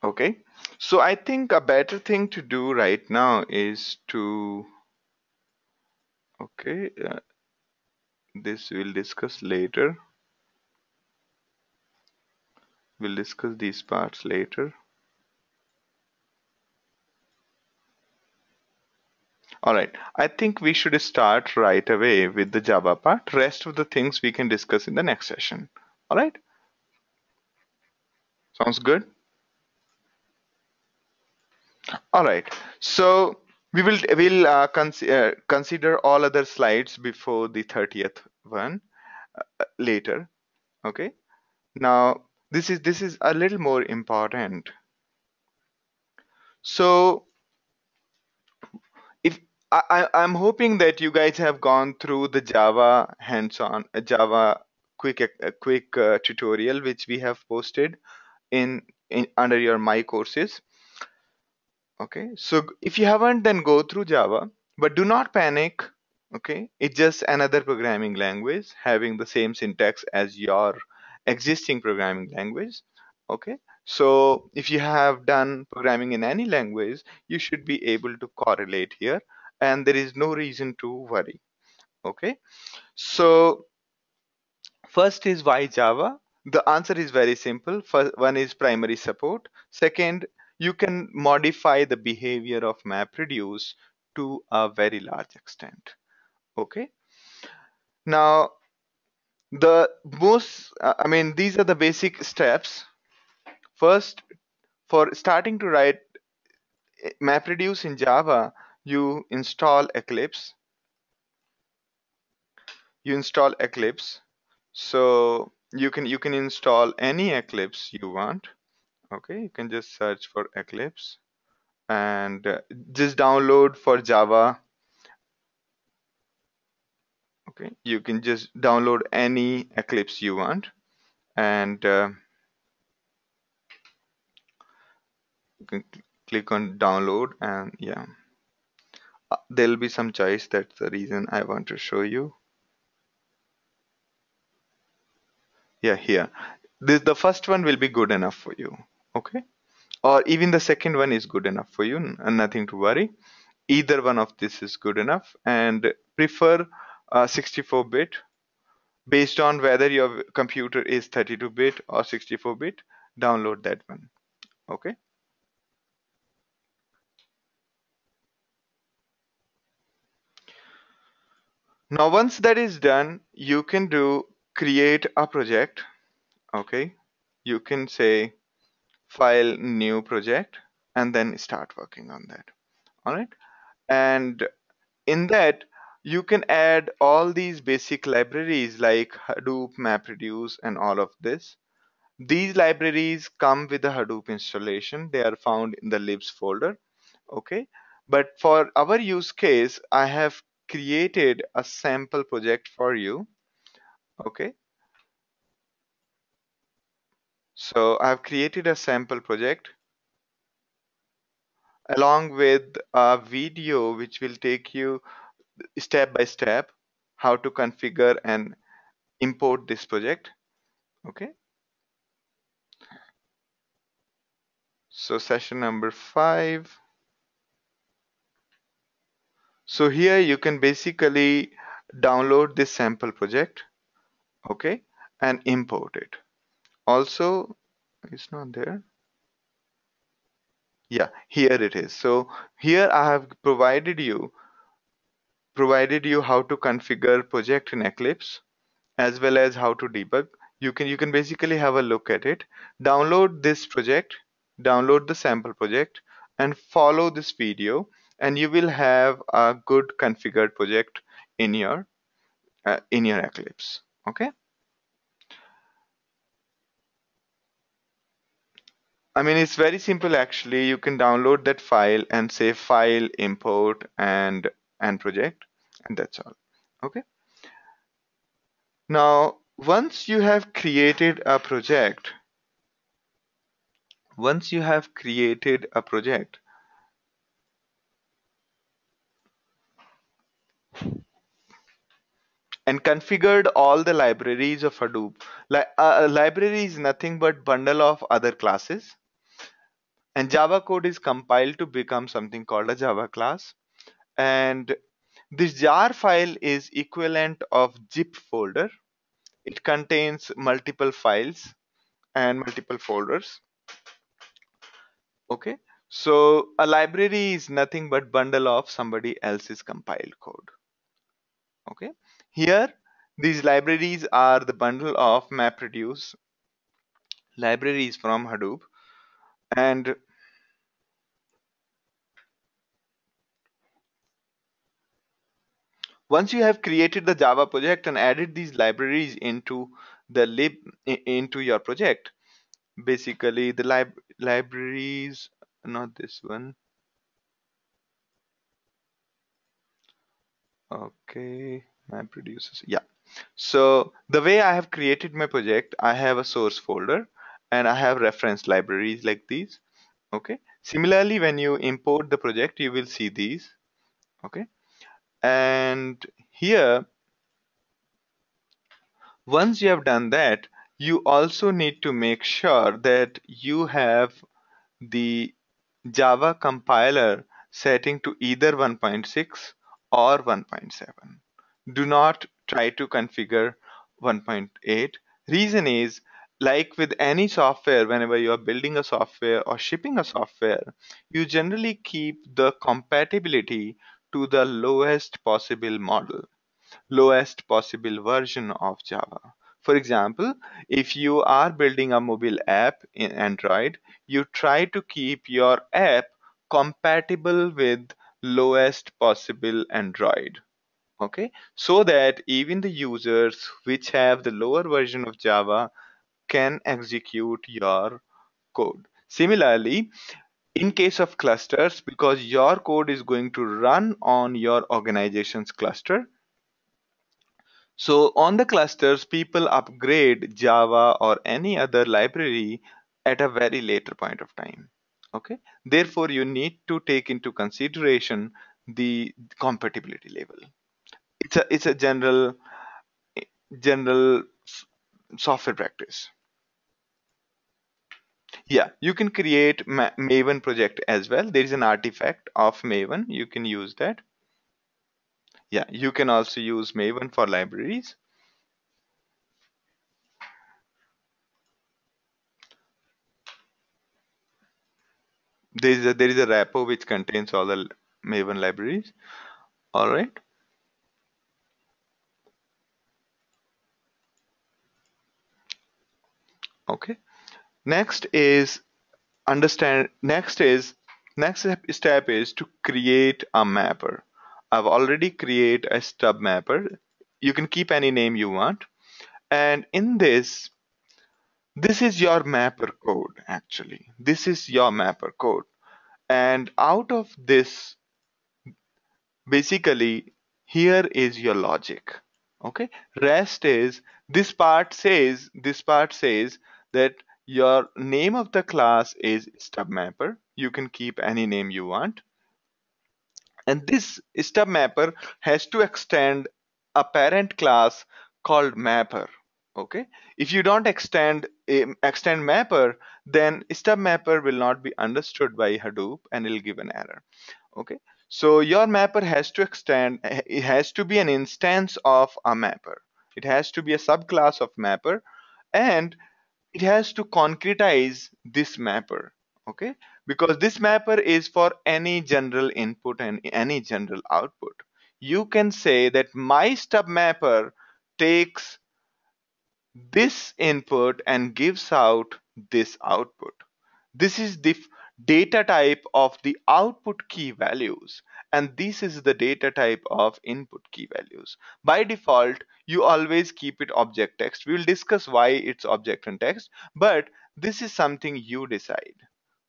Okay. So I think a better thing to do right now is to okay, this we'll discuss later. We'll discuss these parts later. All right. I think we should start right away with the Java part. Rest of the things we can discuss in the next session. All right. Sounds good. All right. So we'll consider all other slides before the 30th one later. Okay. Now this is a little more important. So if I'm hoping that you guys have gone through the Java hands-on Java quick tutorial which we have posted in under your my courses. Okay, so if you haven't, then go through Java, but do not panic. Okay, it's just another programming language having the same syntax as your existing programming language. Okay, so if you have done programming in any language, you should be able to correlate here, and there is no reason to worry. Okay, so first is why Java? The answer is very simple. First one is primary support. Second, you can modify the behavior of MapReduce to a very large extent. Okay. Now, the most, I mean, these are the basic steps. First, for starting to write MapReduce in Java, you install Eclipse. You install Eclipse. So you can install any Eclipse you want. Okay, you can just search for Eclipse and just download for Java. Okay, you can just download any Eclipse you want and you can click on download and yeah, there'll be some choice. That's the reason I want to show you. Yeah, here. The first one will be good enough for you. Okay, or even the second one is good enough for you, and nothing to worry. Either one of this is good enough, and prefer 64-bit based on whether your computer is 32-bit or 64-bit. Download that one. Okay. Now, once that is done, you can do create a project. Okay. You can say file new project and then start working on that. All right. And in that, you can add all these basic libraries like Hadoop, MapReduce, and all of this. These libraries come with the Hadoop installation. They are found in the libs folder. Okay. But for our use case, I have created a sample project for you. Okay. So I've created a sample project along with a video which will take you step by step how to configure and import this project. Okay. So session number 5. So here you can basically download this sample project. Okay. And import it. Also, it's not there. Yeah, here it is. So here I have provided you how to configure project in Eclipse as well as how to debug. You can basically have a look at it. Download this project, download the sample project, and follow this video, and you will have a good configured project in your Eclipse. Okay. I mean, it's very simple actually. You can download that file and say file, import, and project, and that's all. Okay. Now, once you have created a project and configured all the libraries of Hadoop, a library is nothing but bundle of other classes, and Java code is compiled to become something called a Java class. And this jar file is equivalent of zip folder. It contains multiple files and multiple folders. Okay. So a library is nothing but bundle of somebody else's compiled code. Okay. Here, these libraries are the bundle of MapReduce libraries from Hadoop. And once you have created the Java project and added these libraries into the into your project, basically the libraries, not this one. Okay, MapReduces. Yeah. So the way I have created my project, I have a source folder and I have reference libraries like these. Okay. Similarly, when you import the project, you will see these. Okay. And here, once you have done that, you also need to make sure that you have the Java compiler setting to either 1.6 or 1.7. Do not try to configure 1.8. Reason is, like with any software, whenever you are building a software or shipping a software, you generally keep the compatibility to the lowest possible version of Java. For example, if you are building a mobile app in Android, you try to keep your app compatible with lowest possible Android. Okay, so that even the users which have the lower version of Java can execute your code. Similarly, in case of clusters, because your code is going to run on your organization's cluster, so on the clusters, people upgrade Java or any other library at a very later point of time. Okay. Therefore, you need to take into consideration the compatibility level. It's a general software practice. Yeah, you can create Maven project as well. There is an artifact of Maven. You can use that. Yeah, you can also use Maven for libraries. there is a repo which contains all the Maven libraries. All right. Okay. Next is understand. Next step is to create a mapper. I've already create a stub mapper. You can keep any name you want. And in this is your mapper code actually. This is your mapper code. And out of this, basically, here is your logic. Okay. Rest is this part says that your name of the class is stub mapper. You can keep any name you want. And this stub mapper has to extend a parent class called mapper. Okay. If you don't extend mapper, then stub mapper will not be understood by Hadoop and it'll give an error. Okay. So your mapper has to extend, it has to be an instance of a mapper. It has to be a subclass of mapper, and it has to concretize this mapper. Okay. Because this mapper is for any general input and any general output. You can say that my stub mapper takes this input and gives out this output. This is the data type of the output key values, and this is the data type of input key values. By default, you always keep it object text. We will discuss why it's object and text, but this is something you decide.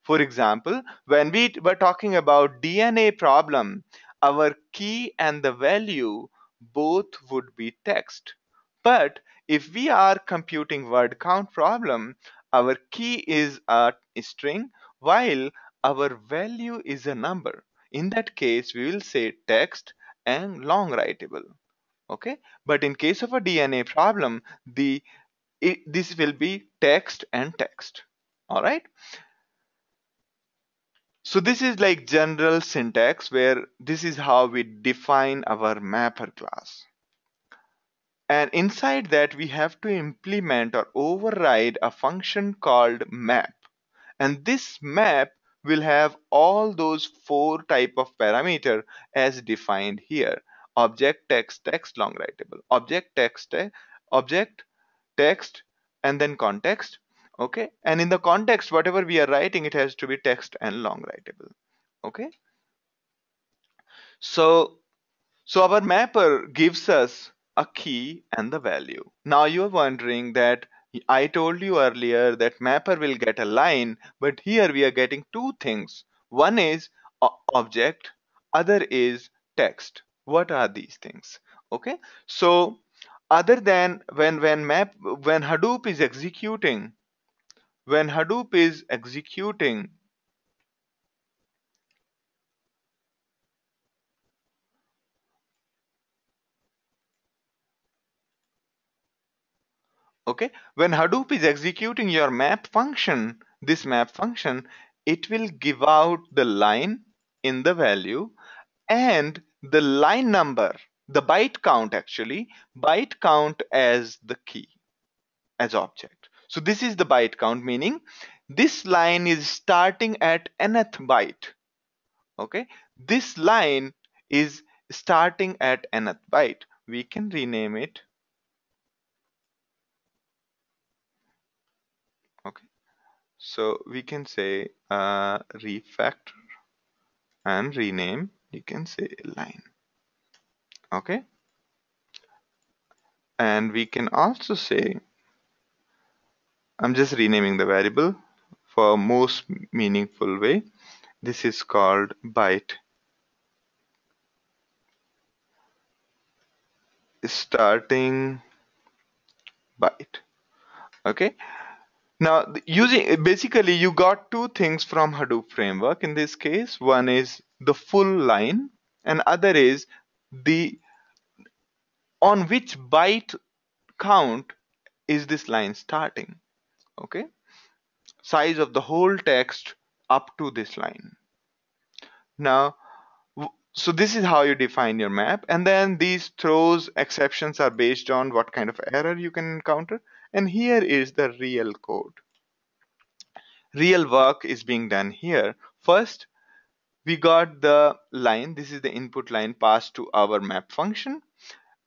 For example, when we were talking about DNA problem, our key and the value both would be text. But if we are computing word count problem, our key is a string while our value is a number. In that case, we will say text and long writable. Okay. But in case of a DNA problem, this will be text and text. All right. So this is like general syntax where this is how we define our mapper class. And inside that we have to implement or override a function called map. And this map will have all those four type of parameter as defined here. Object, text, text, long writable. Object, text, object, text, and then context. Okay. And in the context, whatever we are writing, it has to be text and long writable. Okay. So our mapper gives us a key and the value. Now you're wondering that I told you earlier that mapper will get a line, but here we are getting two things. One is object, other is text. What are these things? Okay. So other than when Hadoop is executing, when Hadoop is executing Okay, when Hadoop is executing your map function, this map function, it will give out the line in the value and the line number, the byte count actually, byte count as the key, as object. So this is the byte count, meaning this line is starting at nth byte. Okay, this line is starting at nth byte. We can rename it. Okay. So we can say refactor and rename, you can say line. Okay. And we can also say, I'm just renaming the variable for most meaningful way. This is called byte starting byte. Okay. Now using basically you got two things from Hadoop framework in this case. One is the full line and other is the on which byte count is this line starting. Okay, size of the whole text up to this line. Now so this is how you define your map, and then these throws exceptions are based on what kind of error you can encounter. And here is the real code. Real work is being done here. First, we got the line. This is the input line passed to our map function,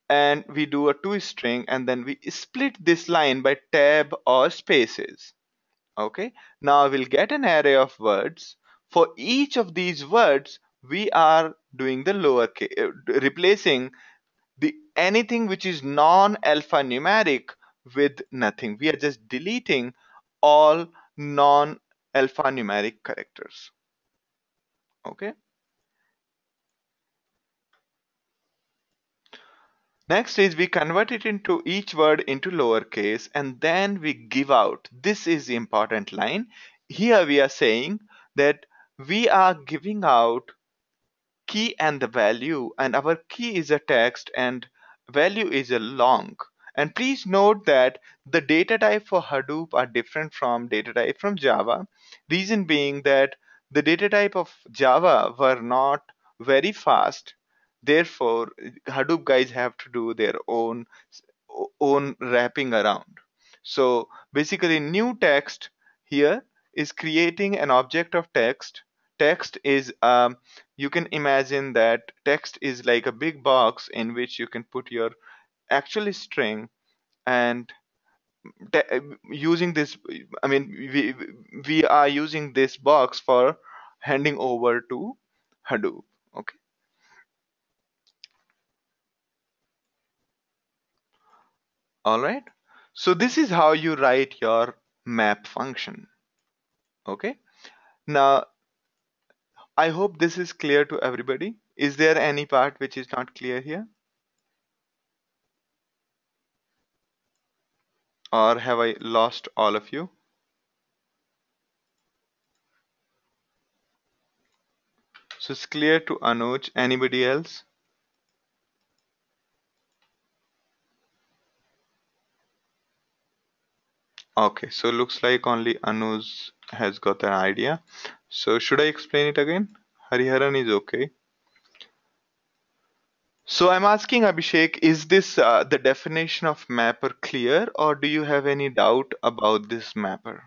and we do a toString, and then we split this line by tab or spaces. Okay, now we'll get an array of words. For each of these words, we are doing the replacing the anything which is non-alphanumeric with nothing. We are just deleting all non-alphanumeric characters. Okay. Next is we convert it into each word into lowercase, and then we give out. This is the important line. Here we are saying that we are giving out key and the value, and our key is a text and value is a long. And please note that the data type for Hadoop are different from data type from Java. Reason being that the data type of Java were not very fast. Therefore, Hadoop guys have to do their own wrapping around. So basically, new text here is creating an object of text. Text is you can imagine that text is like a big box in which you can put your actual string, and using this, I mean, we are using this box for handing over to Hadoop. Okay. All right. So this is how you write your map function. Okay. Now, I hope this is clear to everybody. Is there any part which is not clear here? Or have I lost all of you? So it's clear to Anuj. Anybody else? Okay, so looks like only Anuj has got an idea. So should I explain it again? Hariharan is okay. So I'm asking Abhishek, is this the definition of mapper clear, or do you have any doubt about this mapper?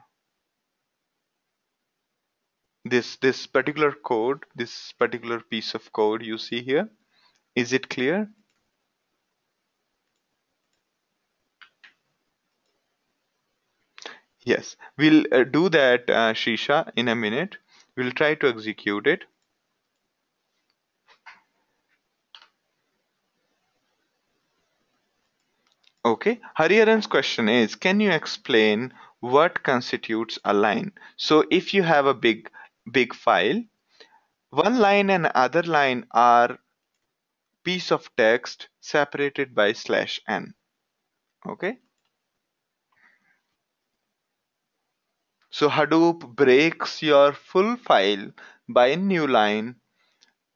This particular code, this particular piece of code you see here, is it clear? Yes, we'll do that, Shisha, in a minute. We'll try to execute it. Okay, Hariharan's question is, can you explain what constitutes a line? So if you have a big file, one line and other line are piece of text separated by /n. Okay, so Hadoop breaks your full file by a new line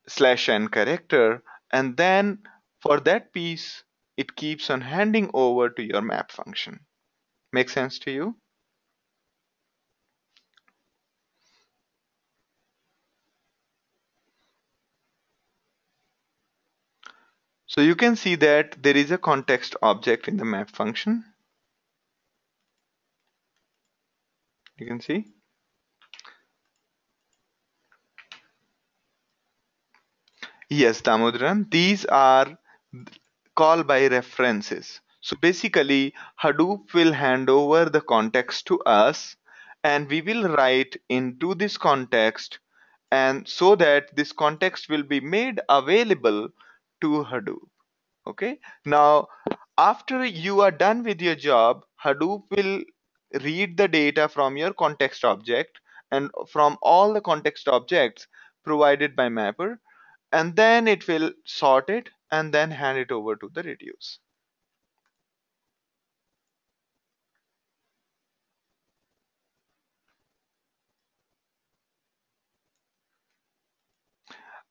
/n character, and then for that piece it keeps on handing over to your map function. Make sense to you? So you can see that there is a context object in the map function. You can see. Yes, Damodaran, these are call by references. So basically, Hadoop will hand over the context to us, and we will write into this context, and so that this context will be made available to Hadoop. Okay. Now, after you are done with your job, Hadoop will read the data from your context object and from all the context objects provided by Mapper, and then it will sort it and then hand it over to the reduce.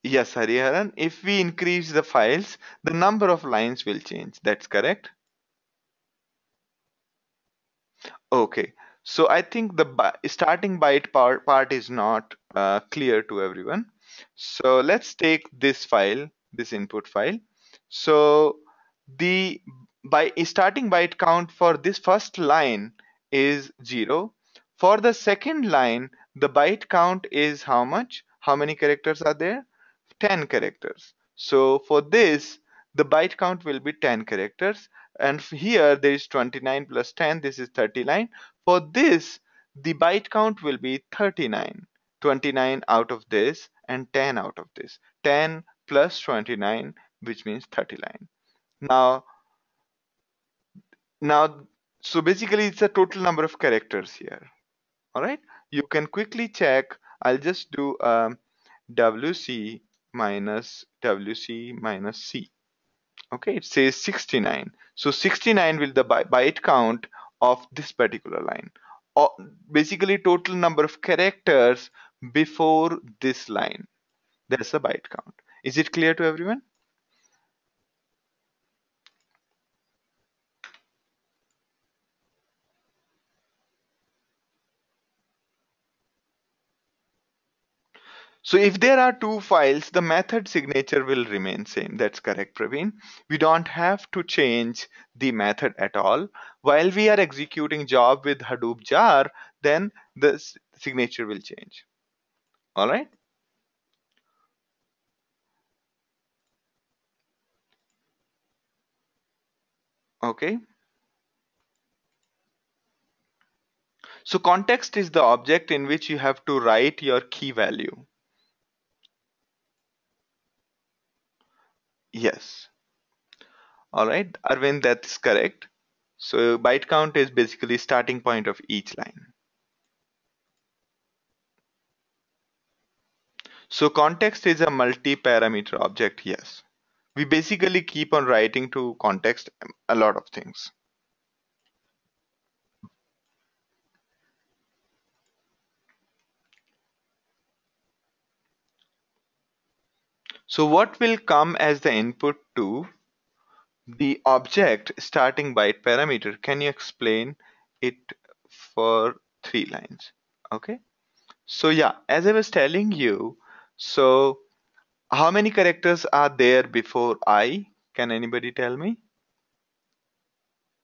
Yes, Hariharan, if we increase the files, the number of lines will change. That's correct. Okay, so I think the starting byte part is not clear to everyone. So let's take this file, this input file. So the by starting byte count for this first line is 0. For the second line, the byte count is how much? How many characters are there? 10 characters. So for this, the byte count will be 10 characters. And here there is 29 plus 10, this is 39. For this, the byte count will be 39. 29 out of this and 10 out of this. 10 plus 29, which means 39. Now, now, so basically it's a total number of characters here. All right. You can quickly check. I'll just do WC minus C. Okay, it says 69. So 69 will the byte count of this particular line. Or basically total number of characters before this line. That's the byte count. Is it clear to everyone? So if there are two files, the method signature will remain same. That's correct, Praveen. We don't have to change the method at all. While we are executing job with Hadoop jar, then the signature will change. All right. Okay. So context is the object in which you have to write your key value. Yes. All right, Arvind, that's correct. So byte count is basically starting point of each line. So context is a multi-parameter object, yes. We basically keep on writing to context a lot of things. So what will come as the input to the object starting byte parameter? Can you explain it for 3 lines? Okay. So yeah, as I was telling you, so how many characters are there before I? Can anybody tell me?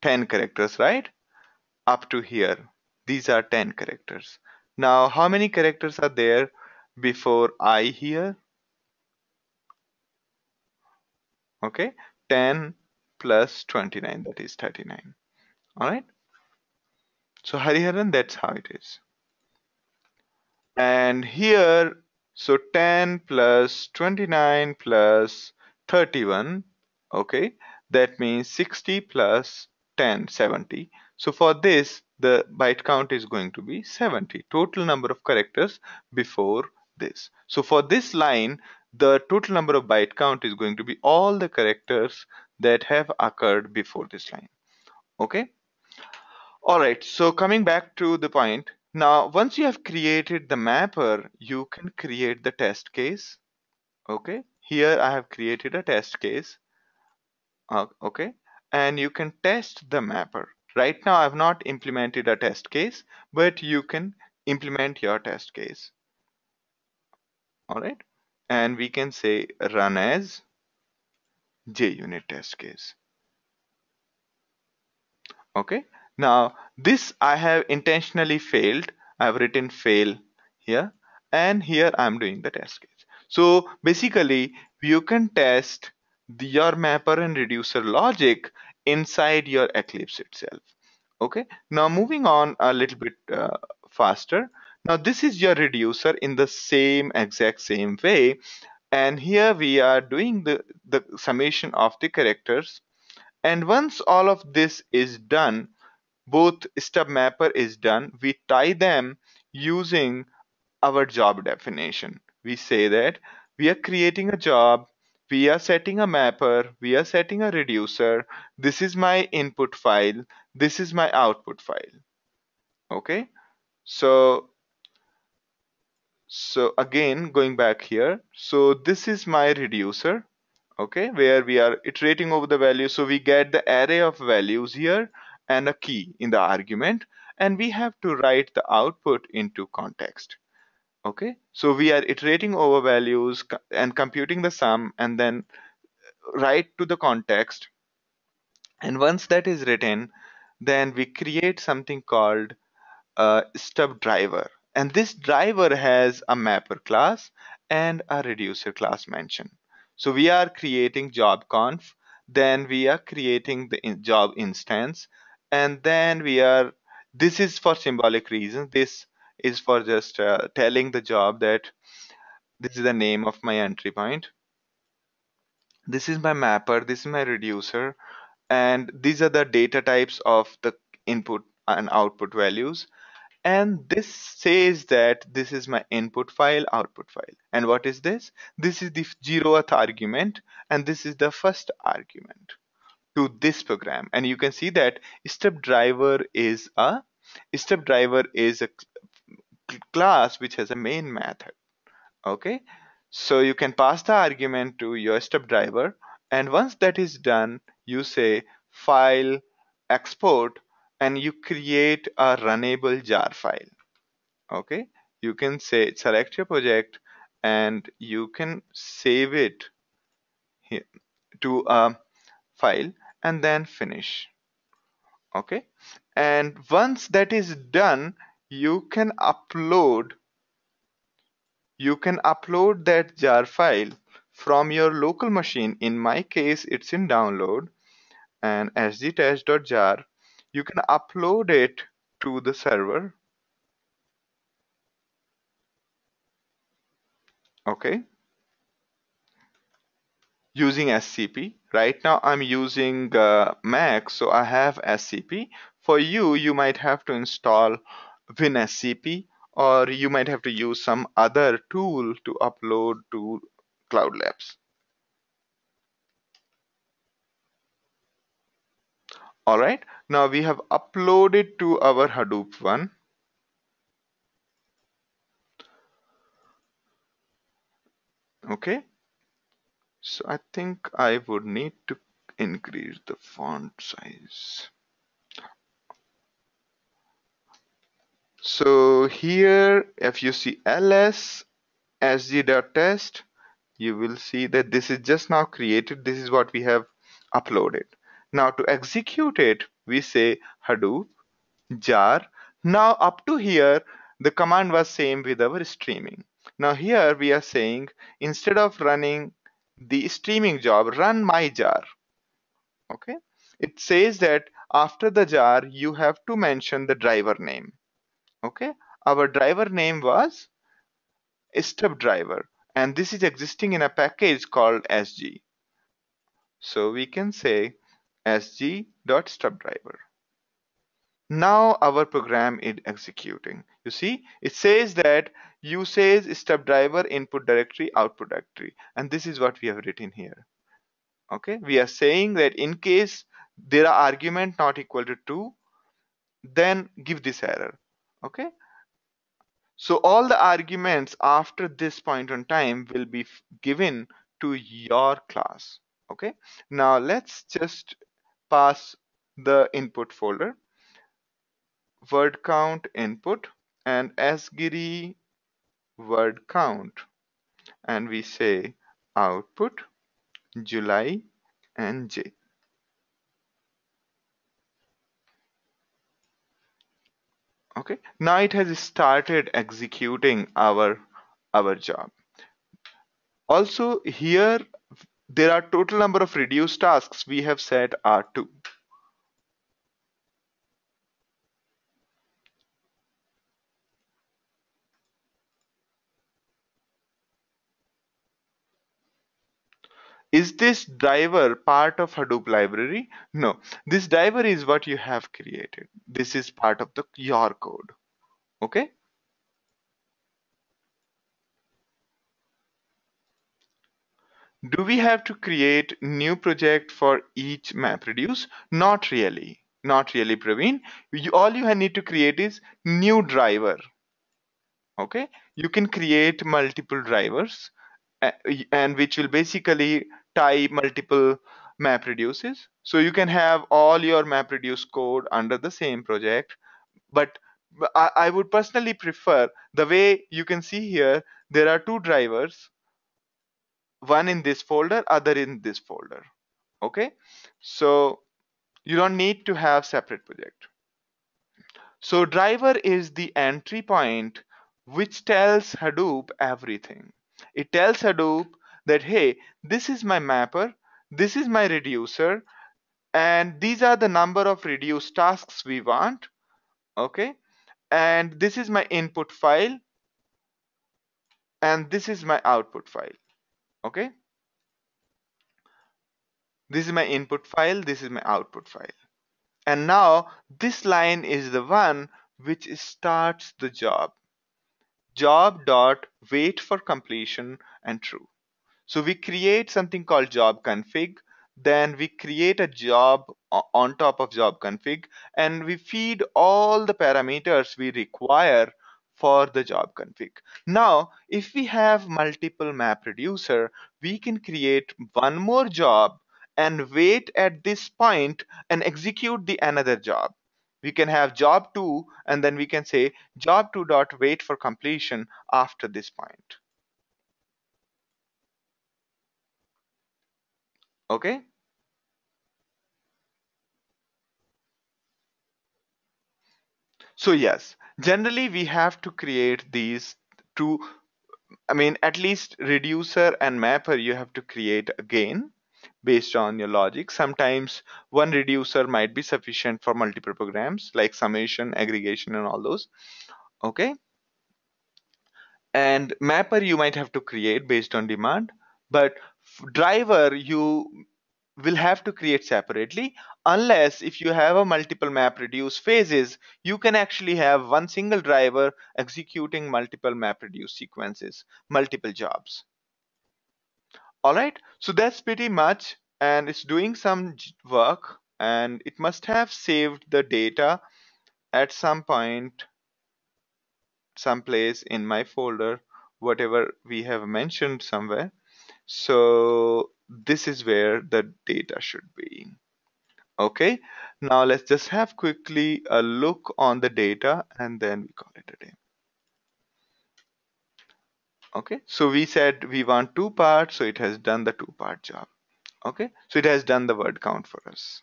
10 characters, right? Up to here. These are 10 characters. Now, how many characters are there before I here? Okay, 10 plus 29, that is 39. All right. So, Hariharan, that's how it is. And here, so 10 plus 29 plus 31, okay, that means 60 plus 10, 70. So for this, the byte count is going to be 70, total number of characters before this. So for this line, the total number of byte count is going to be all the characters that have occurred before this line. Okay. All right, so coming back to the point, now once you have created the mapper, you can create the test case. Okay, here I have created a test case. Okay, and you can test the mapper. Right now I have not implemented a test case, but you can implement your test case. All right, and we can say run as JUnit test case. Okay, now this I have intentionally failed. I've written fail here, and here I'm doing the test case. So basically you can test your mapper and reducer logic inside your Eclipse itself. Okay, now moving on a little bit faster. Now this is your reducer in the same exact same way, and here we are doing the summation of the characters. And once all of this is done, both stub mapper is done, we tie them using our job definition. We say that we are creating a job, we are setting a mapper, we are setting a reducer. This is my input file, this is my output file. Okay, so again going back here, so this is my reducer. Okay, where we are iterating over the value, so we get the array of values here and a key in the argument, and we have to write the output into context. Okay, so we are iterating over values and computing the sum and then write to the context, and once that is written, then we create something called stub driver. And this driver has a mapper class and a reducer class mentioned. So we are creating job conf, then we are creating the job instance, and then this is for symbolic reasons. This is for just telling the job that this is the name of my entry point. This is my mapper, this is my reducer, and these are the data types of the input and output values. And this says that this is my input file, output file. And what is this? This is the 0th argument, and this is the first argument to this program. And you can see that step driver is a class which has a main method. Okay, so you can pass the argument to your step driver, and once that is done, you say file export, and you create a runnable jar file. Okay, you can say select your project, and you can save it here to a file, and then finish. Okay, and once that is done, you can upload that jar file from your local machine. In my case, it's in download, and sgtest.jar. You can upload it to the server. Okay, using SCP. Right now I'm using Mac, so I have SCP. For you, you might have to install WinSCP, or you might have to use some other tool to upload to Cloud Labs. All right, now we have uploaded to our Hadoop one. Okay, so I think I would need to increase the font size. So here, if you see ls sg.test, you will see that this is just now created. This is what we have uploaded. Now to execute it, we say Hadoop jar. Now up to here, the command was same with our streaming. Now here we are saying, instead of running the streaming job, run my jar. Okay, it says that after the jar you have to mention the driver name. Okay, our driver name was step driver, and this is existing in a package called sg. So we can say sg.stepdriver. Now our program is executing. You see, it says that usage stepdriver input directory, output directory, and this is what we have written here. Okay, we are saying that in case there are argument not equal to 2, then give this error. Okay, so all the arguments after this point on time will be given to your class. Okay, now let's just pass the input folder, word count input, and asgiri word count, and we say output July and J. Okay, now it has started executing our job. Also here there are total number of reduced tasks we have set are 2. Is this driver part of Hadoop library? No, this driver is what you have created. This is part of your code. Okay. Do we have to create new project for each MapReduce? Not really. Not really, Praveen. All you need to create is new driver. Okay. You can create multiple drivers, and which will basically tie multiple MapReduces. So you can have all your MapReduce code under the same project. But I would personally prefer the way you can see here, there are 2 drivers, one in this folder, other in this folder. Okay, so you don't need to have separate project. So driver is the entry point which tells Hadoop everything. It tells Hadoop that, hey, this is my mapper, this is my reducer, and these are the number of reduced tasks we want. Okay, and this is my input file, and this is my output file. Okay, this is my input file, this is my output file. And now this line is the one which starts the job dot wait for completion and true. So we create something called job config, then we create a job on top of job config, and we feed all the parameters we require for the job config. Now, if we have multiple map reducer, we can create one more job and wait at this point and execute the another job. We can have job 2 and then we can say job 2 dot wait for completion after this point. Okay. So yes, generally we have to create these two, I mean, at least reducer and mapper you have to create again based on your logic. Sometimes one reducer might be sufficient for multiple programs like summation, aggregation, and all those. Okay. And mapper you might have to create based on demand, but driver you will have to create separately, unless if you have a multiple map reduce phases, you can actually have one single driver executing multiple map reduce sequences, multiple jobs. All right, so that's pretty much, and it's doing some work, and it must have saved the data at some point someplace in my folder, whatever we have mentioned somewhere. So this is where the data should be. Okay, now let's just have quickly a look on the data and then we call it a day. Okay, so we said we want 2 parts, so it has done the 2-part job. Okay, so it has done the word count for us.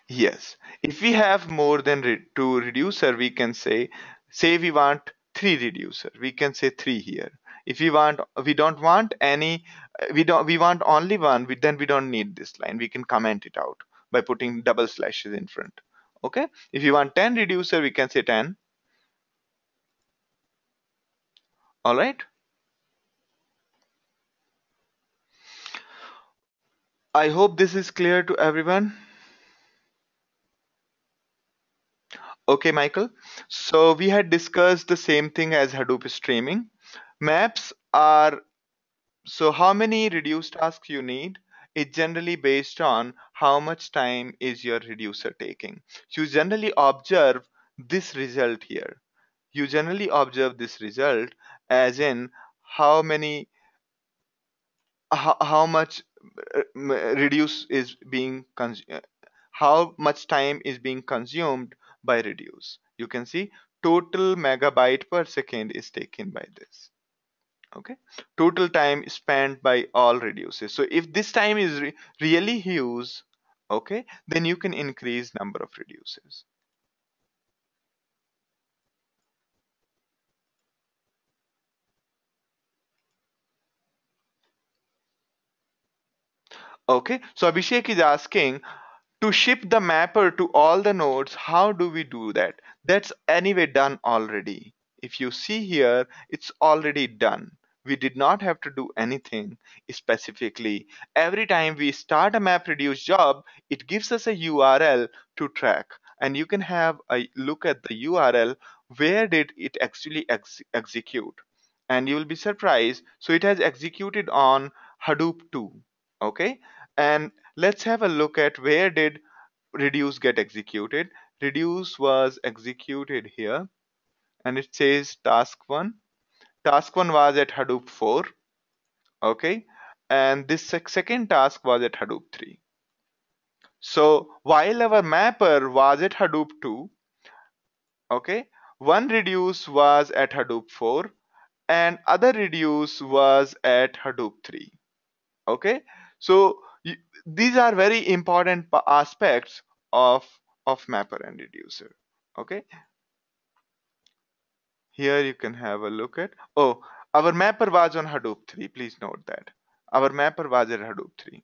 Yes, if we have more than two reducer, we can say we want 3 reducer. We can say 3 here. If we don't want any, we want only one. Then we don't need this line. We can comment it out by putting double slashes in front. Okay. If you want 10 reducer, we can say 10. All right. I hope this is clear to everyone. Okay, Michael. So we had discussed the same thing as Hadoop streaming. Maps are, so how many reduced tasks you need is generally based on how much time is your reducer taking. You generally observe this result here. You generally observe this result as in how many, how much reduce is being how much time is being consumed by reduce. You can see total megabyte per second is taken by this. Okay, total time spent by all reduces. So if this time is really huge, okay, then you can increase number of reduces. Okay, so Abhishek is asking to ship the mapper to all the nodes. How do we do that? That's anyway done already. If you see here, it's already done. We did not have to do anything specifically. Every time we start a map reduce job, it gives us a URL to track, and you can have a look at the URL. Where did it actually execute? And you will be surprised. So it has executed on Hadoop 2. Okay, and let's have a look at where did reduce get executed. Reduce was executed here, and it says task 1. Task 1 was at Hadoop 4. Okay, and this second task was at Hadoop 3. So while our mapper was at Hadoop 2, okay, one reduce was at Hadoop 4 and other reduce was at Hadoop 3. Okay, so these are very important aspects of of mapper and reducer. Okay, here you can have a look at. Oh, our mapper was on Hadoop 3. Please note that. Our mapper was at Hadoop 3.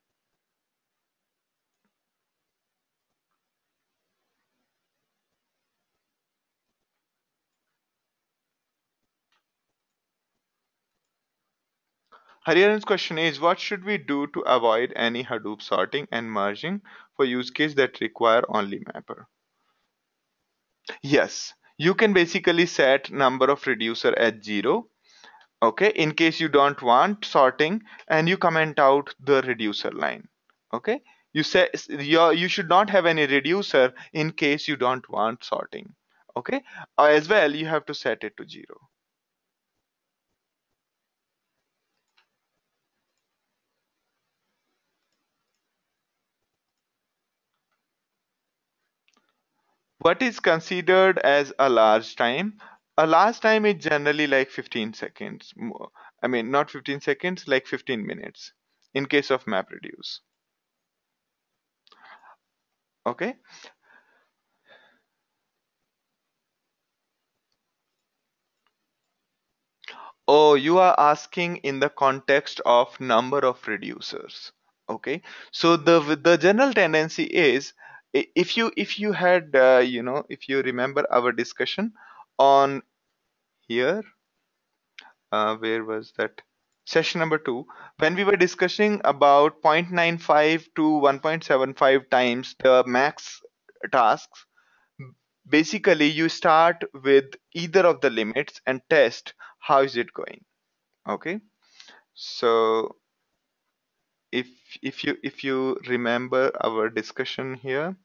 Hariharan's question is, what should we do to avoid any Hadoop sorting and merging for use case that require only mapper? Yes, you can basically set number of reducer at 0. Okay, in case you don't want sorting, and you comment out the reducer line. Okay, you say you should not have any reducer in case you don't want sorting. Okay, as well you have to set it to 0. What is considered as a large time? A large time is generally like 15 seconds. I mean, not 15 seconds, like 15 minutes in case of map reduce. Okay. Oh, you are asking in the context of number of reducers. Okay. So the general tendency is, if you had if you remember our discussion on here, where was that? Session number 2, when we were discussing about 0.95 to 1.75 times the max tasks. Basically, you start with either of the limits and test how is it going. Okay. So if if you remember our discussion here,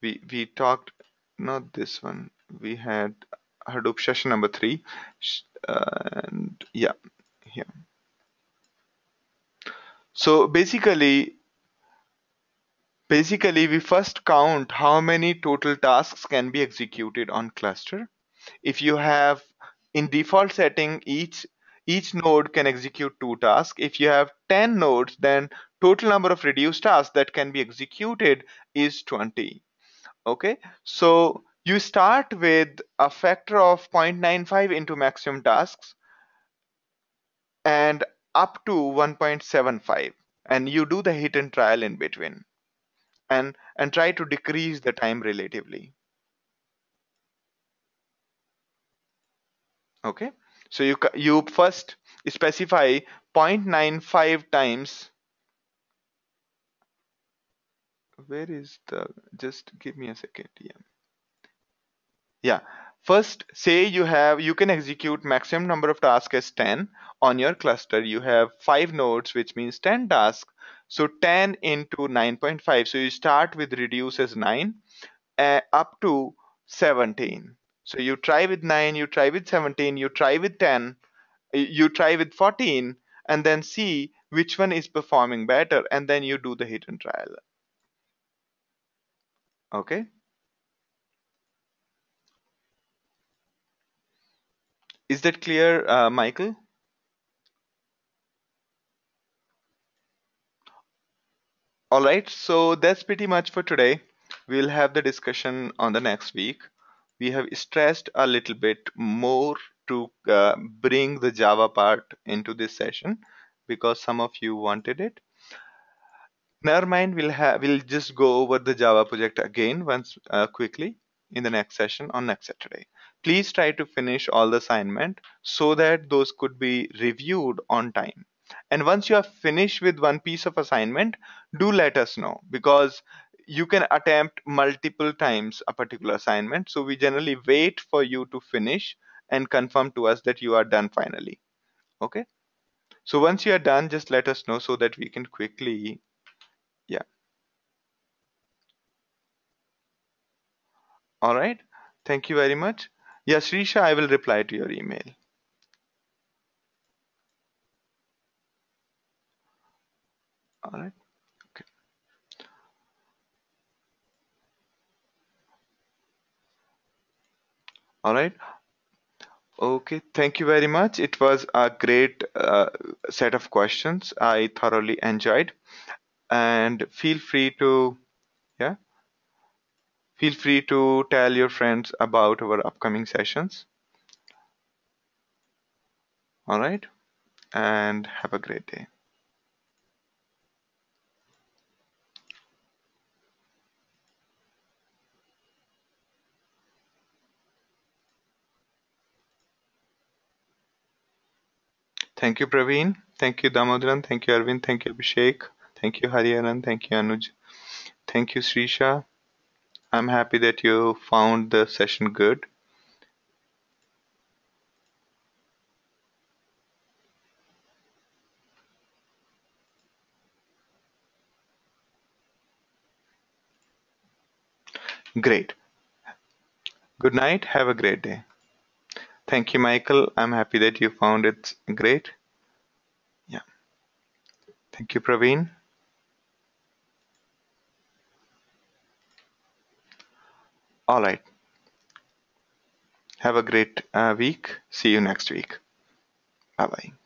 we talked, not this one, we had Hadoop session number 3, and yeah, here. So basically we first count how many total tasks can be executed on cluster. If you have, in default setting, each node can execute 2 tasks. If you have 10 nodes, then total number of reduced tasks that can be executed is 20. Okay, so you start with a factor of 0.95 into maximum tasks and up to 1.75, and you do the hit and trial in between, and try to decrease the time relatively. Okay, so you first specify 0.95 times. Where is the, just give me a second. Yeah, first say you can execute maximum number of tasks as 10 on your cluster. You have 5 nodes, which means 10 tasks. So 10 into 9.5, so you start with reduce as 9, up to 17. So you try with 9, you try with 17, you try with 10, you try with 14, and then see which one is performing better, and then you do the hit and trial. Okay, is that clear, Michael? All right, so that's pretty much for today. We'll have the discussion on the next week. We have stressed a little bit more to bring the Java part into this session because some of you wanted it. Never mind, we'll just go over the Java project again once quickly in the next session on next Saturday. Please try to finish all the assignment so that those could be reviewed on time. And once you are finished with one piece of assignment, do let us know, because you can attempt multiple times a particular assignment. So we generally wait for you to finish and confirm to us that you are done finally. Okay. So once you are done, just let us know so that we can quickly, yeah. All right. Thank you very much. Yes, Srisha, I will reply to your email. All right. Okay. All right. Okay. Thank you very much. It was a great set of questions. I thoroughly enjoyed. And feel free to, yeah. Feel free to tell your friends about our upcoming sessions. All right, and have a great day. Thank you, Praveen. Thank you, Damodran. Thank you, Arvind. Thank you, Abhishek. Thank you, Hariharan. Thank you, Anuj. Thank you, Srisha. I'm happy that you found the session good. Great. Good night. Have a great day. Thank you, Michael. I'm happy that you found it great. Yeah. Thank you, Praveen. All right. Have a great week. See you next week. Bye bye.